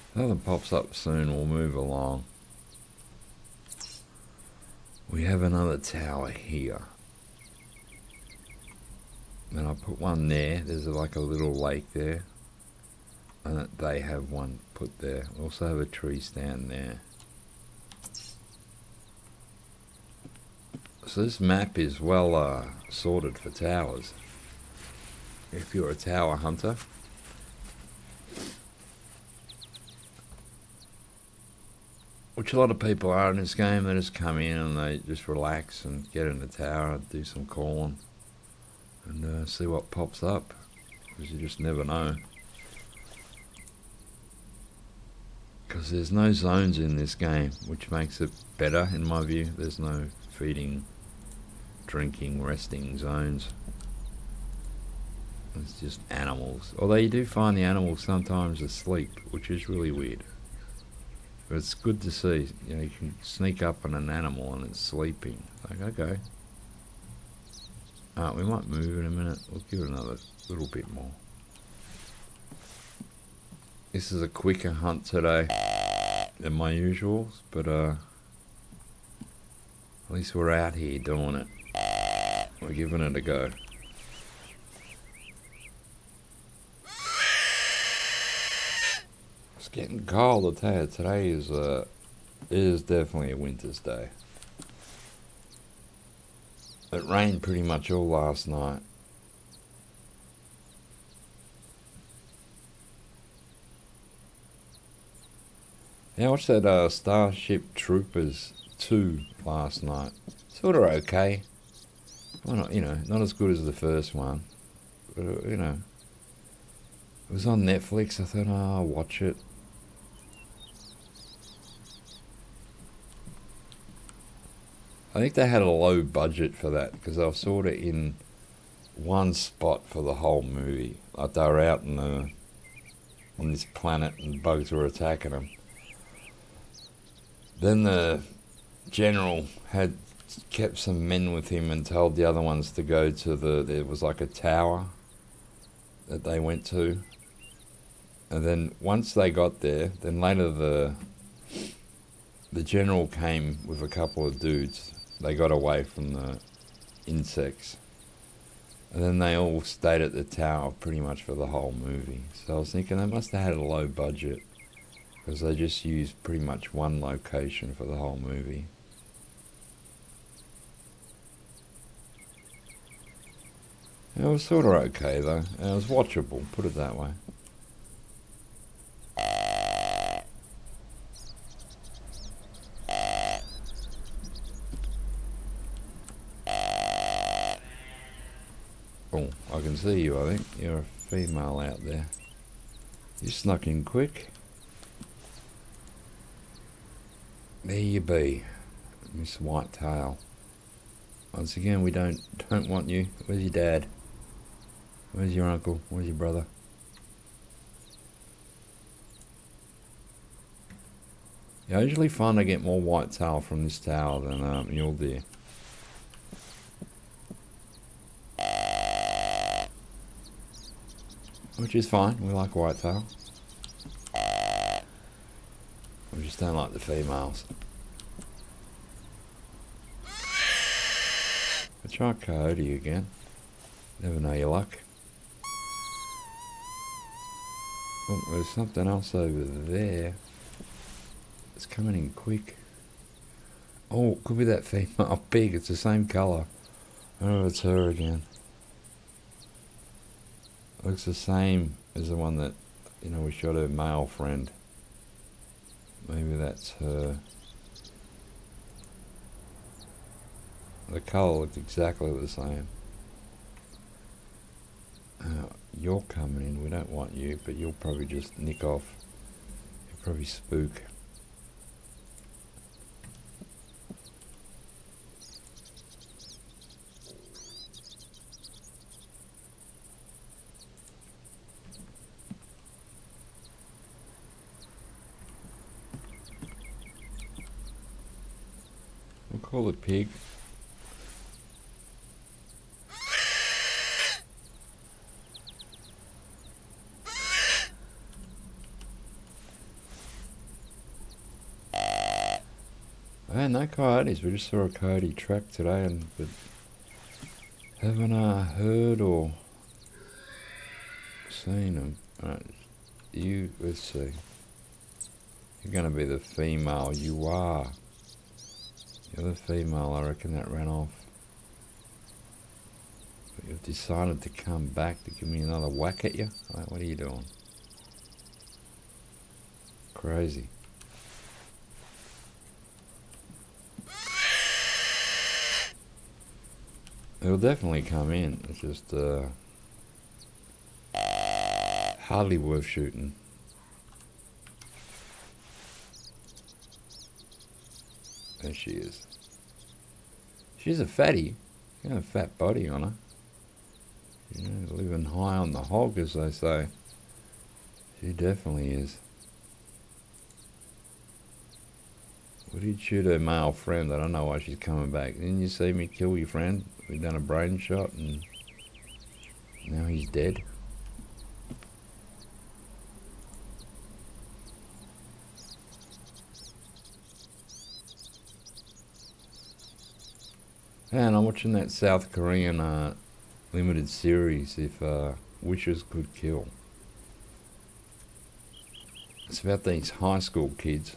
If nothing pops up soon, we'll move along. We have another tower here. And I put one there. There's like a little lake there. And they have one put there. We also have a tree stand there. So this map is well sorted for towers. If you're a tower hunter. Which a lot of people are in this game. They just come in and they just relax and get in the tower and do some calling. And see what pops up. Because you just never know. Because there's no zones in this game, which makes it better in my view. There's no feeding, drinking, resting zones. It's just animals. Although you do find the animals sometimes asleep, which is really weird. But it's good to see. You know, you can sneak up on an animal and it's sleeping. Like, okay. We might move in a minute. We'll give it another little bit more. This is a quicker hunt today than my usuals, but at least we're out here doing it. We're giving it a go. It's getting cold, I'll tell you. Today is definitely a winter's day. It rained pretty much all last night. Yeah, I watched that Starship Troopers 2 last night. Sort of okay. Well, not, you know, not as good as the first one. But, you know, it was on Netflix. I thought, oh, I'll watch it. I think they had a low budget for that because they were sort of in one spot for the whole movie. Like they were out on this planet and bugs were attacking them. Then the general had kept some men with him and told the other ones to go to there was like a tower that they went to. And then once they got there, then later the general came with a couple of dudes. They got away from the insects. And then they all stayed at the tower pretty much for the whole movie. So I was thinking they must have had a low budget. Because they just used pretty much one location for the whole movie. It was sort of okay though. It was watchable, put it that way. Oh, I can see you, I think. You're a female out there. You snuck in quick. There you be, Miss Whitetail. Once again, we don't want you. Where's your dad? Where's your uncle? Where's your brother? Yeah, I usually find I get more whitetail from this tower than mule deer. Which is fine, we like whitetail. We just don't like the females. I try coyote again. Never know your luck. Oh, there's something else over there. It's coming in quick. Oh, could be that female pig. It's the same colour. Oh, it's her again. Looks the same as the one that, you know, we shot her male friend. Maybe that's her. The colour looked exactly the same. You're coming in, we don't want you, but you'll probably just nick off. You'll probably spook. Call it pig. Oh, no coyotes. We just saw a coyote track today, but haven't heard or seen them. Right, let's see. You're going to be the female. You are. You're the female. I reckon that ran off. But you've decided to come back to give me another whack at you? Like, what are you doing? Crazy. It'll definitely come in. It's just hardly worth shooting. There she is. She's a fatty. She's got a fat body on her. You know, living high on the hog, as they say. She definitely is. We did shoot her male friend. I don't know why she's coming back. Didn't you see me kill your friend? We done a brain shot and now he's dead. And I'm watching that South Korean limited series, If Wishes Could Kill. It's about these high school kids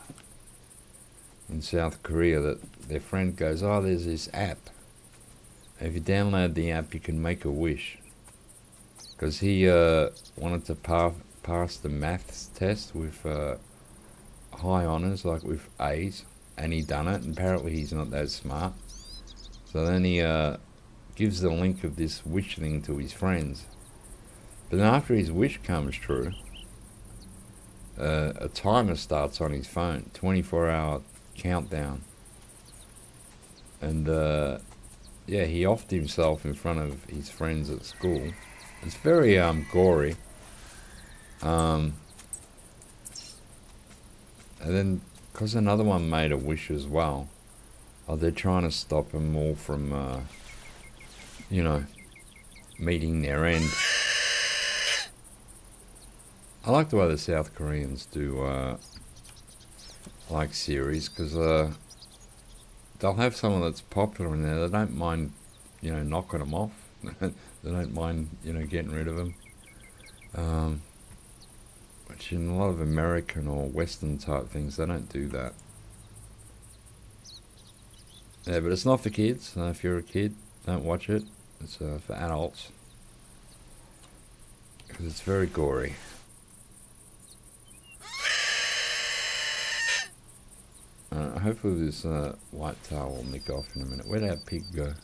in South Korea that their friend goes, oh, there's this app. If you download the app, you can make a wish. Because he wanted to pass the maths test with high honours, like with A's, and he done it, and apparently he's not that smart. So then he gives the link of this wish thing to his friends. But then after his wish comes true, a timer starts on his phone, 24-hour countdown. And yeah, he offed himself in front of his friends at school. It's very gory. And then, because another one made a wish as well, they're trying to stop them all from, you know, meeting their end. I like the way the South Koreans do, like series, because they'll have someone that's popular in there. They don't mind, you know, knocking them off. They don't mind, you know, getting rid of them. Which in a lot of American or Western type things, they don't do that. Yeah, but it's not for kids. If you're a kid, don't watch it. It's for adults. Because it's very gory. Hopefully this white tail will nick off in a minute. Where'd that pig go?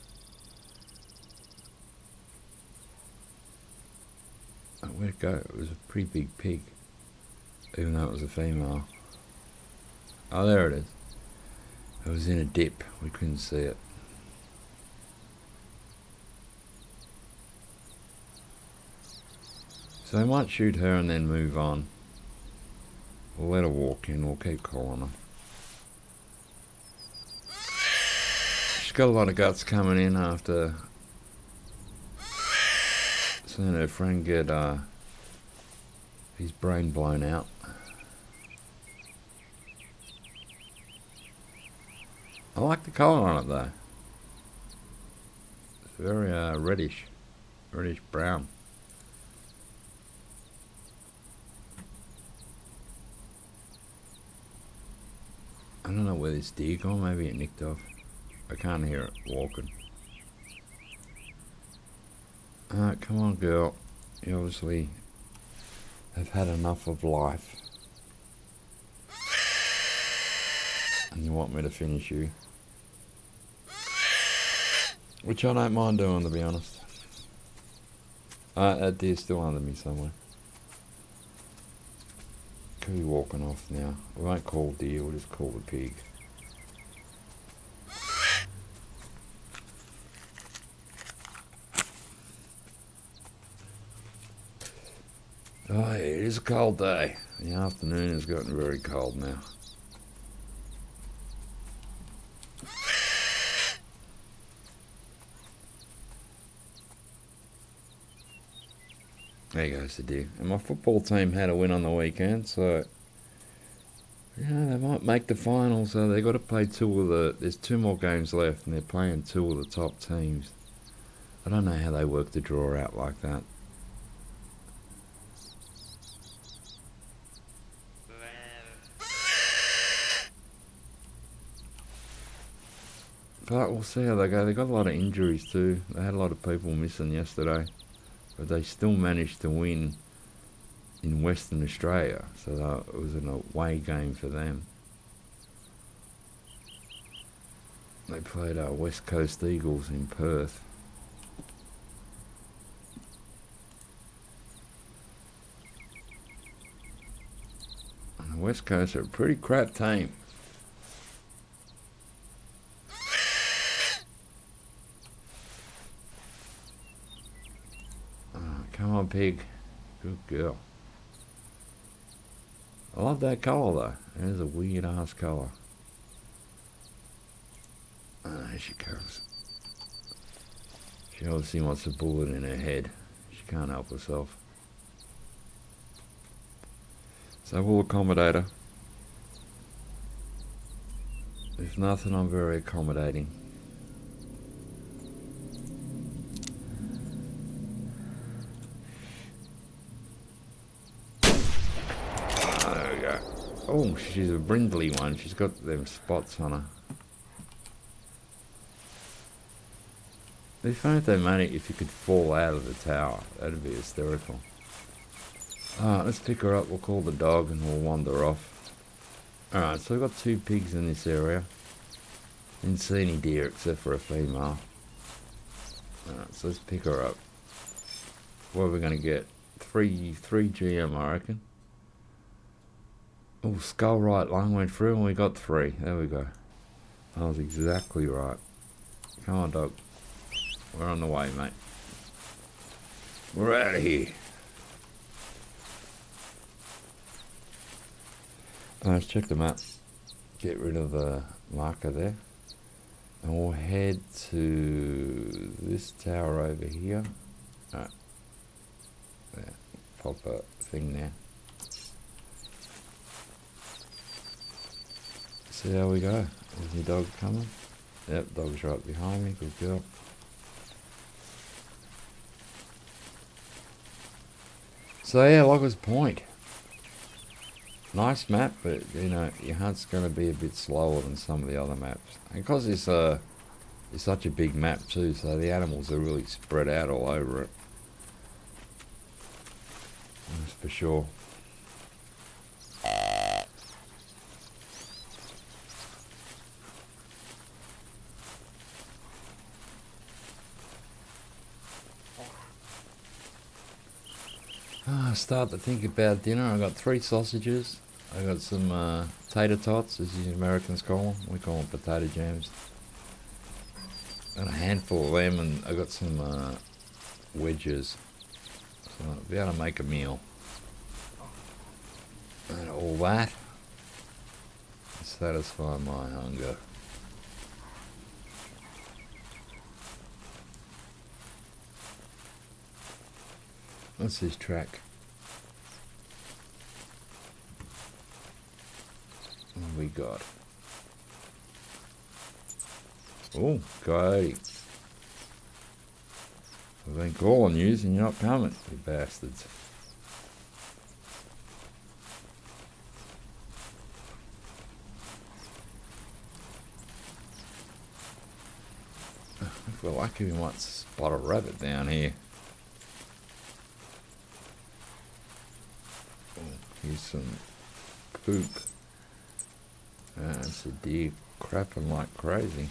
Oh, where'd it go? It was a pretty big pig. Even though it was a female. Oh, there it is. It was in a dip. We couldn't see it. So I might shoot her and then move on. We'll let her walk in. We'll keep calling her. She's got a lot of guts coming in after seeing her friend get his brain blown out. I like the colour on it though. It's very reddish brown. I don't know where this deer gone. Maybe it nicked off. I can't hear it walking. Alright, come on girl. You obviously have had enough of life. And you want me to finish you. Which I don't mind doing, to be honest. That deer's still under me somewhere. Could be walking off now. We won't call deer, we'll just call the pig. Oh, yeah, it is a cold day. The afternoon has gotten very cold now. There goes the deer. And my football team had a win on the weekend, so yeah, they might make the finals. So they got to play There's two more games left, and they're playing two of the top teams. I don't know how they work the draw out like that. But we'll see how they go. They got a lot of injuries too. They had a lot of people missing yesterday, but they still managed to win in Western Australia. So it was an away game for them. They played West Coast Eagles in Perth. And the West Coast are a pretty crap team. Come on, pig. Good girl. I love that colour though. It is a weird ass colour. Here she comes. She obviously wants a bullet in her head. She can't help herself. So we'll accommodate her. If nothing, I'm very accommodating. There we go. Oh, she's a brindley one. She's got them spots on her. It'd be funny if they made it if you could fall out of the tower. That'd be hysterical. Alright, let's pick her up. We'll call the dog and we'll wander off. Alright, so we've got two pigs in this area. Didn't see any deer except for a female. Alright, so let's pick her up. What are we going to get? Three GM, I reckon. Oh, skull right lung went through and we got 3. There we go. I was exactly right. Come on, dog. We're on the way, mate. We're out of here. Let's check the map. Get rid of the marker there. And we'll head to this tower over here. Alright. There. Pop a thing there. See how we go. Is your dog coming? Yep, dog's right behind me. Good girl. So yeah, Loggers Point. Nice map, but you know, your hunt's going to be a bit slower than some of the other maps. And because it's such a big map too, so the animals are really spread out all over it. That's for sure. I start to think about dinner. I got 3 sausages. I got some tater tots, as the Americans call them. We call them potato jams. Got a handful of them, and I got some wedges. So I'll be able to make a meal. And all that to satisfy my hunger. What's this track? What have we got? Oh, coyote. I've been calling you and you're not coming, you bastards. If we're lucky, we might spot a rabbit down here. Here's some poop. It's a deer crapping like crazy.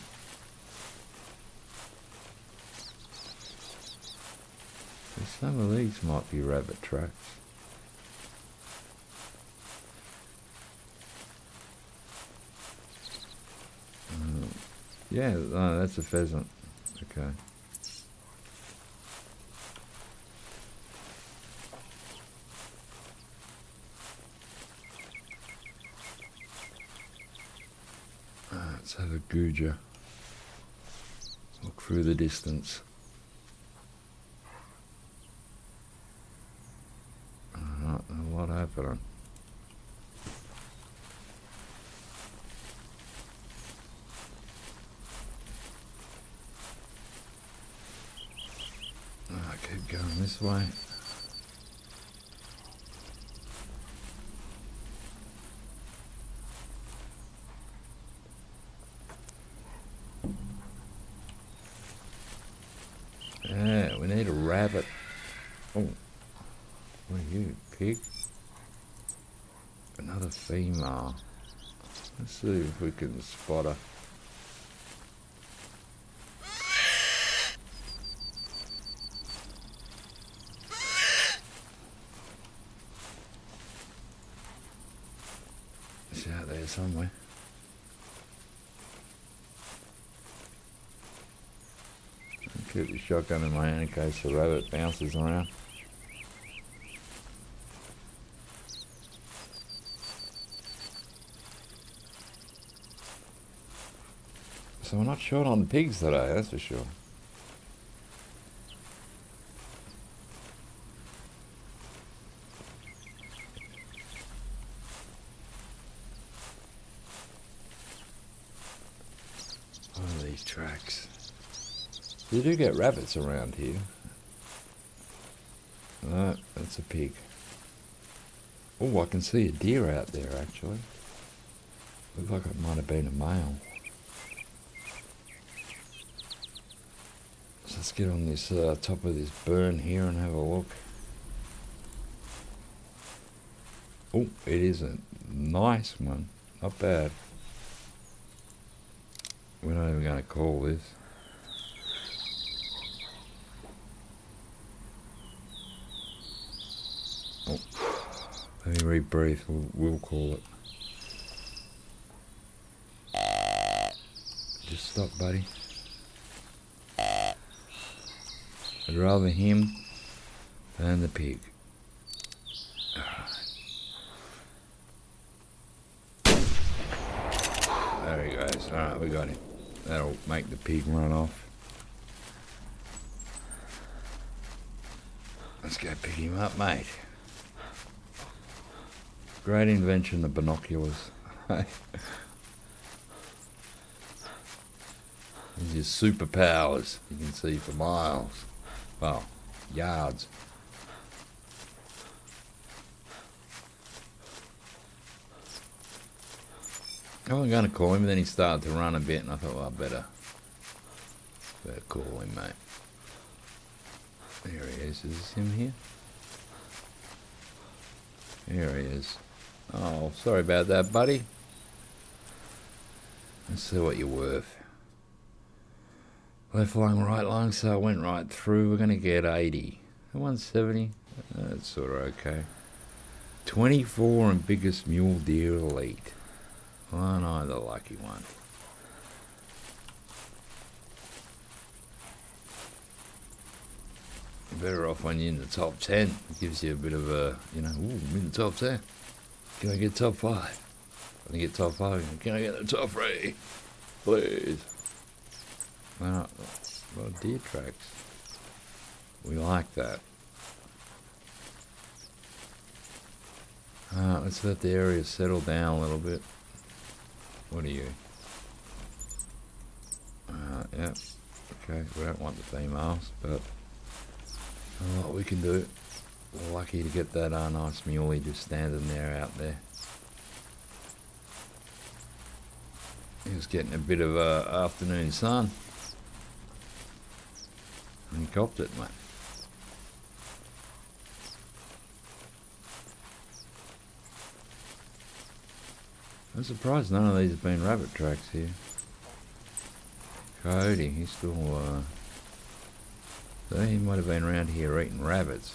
Some of these might be rabbit tracks. Yeah, no, that's a pheasant. Okay. Let's have a googer. Look through the distance. happening. I keep going this way. Yeah, we need a rabbit. Oh, what are you, pig? Another female. Let's see if we can spot her. She's out there somewhere. I'll keep the shotgun in my hand in case the rabbit bounces around. So we're not short on pigs today, that's for sure. What are these tracks? You do get rabbits around here. No, that's a pig. Oh, I can see a deer out there actually. Looks like it might have been a male. So let's get on this top of this burn here and have a look. Oh, it is a nice one. Not bad. We're not even going to call this. Oh, let me rebreathe. We'll call it. Just stop, buddy. I'd rather him than the pig. There he goes. Alright, we got him. That'll make the pig run off. Let's go pick him up, mate. Great invention, the binoculars. These are superpowers. You can see for miles. Well, yards. I wasn't going to call him, then he started to run a bit, and I thought, well, I better call him, mate. There he is. Is this him here? Here he is. Oh, sorry about that, buddy. Let's see what you're worth. Left lung, right lung, so I went right through. We're going to get 80. 170. That's sort of okay. 24 and biggest mule deer elite. Oh no, the lucky one. Better off when you're in the top 10. It gives you a bit of a, ooh, I'm in the top 10. Can I get top 5? When I get top 5, can I get the top 3? Please. A lot of deer tracks. We like that. Let's let the area settle down a little bit. What are you? Yeah. Okay, we don't want the females, but what we can do. We're lucky to get that nice muley just standing there out there. He was getting a bit of afternoon sun. And he copped it, mate. I'm surprised none of these have been rabbit tracks here. Coyote, he's still, so he might have been around here eating rabbits.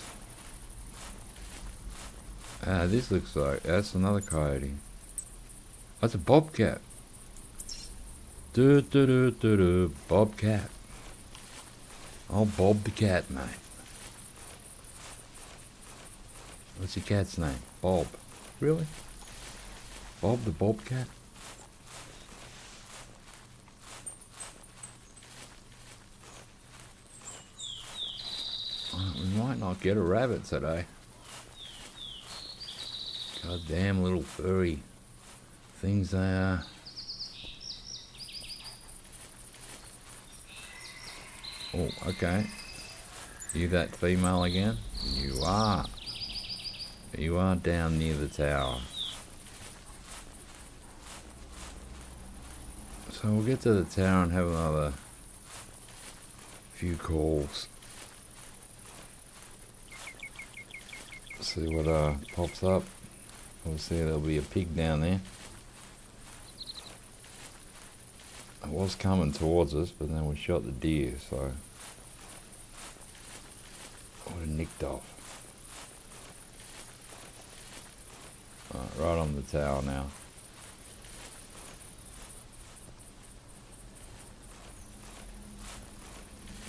This looks like, that's another coyote. That's a bobcat. Bobcat. I'll Bob the cat, mate. What's your cat's name? Bob. Really? Bob the bobcat? We might not get a rabbit today. God damn little furry things they are. Oh, okay. You that female again? You are. You are down near the tower. So we'll get to the tower and have another few calls. See what pops up. Obviously there'll be a pig down there. It was coming towards us, but then we shot the deer, so I would have nicked off. Right on the tower now.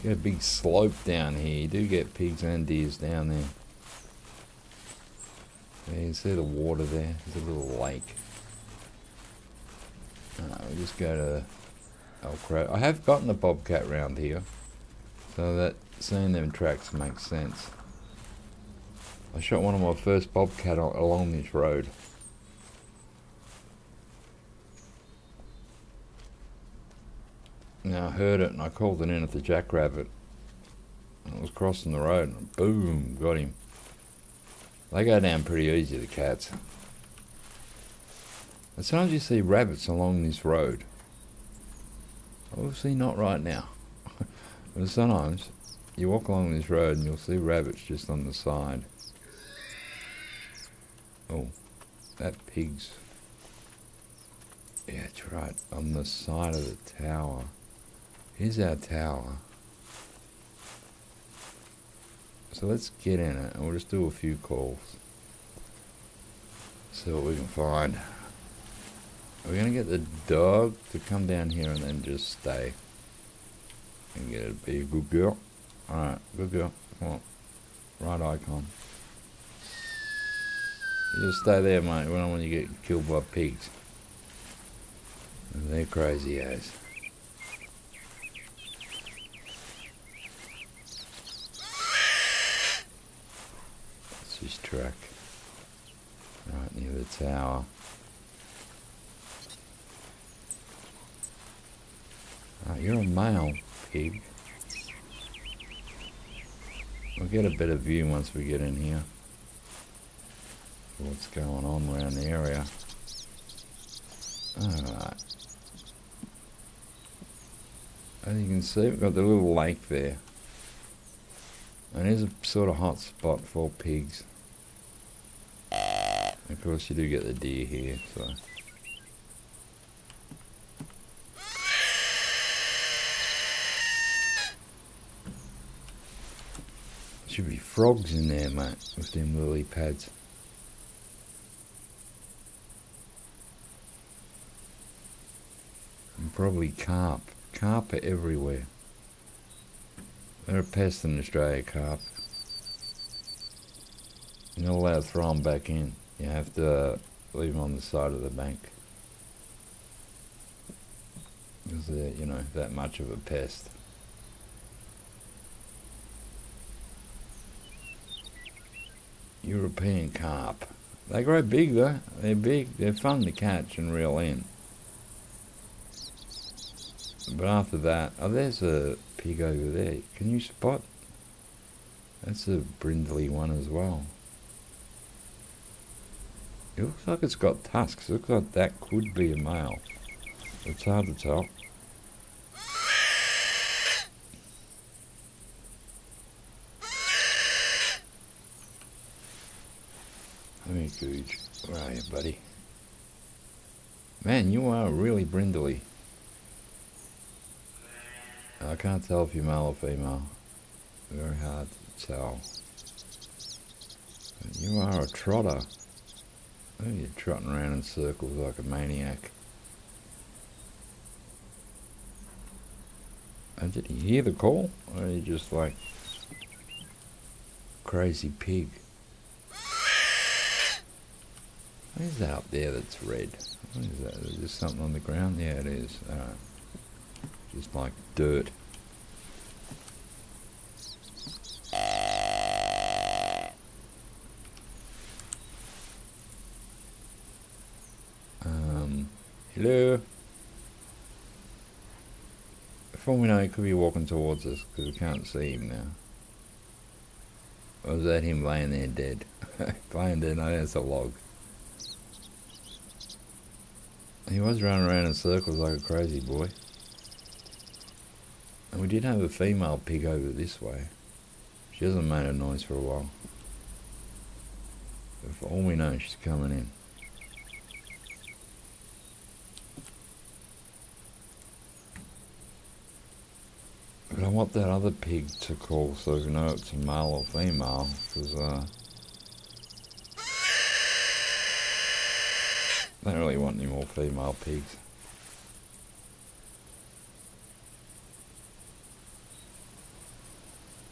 Got a big slope down here. You do get pigs and deers down there. Yeah, you can see the water there. There's a little lake. We'll just go to Elk. I have gotten a bobcat round here, so that seeing them tracks makes sense. I shot one of my first bobcat along this road. Now I heard it and I called it in at the jackrabbit. And it was crossing the road and boom, got him. They go down pretty easy, the cats. And sometimes you see rabbits along this road. Obviously not right now. But sometimes you walk along this road and you'll see rabbits just on the side. Oh, that pig's... Yeah, that's right, on the side of the tower. Here's our tower. So let's get in it and we'll just do a few calls. See what we can find. We're going to get the dog to come down here and then just stay. And get it to be a good girl. Alright, good girl. Come on. Right icon. You just stay there, mate. We don't want you to get killed by pigs. They're crazy as. That's his track. Right near the tower. Right, you're a male pig. We'll get a better view once we get in here. What's going on around the area. Alright. As you can see, we've got the little lake there. And it is a sort of hot spot for pigs. Of course you do get the deer here, so... Should be frogs in there, mate, with them lily pads. And probably carp. Carp are everywhere. They're a pest in Australia, carp. You're not allowed to throw them back in. You have to leave them on the side of the bank. Because they're, you know, that much of a pest. European carp. They grow big though. They're big. They're fun to catch and reel in. But after that, oh, there's a pig over there. Can you spot? That's a brindley one as well. It looks like it's got tusks. It looks like that could be a male. It's hard to tell. Come here, Googe. Where are you, buddy? Man, you are really brindley. I can't tell if you're male or female. Very hard to tell. But you are a trotter. Oh, you're trotting around in circles like a maniac. And did you hear the call? Or are you just like crazy pig? What is that up there that's red? What is that? Is there something on the ground? Yeah, it is. Just like dirt. Hello? For all we know, he could be walking towards us because we can't see him now. Or is that him laying there dead? Laying there, no, that's a log. He was running around in circles like a crazy boy. And we did have a female pig over this way. She hasn't made a noise for a while. But for all we know, she's coming in. But I want that other pig to call so we know it's a male or female, because I don't really want any more female pigs.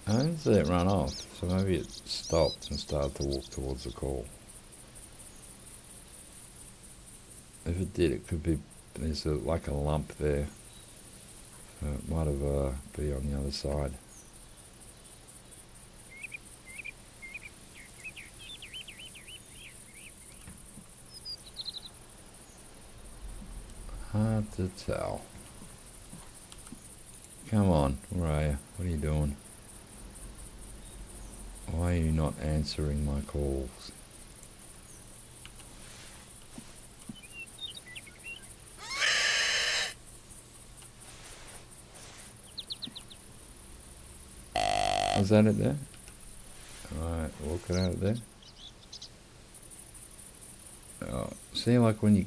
I didn't see it run off, so maybe it stopped and started to walk towards the call. If it did, it could be, there's like a lump there. So it might have be on the other side. Hard to tell. Come on, where are you? What are you doing? Why are you not answering my calls? Was that it there? Alright, walk it out there. Oh, see, like when you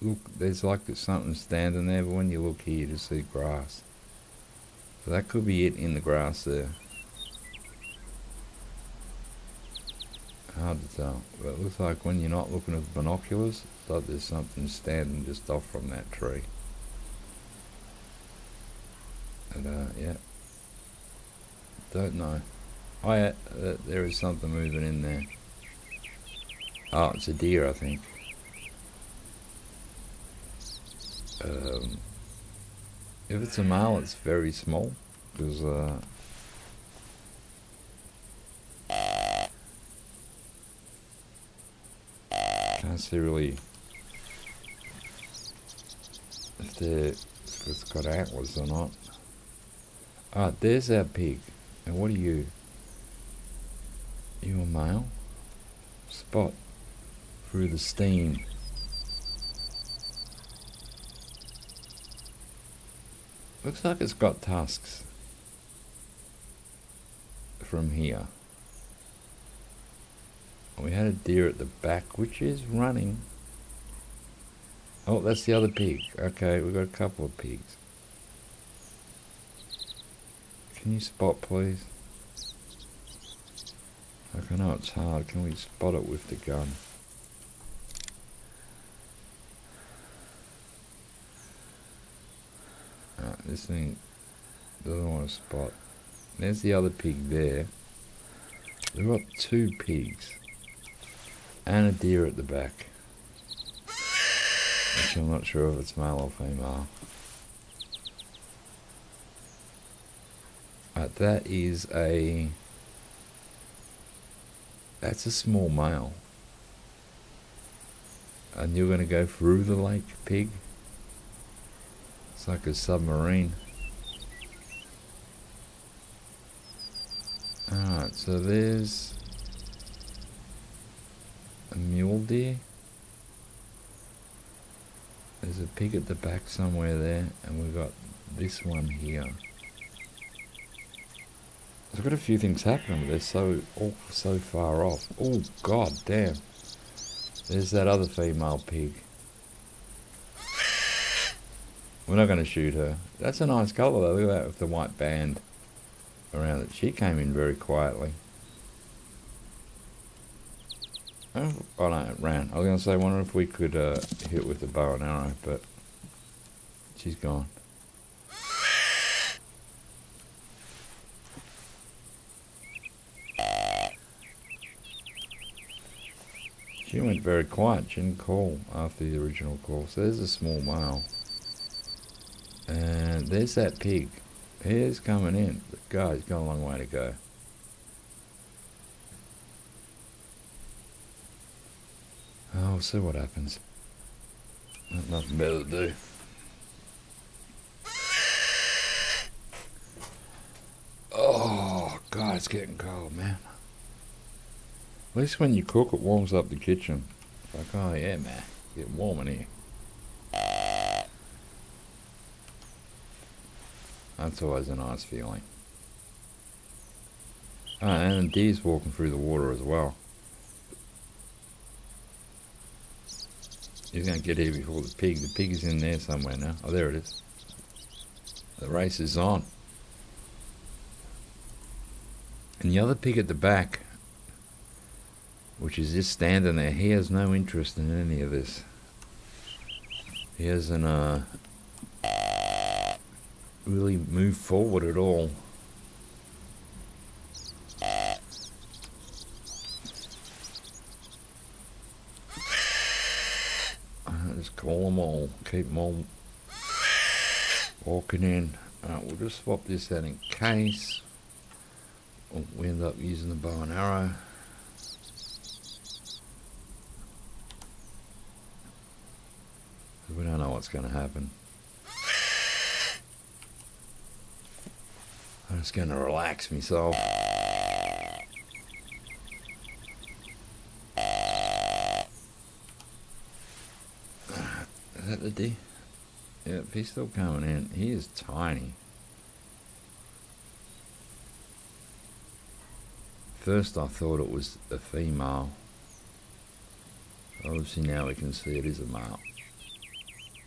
look, there's like something standing there, but when you look here, you just see grass. So that could be it in the grass there. Hard to tell, but it looks like when you're not looking at the binoculars, it's like there's something standing just off from that tree. And yeah, don't know. Oh yeah, there is something moving in there. Oh, it's a deer, I think. If it's a male, it's very small, because can't see really if it's got antlers or not. Ah, there's our pig. And what are you? You a male? Spot through the steam. Looks like it's got tusks from here. We had a deer at the back, which is running. Oh, that's the other pig. Okay, we've got a couple of pigs. Can you spot, please? Like, I know it's hard. Can we spot it with the gun? This thing doesn't want to spot. There's the other pig there. We've got two pigs. And a deer at the back. Which I'm not sure if it's male or female. That is a... That's a small male. And you're going to go through the lake, pig? It's like a submarine. Alright, so there's a mule deer. There's a pig at the back somewhere there, and we've got this one here. There's got a few things happening, but they're so far off. Oh, god damn. There's that other female pig. We're not going to shoot her. That's a nice colour though. Look at that with the white band around it. She came in very quietly. Oh no, it ran. I was going to say, I wonder if we could hit with the bow and arrow, but she's gone. She went very quiet. She didn't call after the original call. So there's a small male. And there's that pig. Here's coming in. But God, he's got a long way to go. Oh, we'll see what happens. Got nothing better to do. Oh, God, it's getting cold, man. At least when you cook, it warms up the kitchen. It's like, oh, yeah, man. It's getting warm in here. That's always a nice feeling. Oh, and the deer's walking through the water as well. He's going to get here before the pig. The pig is in there somewhere now. Oh, there it is. The race is on. And the other pig at the back, which is just standing there, he has no interest in any of this. He hasn't really moved forward at all. Just call them all, keep them all walking in. We'll just swap this out in case we end up using the bow and arrow. We don't know what's going to happen. I'm just going to relax myself. Is that the deer? Yep, he's still coming in. He is tiny. First I thought it was a female. Obviously now we can see it is a male.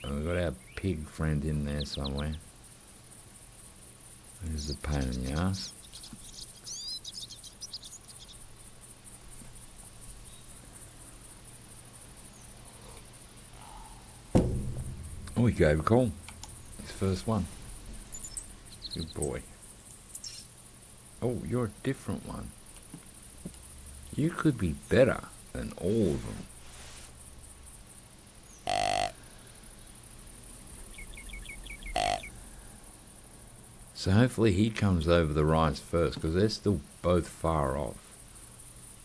And we've got our pig friend in there somewhere. There's a pain in the ass. Oh, he gave a call. His first one. Good boy. Oh, you're a different one. You could be better than all of them. So hopefully he comes over the rise first, because they're still both far off.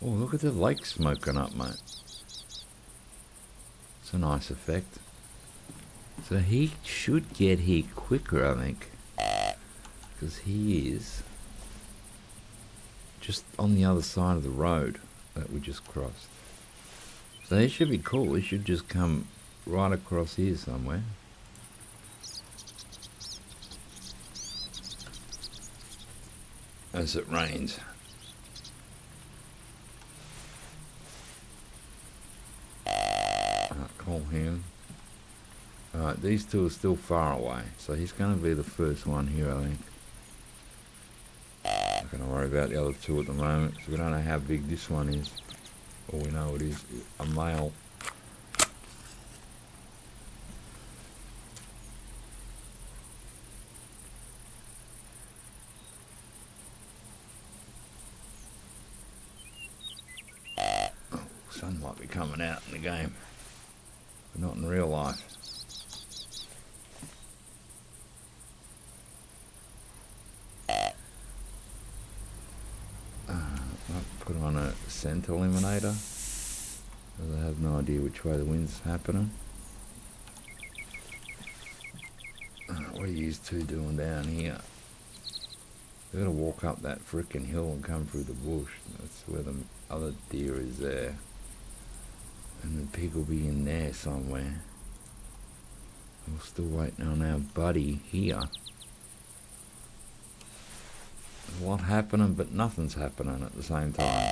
Oh, look at the lake smoking up, mate. It's a nice effect. So he should get here quicker, I think. Because he is just on the other side of the road that we just crossed. So he should be cool. He should just come right across here somewhere. As it rains. Call him. Alright, these two are still far away, so he's going to be the first one here, I think. Not going to worry about the other two at the moment, because we don't know how big this one is. All we know it is a male. Sun might be coming out in the game, but not in real life. I'll put on a scent eliminator, because I have no idea which way the wind's happening. What are you two doing down here? They've got to walk up that frickin' hill and come through the bush. That's where the other deer is there. And the pig will be in there somewhere. We're still waiting on our buddy here. There's a lot happening, but nothing's happening at the same time.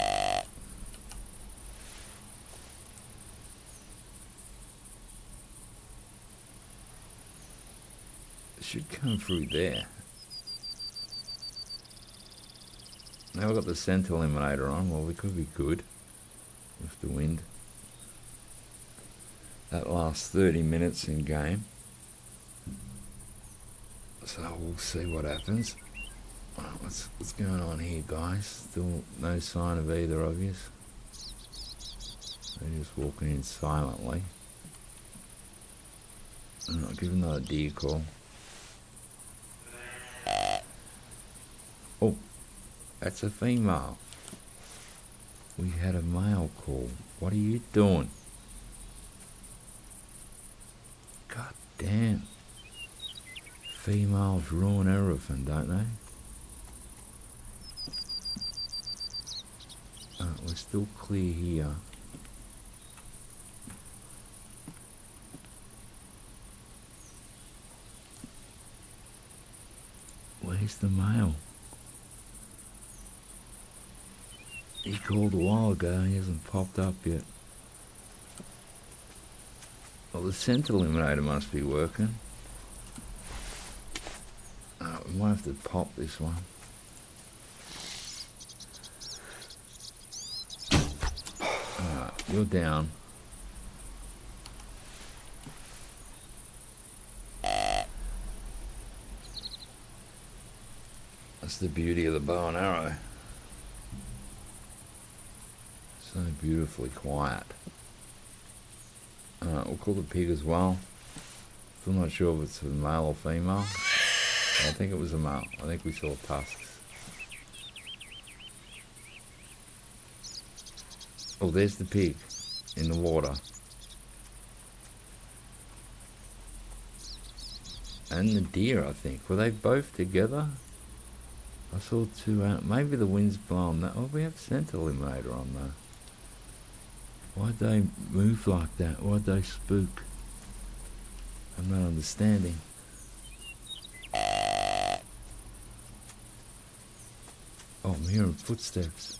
It should come through there. Now we've got the scent eliminator on. Well, we could be good with the wind. That lasts 30 minutes in game. So we'll see what happens. What's going on here, guys? Still no sign of either of you. They're just walking in silently. I'll give another deer call. Oh, that's a female. We had a male call. What are you doing? Damn. Females ruin everything, don't they? We're still clear here. Where's the male? He called a while ago, he hasn't popped up yet. Well, the scent eliminator must be working. We might have to pop this one. Alright, you're down. That's the beauty of the bow and arrow. So beautifully quiet. Alright, we'll call the pig as well. Still not sure if it's a male or female. I think it was a male. I think we saw tusks. Oh, there's the pig in the water. And the deer, I think. Were they both together? I saw two out. Maybe the wind's blowing that. Oh, we have scent eliminator on though. Why'd they move like that? Why'd they spook? I'm not understanding. Oh, I'm hearing footsteps.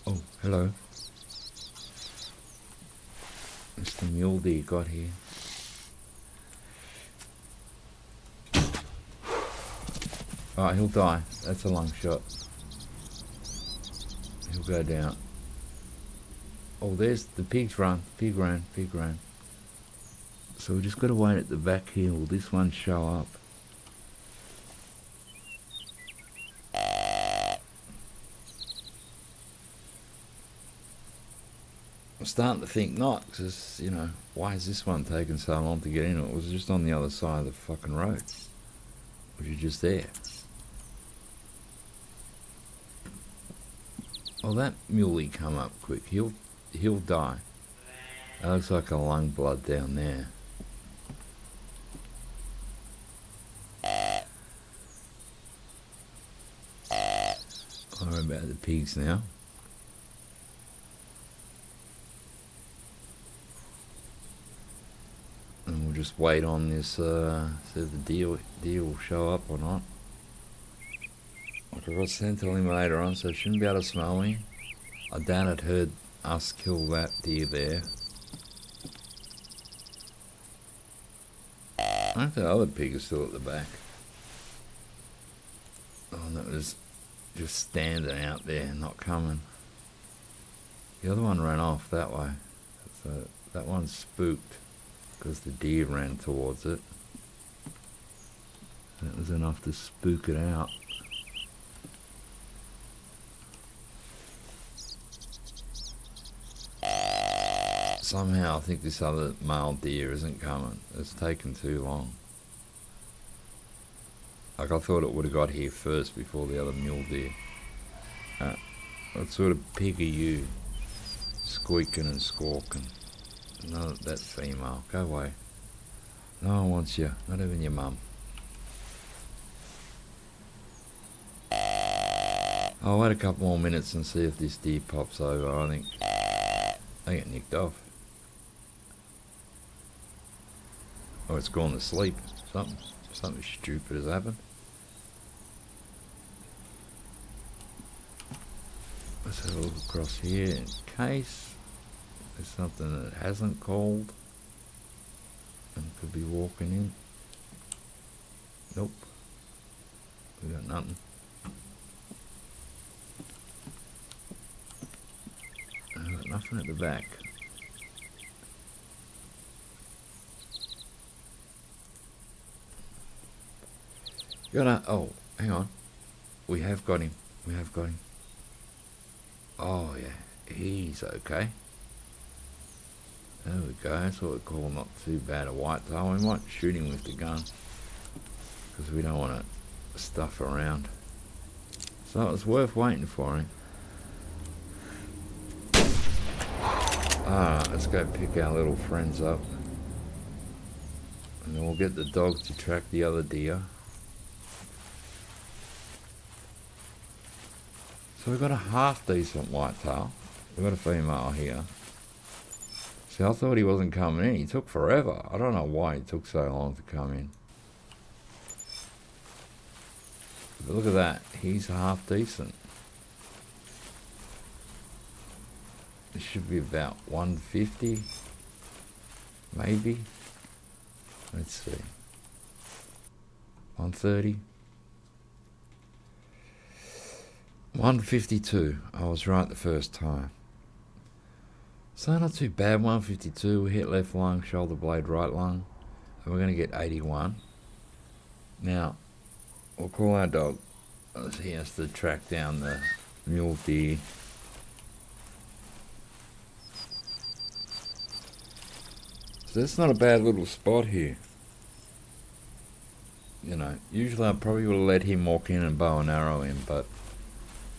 Oh, hello. Mr. Mule Deer got here. Alright, he'll die. That's a long shot. He'll go down. Oh, there's the pigs run. Pig ran. Pig ran. So we just got to wait at the back here. Will this one show up? I'm starting to think not, because, you know, why is this one taking so long to get in? It was just on the other side of the fucking road. Was you just there? Oh, that muley come up quick. He'll die. That looks like a lung blood down there. I'll worry about the pigs now. And we'll just wait on this, see if the deer will show up or not. I've got scent eliminator on, so it shouldn't be able to smell me. I doubt it heard us kill that deer there. I think the other pig is still at the back. Oh, that was just standing out there, not coming. The other one ran off that way. So that one's spooked because the deer ran towards it. That was enough to spook it out. Somehow I think this other male deer isn't coming. It's taken too long. Like I thought it would have got here first before the other mule deer. What sort of pig are you? Squeaking and squawking. No, that's female. Go away. No one wants you. Not even your mum. I'll wait a couple more minutes and see if this deer pops over. I think they get nicked off. Oh, it's gone to sleep. Something stupid has happened. Let's have a look across here in case there's something that hasn't called and could be walking in. Nope. We got nothing. I got nothing at the back. Oh, hang on. We have got him. Oh, yeah. He's okay. There we go. That's what we call not too bad a white tail. We might shoot him with the gun because we don't want to stuff around. So it's worth waiting for him. Let's go pick our little friends up. And then we'll get the dog to track the other deer. So we've got a half decent whitetail. We've got a female here. See, I thought he wasn't coming in. He took forever. I don't know why he took so long to come in. But look at that. He's half decent. It should be about 150. Maybe. Let's see. 130. 152. I was right the first time. So not too bad. 152. We hit left lung, shoulder blade, right lung. And we're going to get 81. Now, we'll call our dog. He has to track down the mule deer. So that's not a bad little spot here. You know, usually I probably would have let him walk in and bow and arrow him, but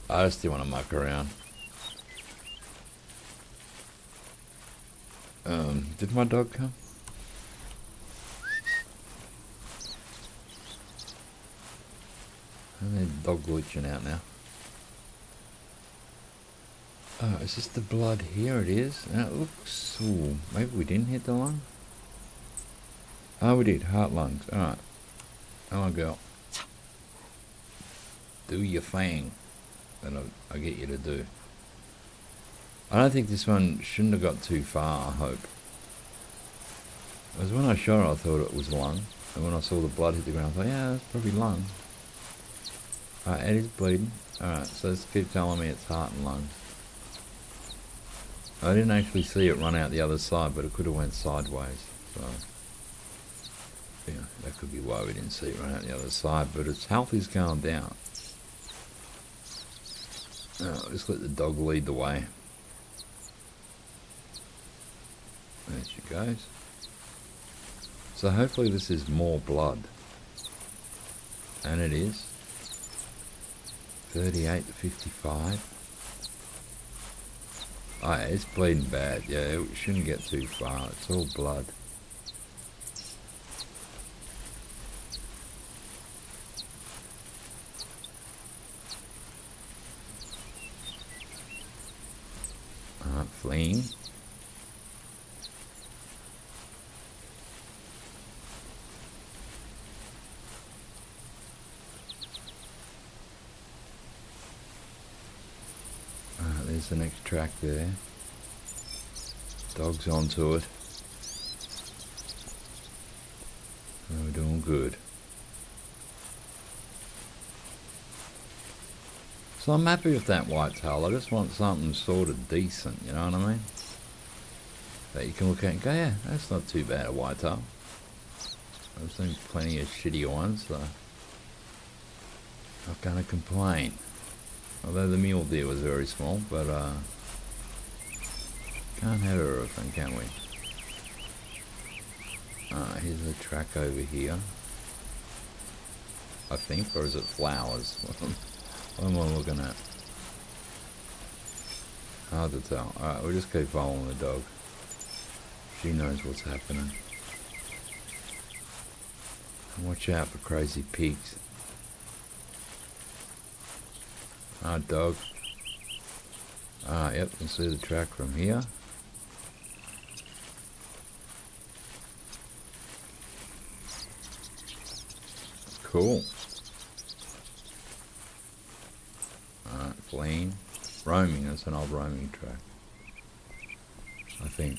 I just didn't want to muck around. Did my dog come? I need dog glitching out now. Oh, is this the blood? Here it is. And it looks... Ooh, maybe we didn't hit the lung? Oh, we did. Heart lungs. Alright. Come on, girl. Do your thing. That I get you to do. I don't think this one shouldn't have got too far, I hope. Because when I shot it, I thought it was lung. And when I saw the blood hit the ground, I thought, yeah, that's probably lung. Alright, it is bleeding. Alright, so let's keep telling me it's heart and lungs. I didn't actually see it run out the other side, but it could have went sideways. So, yeah, that could be why we didn't see it run out the other side. But its health is going down. I'll just let the dog lead the way. There she goes. So hopefully this is more blood. And it is. 38 to 55. Oh, yeah, it's bleeding bad. Yeah, it shouldn't get too far. It's all blood. Fleeing. There's the next track there. Dog's onto it. So we're doing good. So I'm happy with that whitetail. I just want something sort of decent, you know what I mean? That you can look at and go, yeah, that's not too bad a whitetail. I've seen plenty of shittier ones, so not gonna complain. Although the mule deer was very small, but can't have everything, can we? Here's a track over here. I think, or is it flowers? What am I looking at? Hard to tell. Alright, we'll just keep following the dog. She knows what's happening. And watch out for crazy pigs. Dog. Yep, you can see the track from here. Cool. Alright, fleeing. Roaming, that's an old roaming track. I think.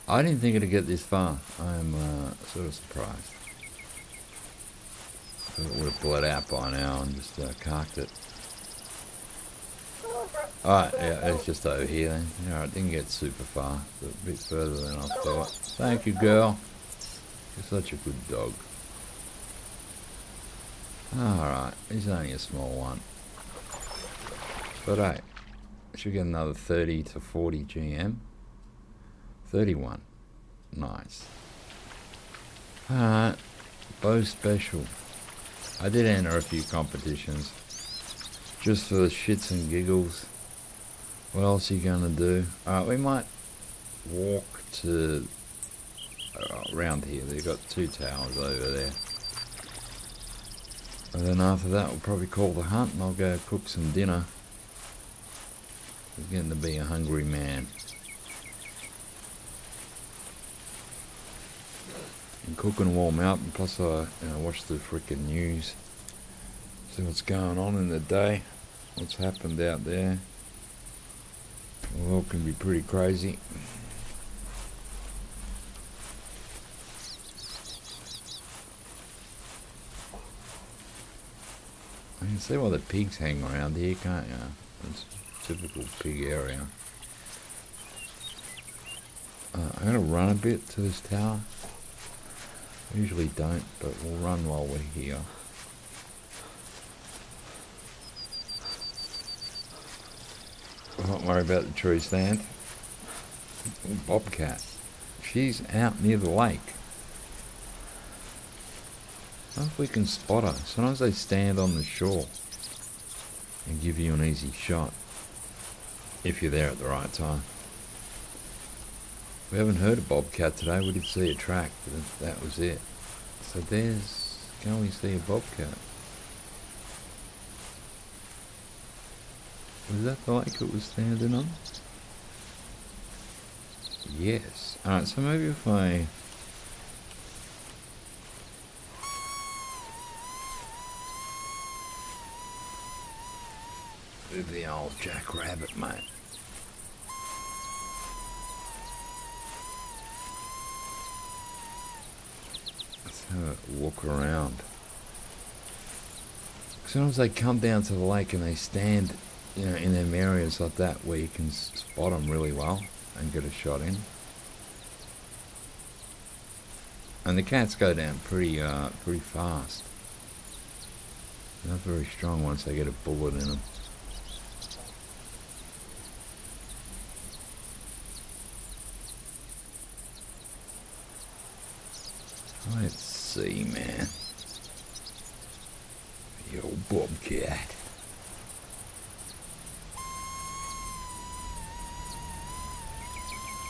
I didn't think it'd get this far. I'm sort of surprised. I thought it would have bled out by now and just carked it. Alright, yeah, it's just over here then. Alright, didn't get super far, but a bit further than I thought. Thank you, girl. You're such a good dog. Alright, he's only a small one. But hey, I should get another 30 to 40 GM. 31. Nice. Alright, bow special. I did enter a few competitions. Just for the shits and giggles. What else are you gonna do? Alright, we might walk to around here. They've got 2 towers over there. And then after that, we'll probably call the hunt and I'll go cook some dinner. I'm getting to be a hungry man. And cook and warm up, and plus I watch the freaking news. See what's going on in the day. What's happened out there. The world can be pretty crazy. You can see why the pigs hang around here, can't you? It's a typical pig area. I'm going to run a bit to this tower. I usually don't, but we'll run while we're here. Don't worry about the tree stand. Bobcat. She's out near the lake. I don't know if we can spot her. Sometimes they stand on the shore and give you an easy shot if you're there at the right time. We haven't heard a bobcat today. We did see a track, but that was it. So can we see a bobcat? Was that the lake it was standing on? Yes. Alright, so maybe if I... with the old jackrabbit, mate. Let's have a walk around. Sometimes they come down to the lake and they stand, in them areas like that where you can spot them really well and get a shot in. And the cats go down pretty fast. They're not very strong once they get a bullet in them. Let's see, man. The old bobcat.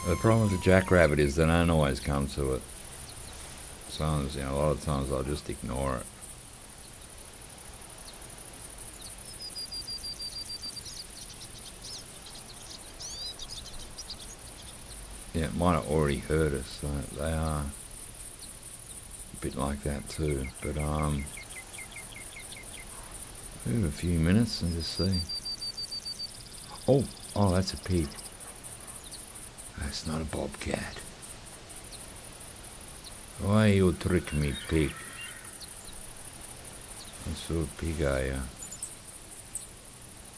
The problem with the jackrabbit is they don't always come to it. Sometimes, a lot of times I'll just ignore it. Yeah, it might have already heard us, so they are a bit like that too. But give it a few minutes and just see. Oh, that's a pig. That's not a bobcat. Why you trick me, pig? What sort of pig are you?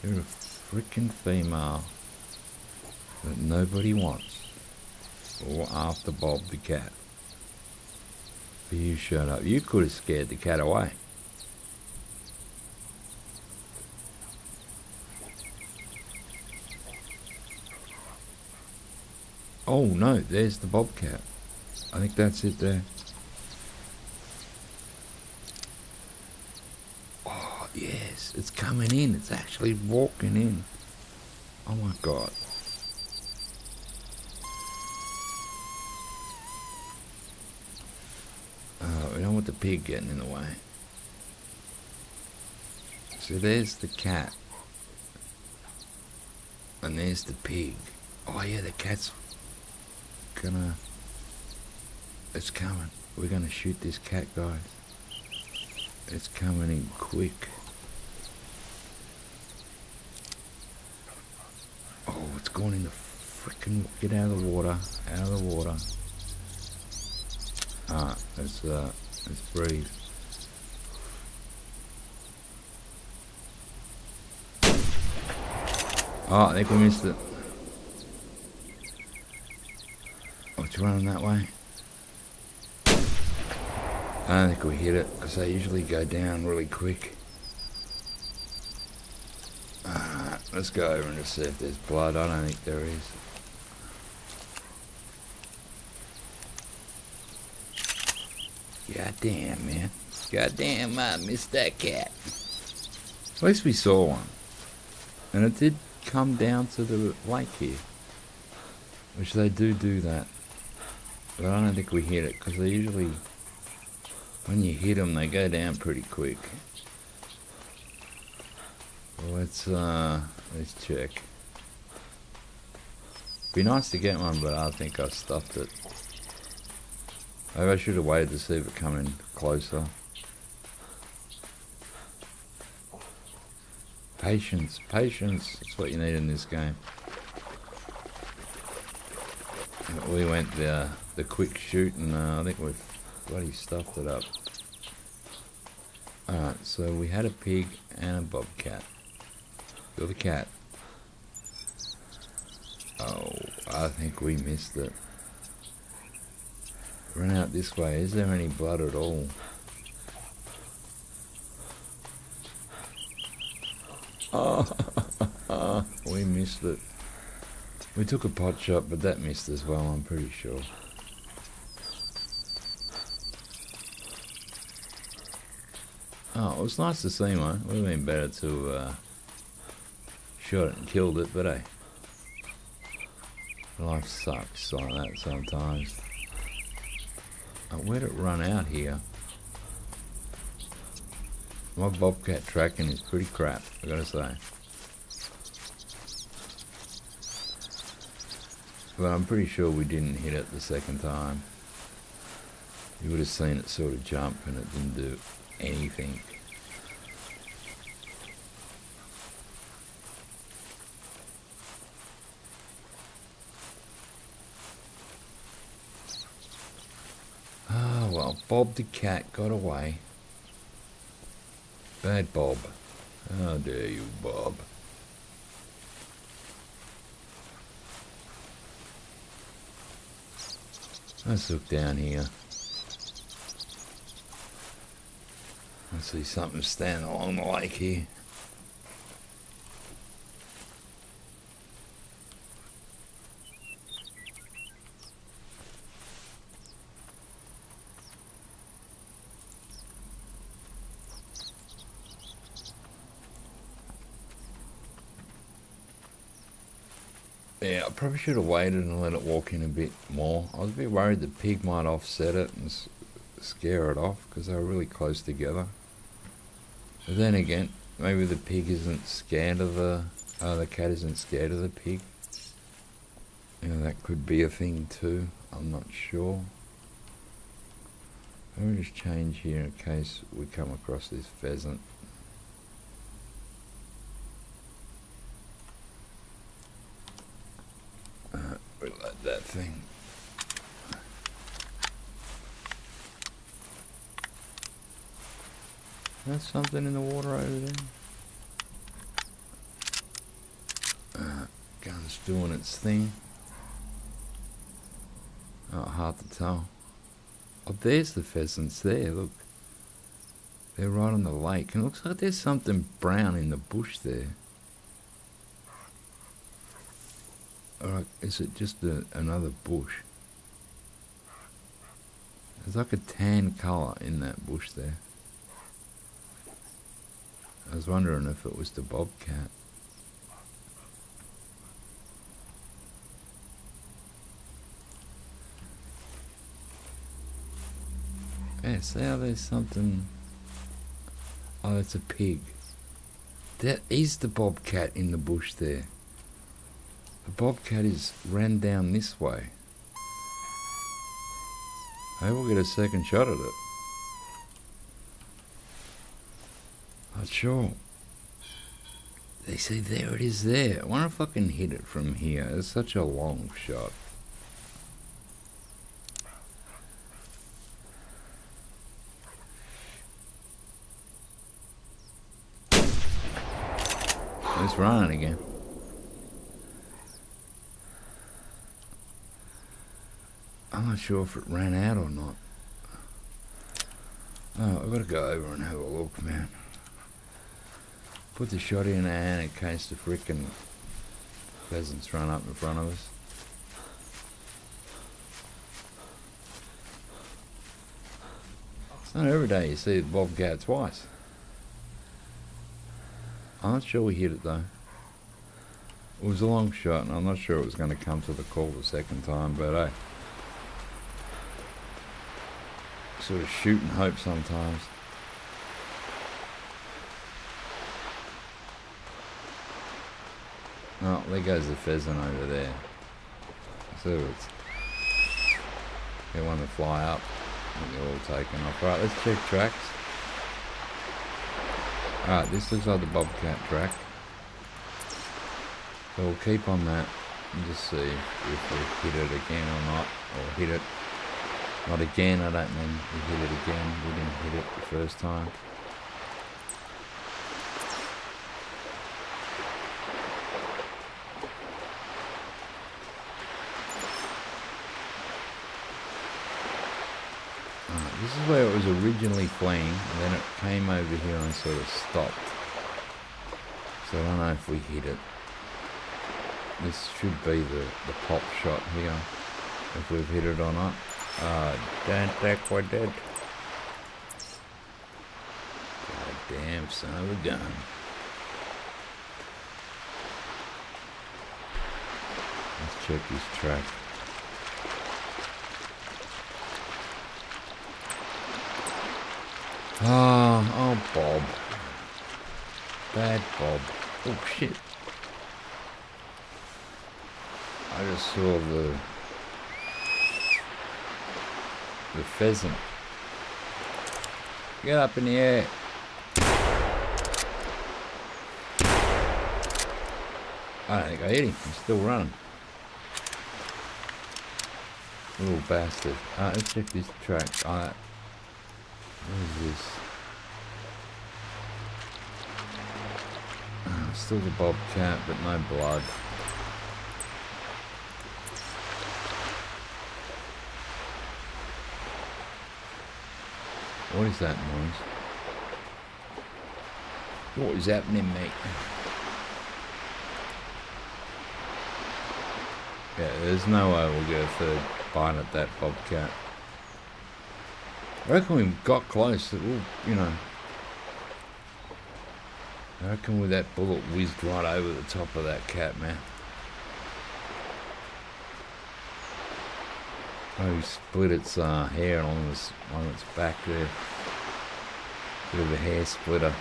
You're a freaking female that nobody wants. Or after Bob the cat. But you shut up. You could have scared the cat away. Oh no, there's the bobcat. I think that's it there. Oh yes, it's coming in. It's actually walking in. Oh my god. We don't want the pig getting in the way. So there's the cat. And there's the pig. Oh yeah, the cat's it's coming. We're gonna shoot this cat, guys. It's coming in quick. Oh, it's going in the frickin'... Get out of the water. Out of the water. Let's breathe. Oh, I think we missed it. Oh, it's running that way. I don't think we hit it, because they usually go down really quick. Let's go over and just see if there's blood. I don't think there is. God damn, man. God damn, I missed that cat. At least we saw one. And it did come down to the lake here. which they do that. But I don't think we hit it, because they usually, when you hit them, they go down pretty quick. Well, let's check. Be nice to get one, but I think I stuffed it. Maybe I should have waited to see if it come in closer. Patience, patience. That's what you need in this game. We went the quick shoot, and I think we've bloody stuffed it up. Alright, so we had a pig and a bobcat. You're the cat. Oh, I think we missed it. Run out this way. Is there any blood at all? Oh, we missed it. We took a pot shot, but that missed as well, I'm pretty sure. Oh, it was nice to see, mate. Would have been better to shot it and killed it, but hey. Life sucks like that sometimes. Where'd it run out here? My bobcat tracking is pretty crap, I gotta say. But I'm pretty sure we didn't hit it the second time. You would have seen it sort of jump and it didn't do anything. Ah, well, Bob the cat got away. Bad Bob. How dare you, Bob. Let's look down here. I see something standing along the lake here. Yeah, I probably should have waited and let it walk in a bit more. I was a bit worried the pig might offset it and scare it off because they were really close together. But then again, maybe the pig isn't scared of the cat isn't scared of the pig. You know, that could be a thing too. I'm not sure. Let me just change here in case we come across this pheasant. Reload that thing. There's something in the water over there. Gun's doing its thing. Oh, hard to tell. Oh, there's the pheasants there, look. They're right on the lake. And it looks like there's something brown in the bush there. Or is it just another bush? There's like a tan colour in that bush there. I was wondering if it was the bobcat. Yeah, see how there's something... Oh, that's a pig. That is the bobcat in the bush there. The bobcat ran down this way. Maybe we'll get a second shot at it. Not sure. They say there it is there. I wonder if I can hit it from here. It's such a long shot. It's running again. I'm not sure if it ran out or not. Oh, I've got to go over and have a look, man. Put the shotty in our hand in case the frickin' pheasants run up in front of us. It's not every day you see the bobcat twice. I'm not sure we hit it though. It was a long shot, and I'm not sure it was going to come to the call the second time, but hey, sort of shoot and hope sometimes. Oh, there goes the pheasant over there. So it's they want to fly up, and they're all taken off. Right, let's check tracks. Alright, this looks like the bobcat track. So we'll keep on that and just see if we hit it again or not. Or hit it. Not again, I don't mean we hit it again. We didn't hit it the first time. This is where it was originally fleeing, and then it came over here and sort of stopped. So I don't know if we hit it. This should be the pop shot here, if we've hit it or not. Don't think we did. God damn son of a gun. Let's check this track. Oh, Bob. Bad Bob. Oh, shit. I just saw the pheasant. Get up in the air. I don't think I hit him. He's still running. Little bastard. Let's check this track. What is this? Still the bobcat, but no blood. What is that noise? What is happening, mate? Yeah, there's no way we'll get a third bite at that bobcat. I reckon we got close. It will, you know. I reckon with that bullet whizzed right over the top of that cat, man. Oh, he split its hair on its back there. Bit of a hair splitter.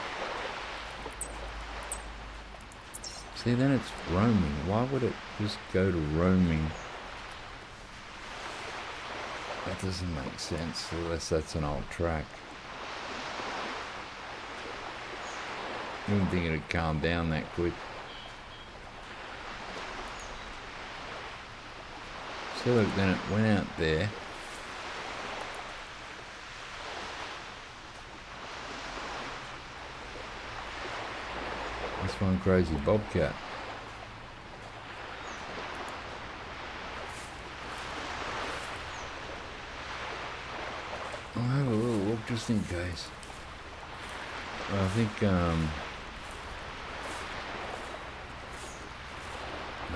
See, then it's roaming. Why would it just go to roaming? That doesn't make sense unless that's an old track. You wouldn't think it'd calm down that quick. So look, then it went out there. This one crazy bobcat. I'll have a little look just in case. I think, I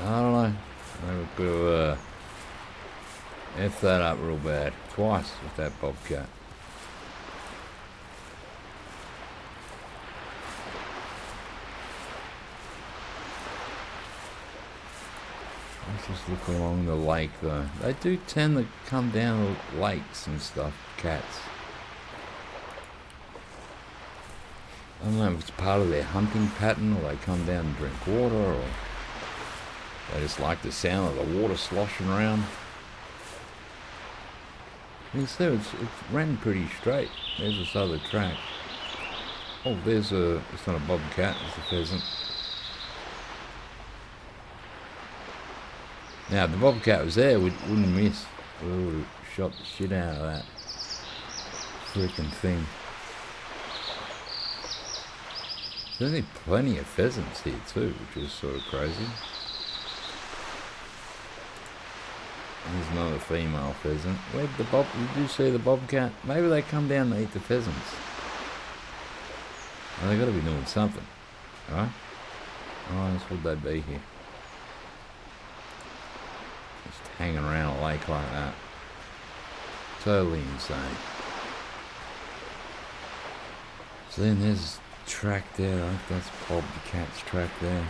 don't know. Maybe we could have F that up real bad. Twice with that bobcat. Let's just look along the lake though. They do tend to come down the lakes and stuff, cats. I don't know if it's part of their hunting pattern, or they come down and drink water, or they just like the sound of the water sloshing around. You can see it's ran pretty straight. There's this other track. Oh, it's not a bobcat, it's a pheasant. Now, if the bobcat was there, we wouldn't miss. We would have shot the shit out of that freaking thing. There's only plenty of pheasants here too, which is sort of crazy. There's another female pheasant. Where'd the did you see the bobcat? Maybe they come down to eat the pheasants. Well, they got to be doing something, right? Why else would they be here? Just hanging around a lake like that. Totally insane. So then there's track there. I think that's Bob the Cat's track there.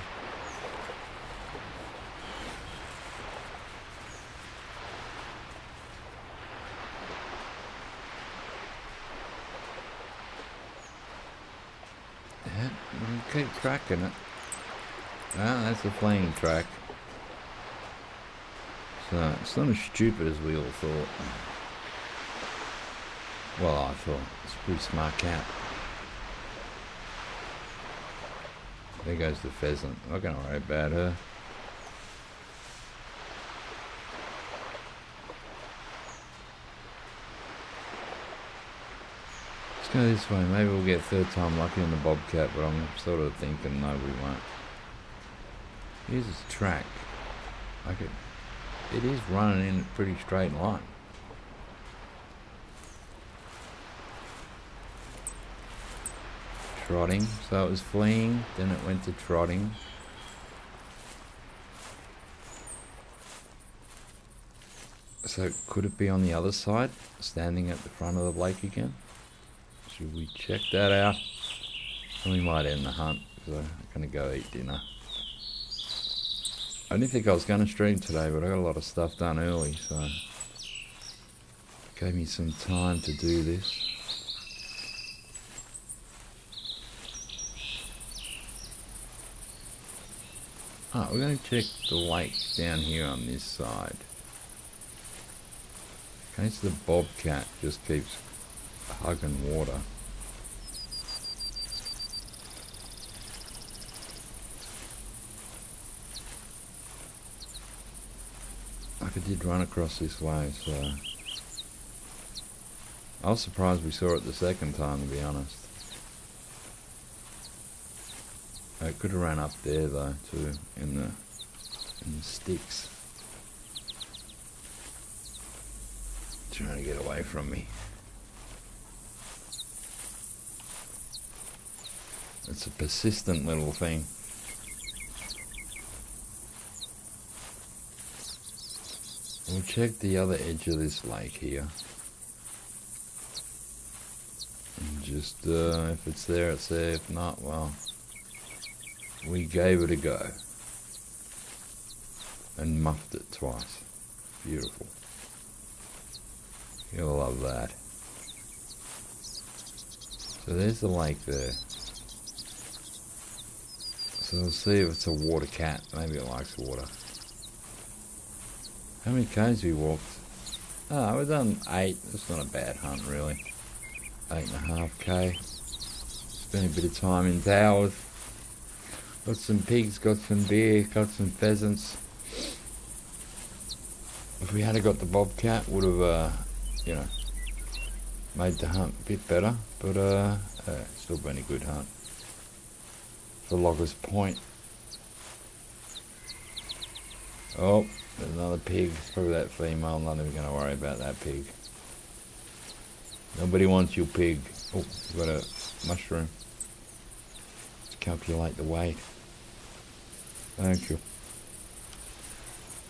Yeah, we'll keep tracking it. Ah, that's a fleeing track. So it's not as stupid as we all thought. Well, I thought. It's a pretty smart cat. There goes the pheasant. I'm not going to worry about her. Let's go this way. Maybe we'll get third time lucky on the bobcat, but I'm sort of thinking no, we won't. Here's this track. It is running in a pretty straight line. Trotting. So it was fleeing, then it went to trotting. So could it be on the other side, standing at the front of the lake again? Should we check that out? And we might end the hunt, because I'm going to go eat dinner. I didn't think I was going to stream today, but I got a lot of stuff done early, so it gave me some time to do this. Oh, we're going to check the lake down here on this side. Okay, so the bobcat just keeps hugging water. Like I did run across this way, so I was surprised we saw it the second time, to be honest. It could have ran up there though, too, in the sticks. Trying to get away from me. It's a persistent little thing. We'll check the other edge of this lake here. And just, if it's there, it's there. If not, well, we gave it a go. And muffed it twice. Beautiful. You'll love that. So there's the lake there. So we'll see if it's a water cat. Maybe it likes water. How many k's we walked? Ah, we've done 8. That's not a bad hunt, really. 8.5 k. Spent a bit of time in towers. Got some pigs, got some deer, got some pheasants. If we had got the bobcat, would have, made the hunt a bit better. But still been a good hunt. For Loggers Point. Oh, there's another pig. It's probably that female. I'm not even going to worry about that pig. Nobody wants you, pig. Oh, we've got a mushroom. Let's calculate the weight. Thank you.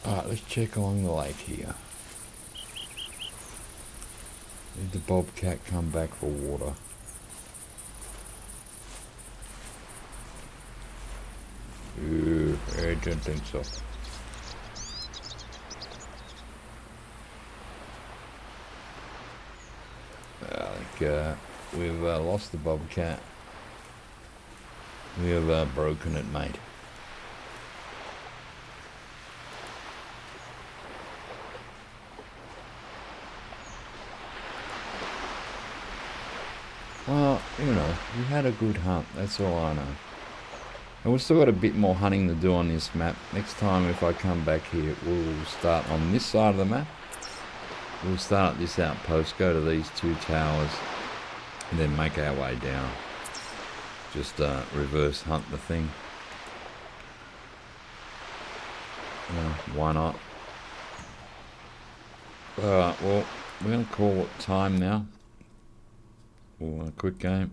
Alright, let's check along the lake here. Did the bobcat come back for water? I don't think so. I think we've lost the bobcat. We have broken it, mate. Well, we had a good hunt, that's all I know. And we've still got a bit more hunting to do on this map. Next time if I come back here, we'll start on this side of the map. We'll start at this outpost, go to these 2 towers, and then make our way down. Just reverse hunt the thing. Why not? Alright, well, we're going to call it time now. We'll a quick game.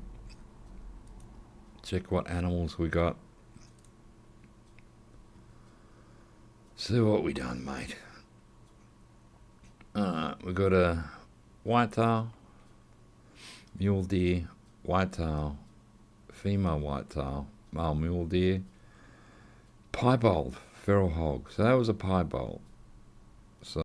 Check what animals we got. See what we done, mate. We got a whitetail, mule deer, whitetail, female whitetail, male mule deer, piebald, feral hog. So that was a piebald.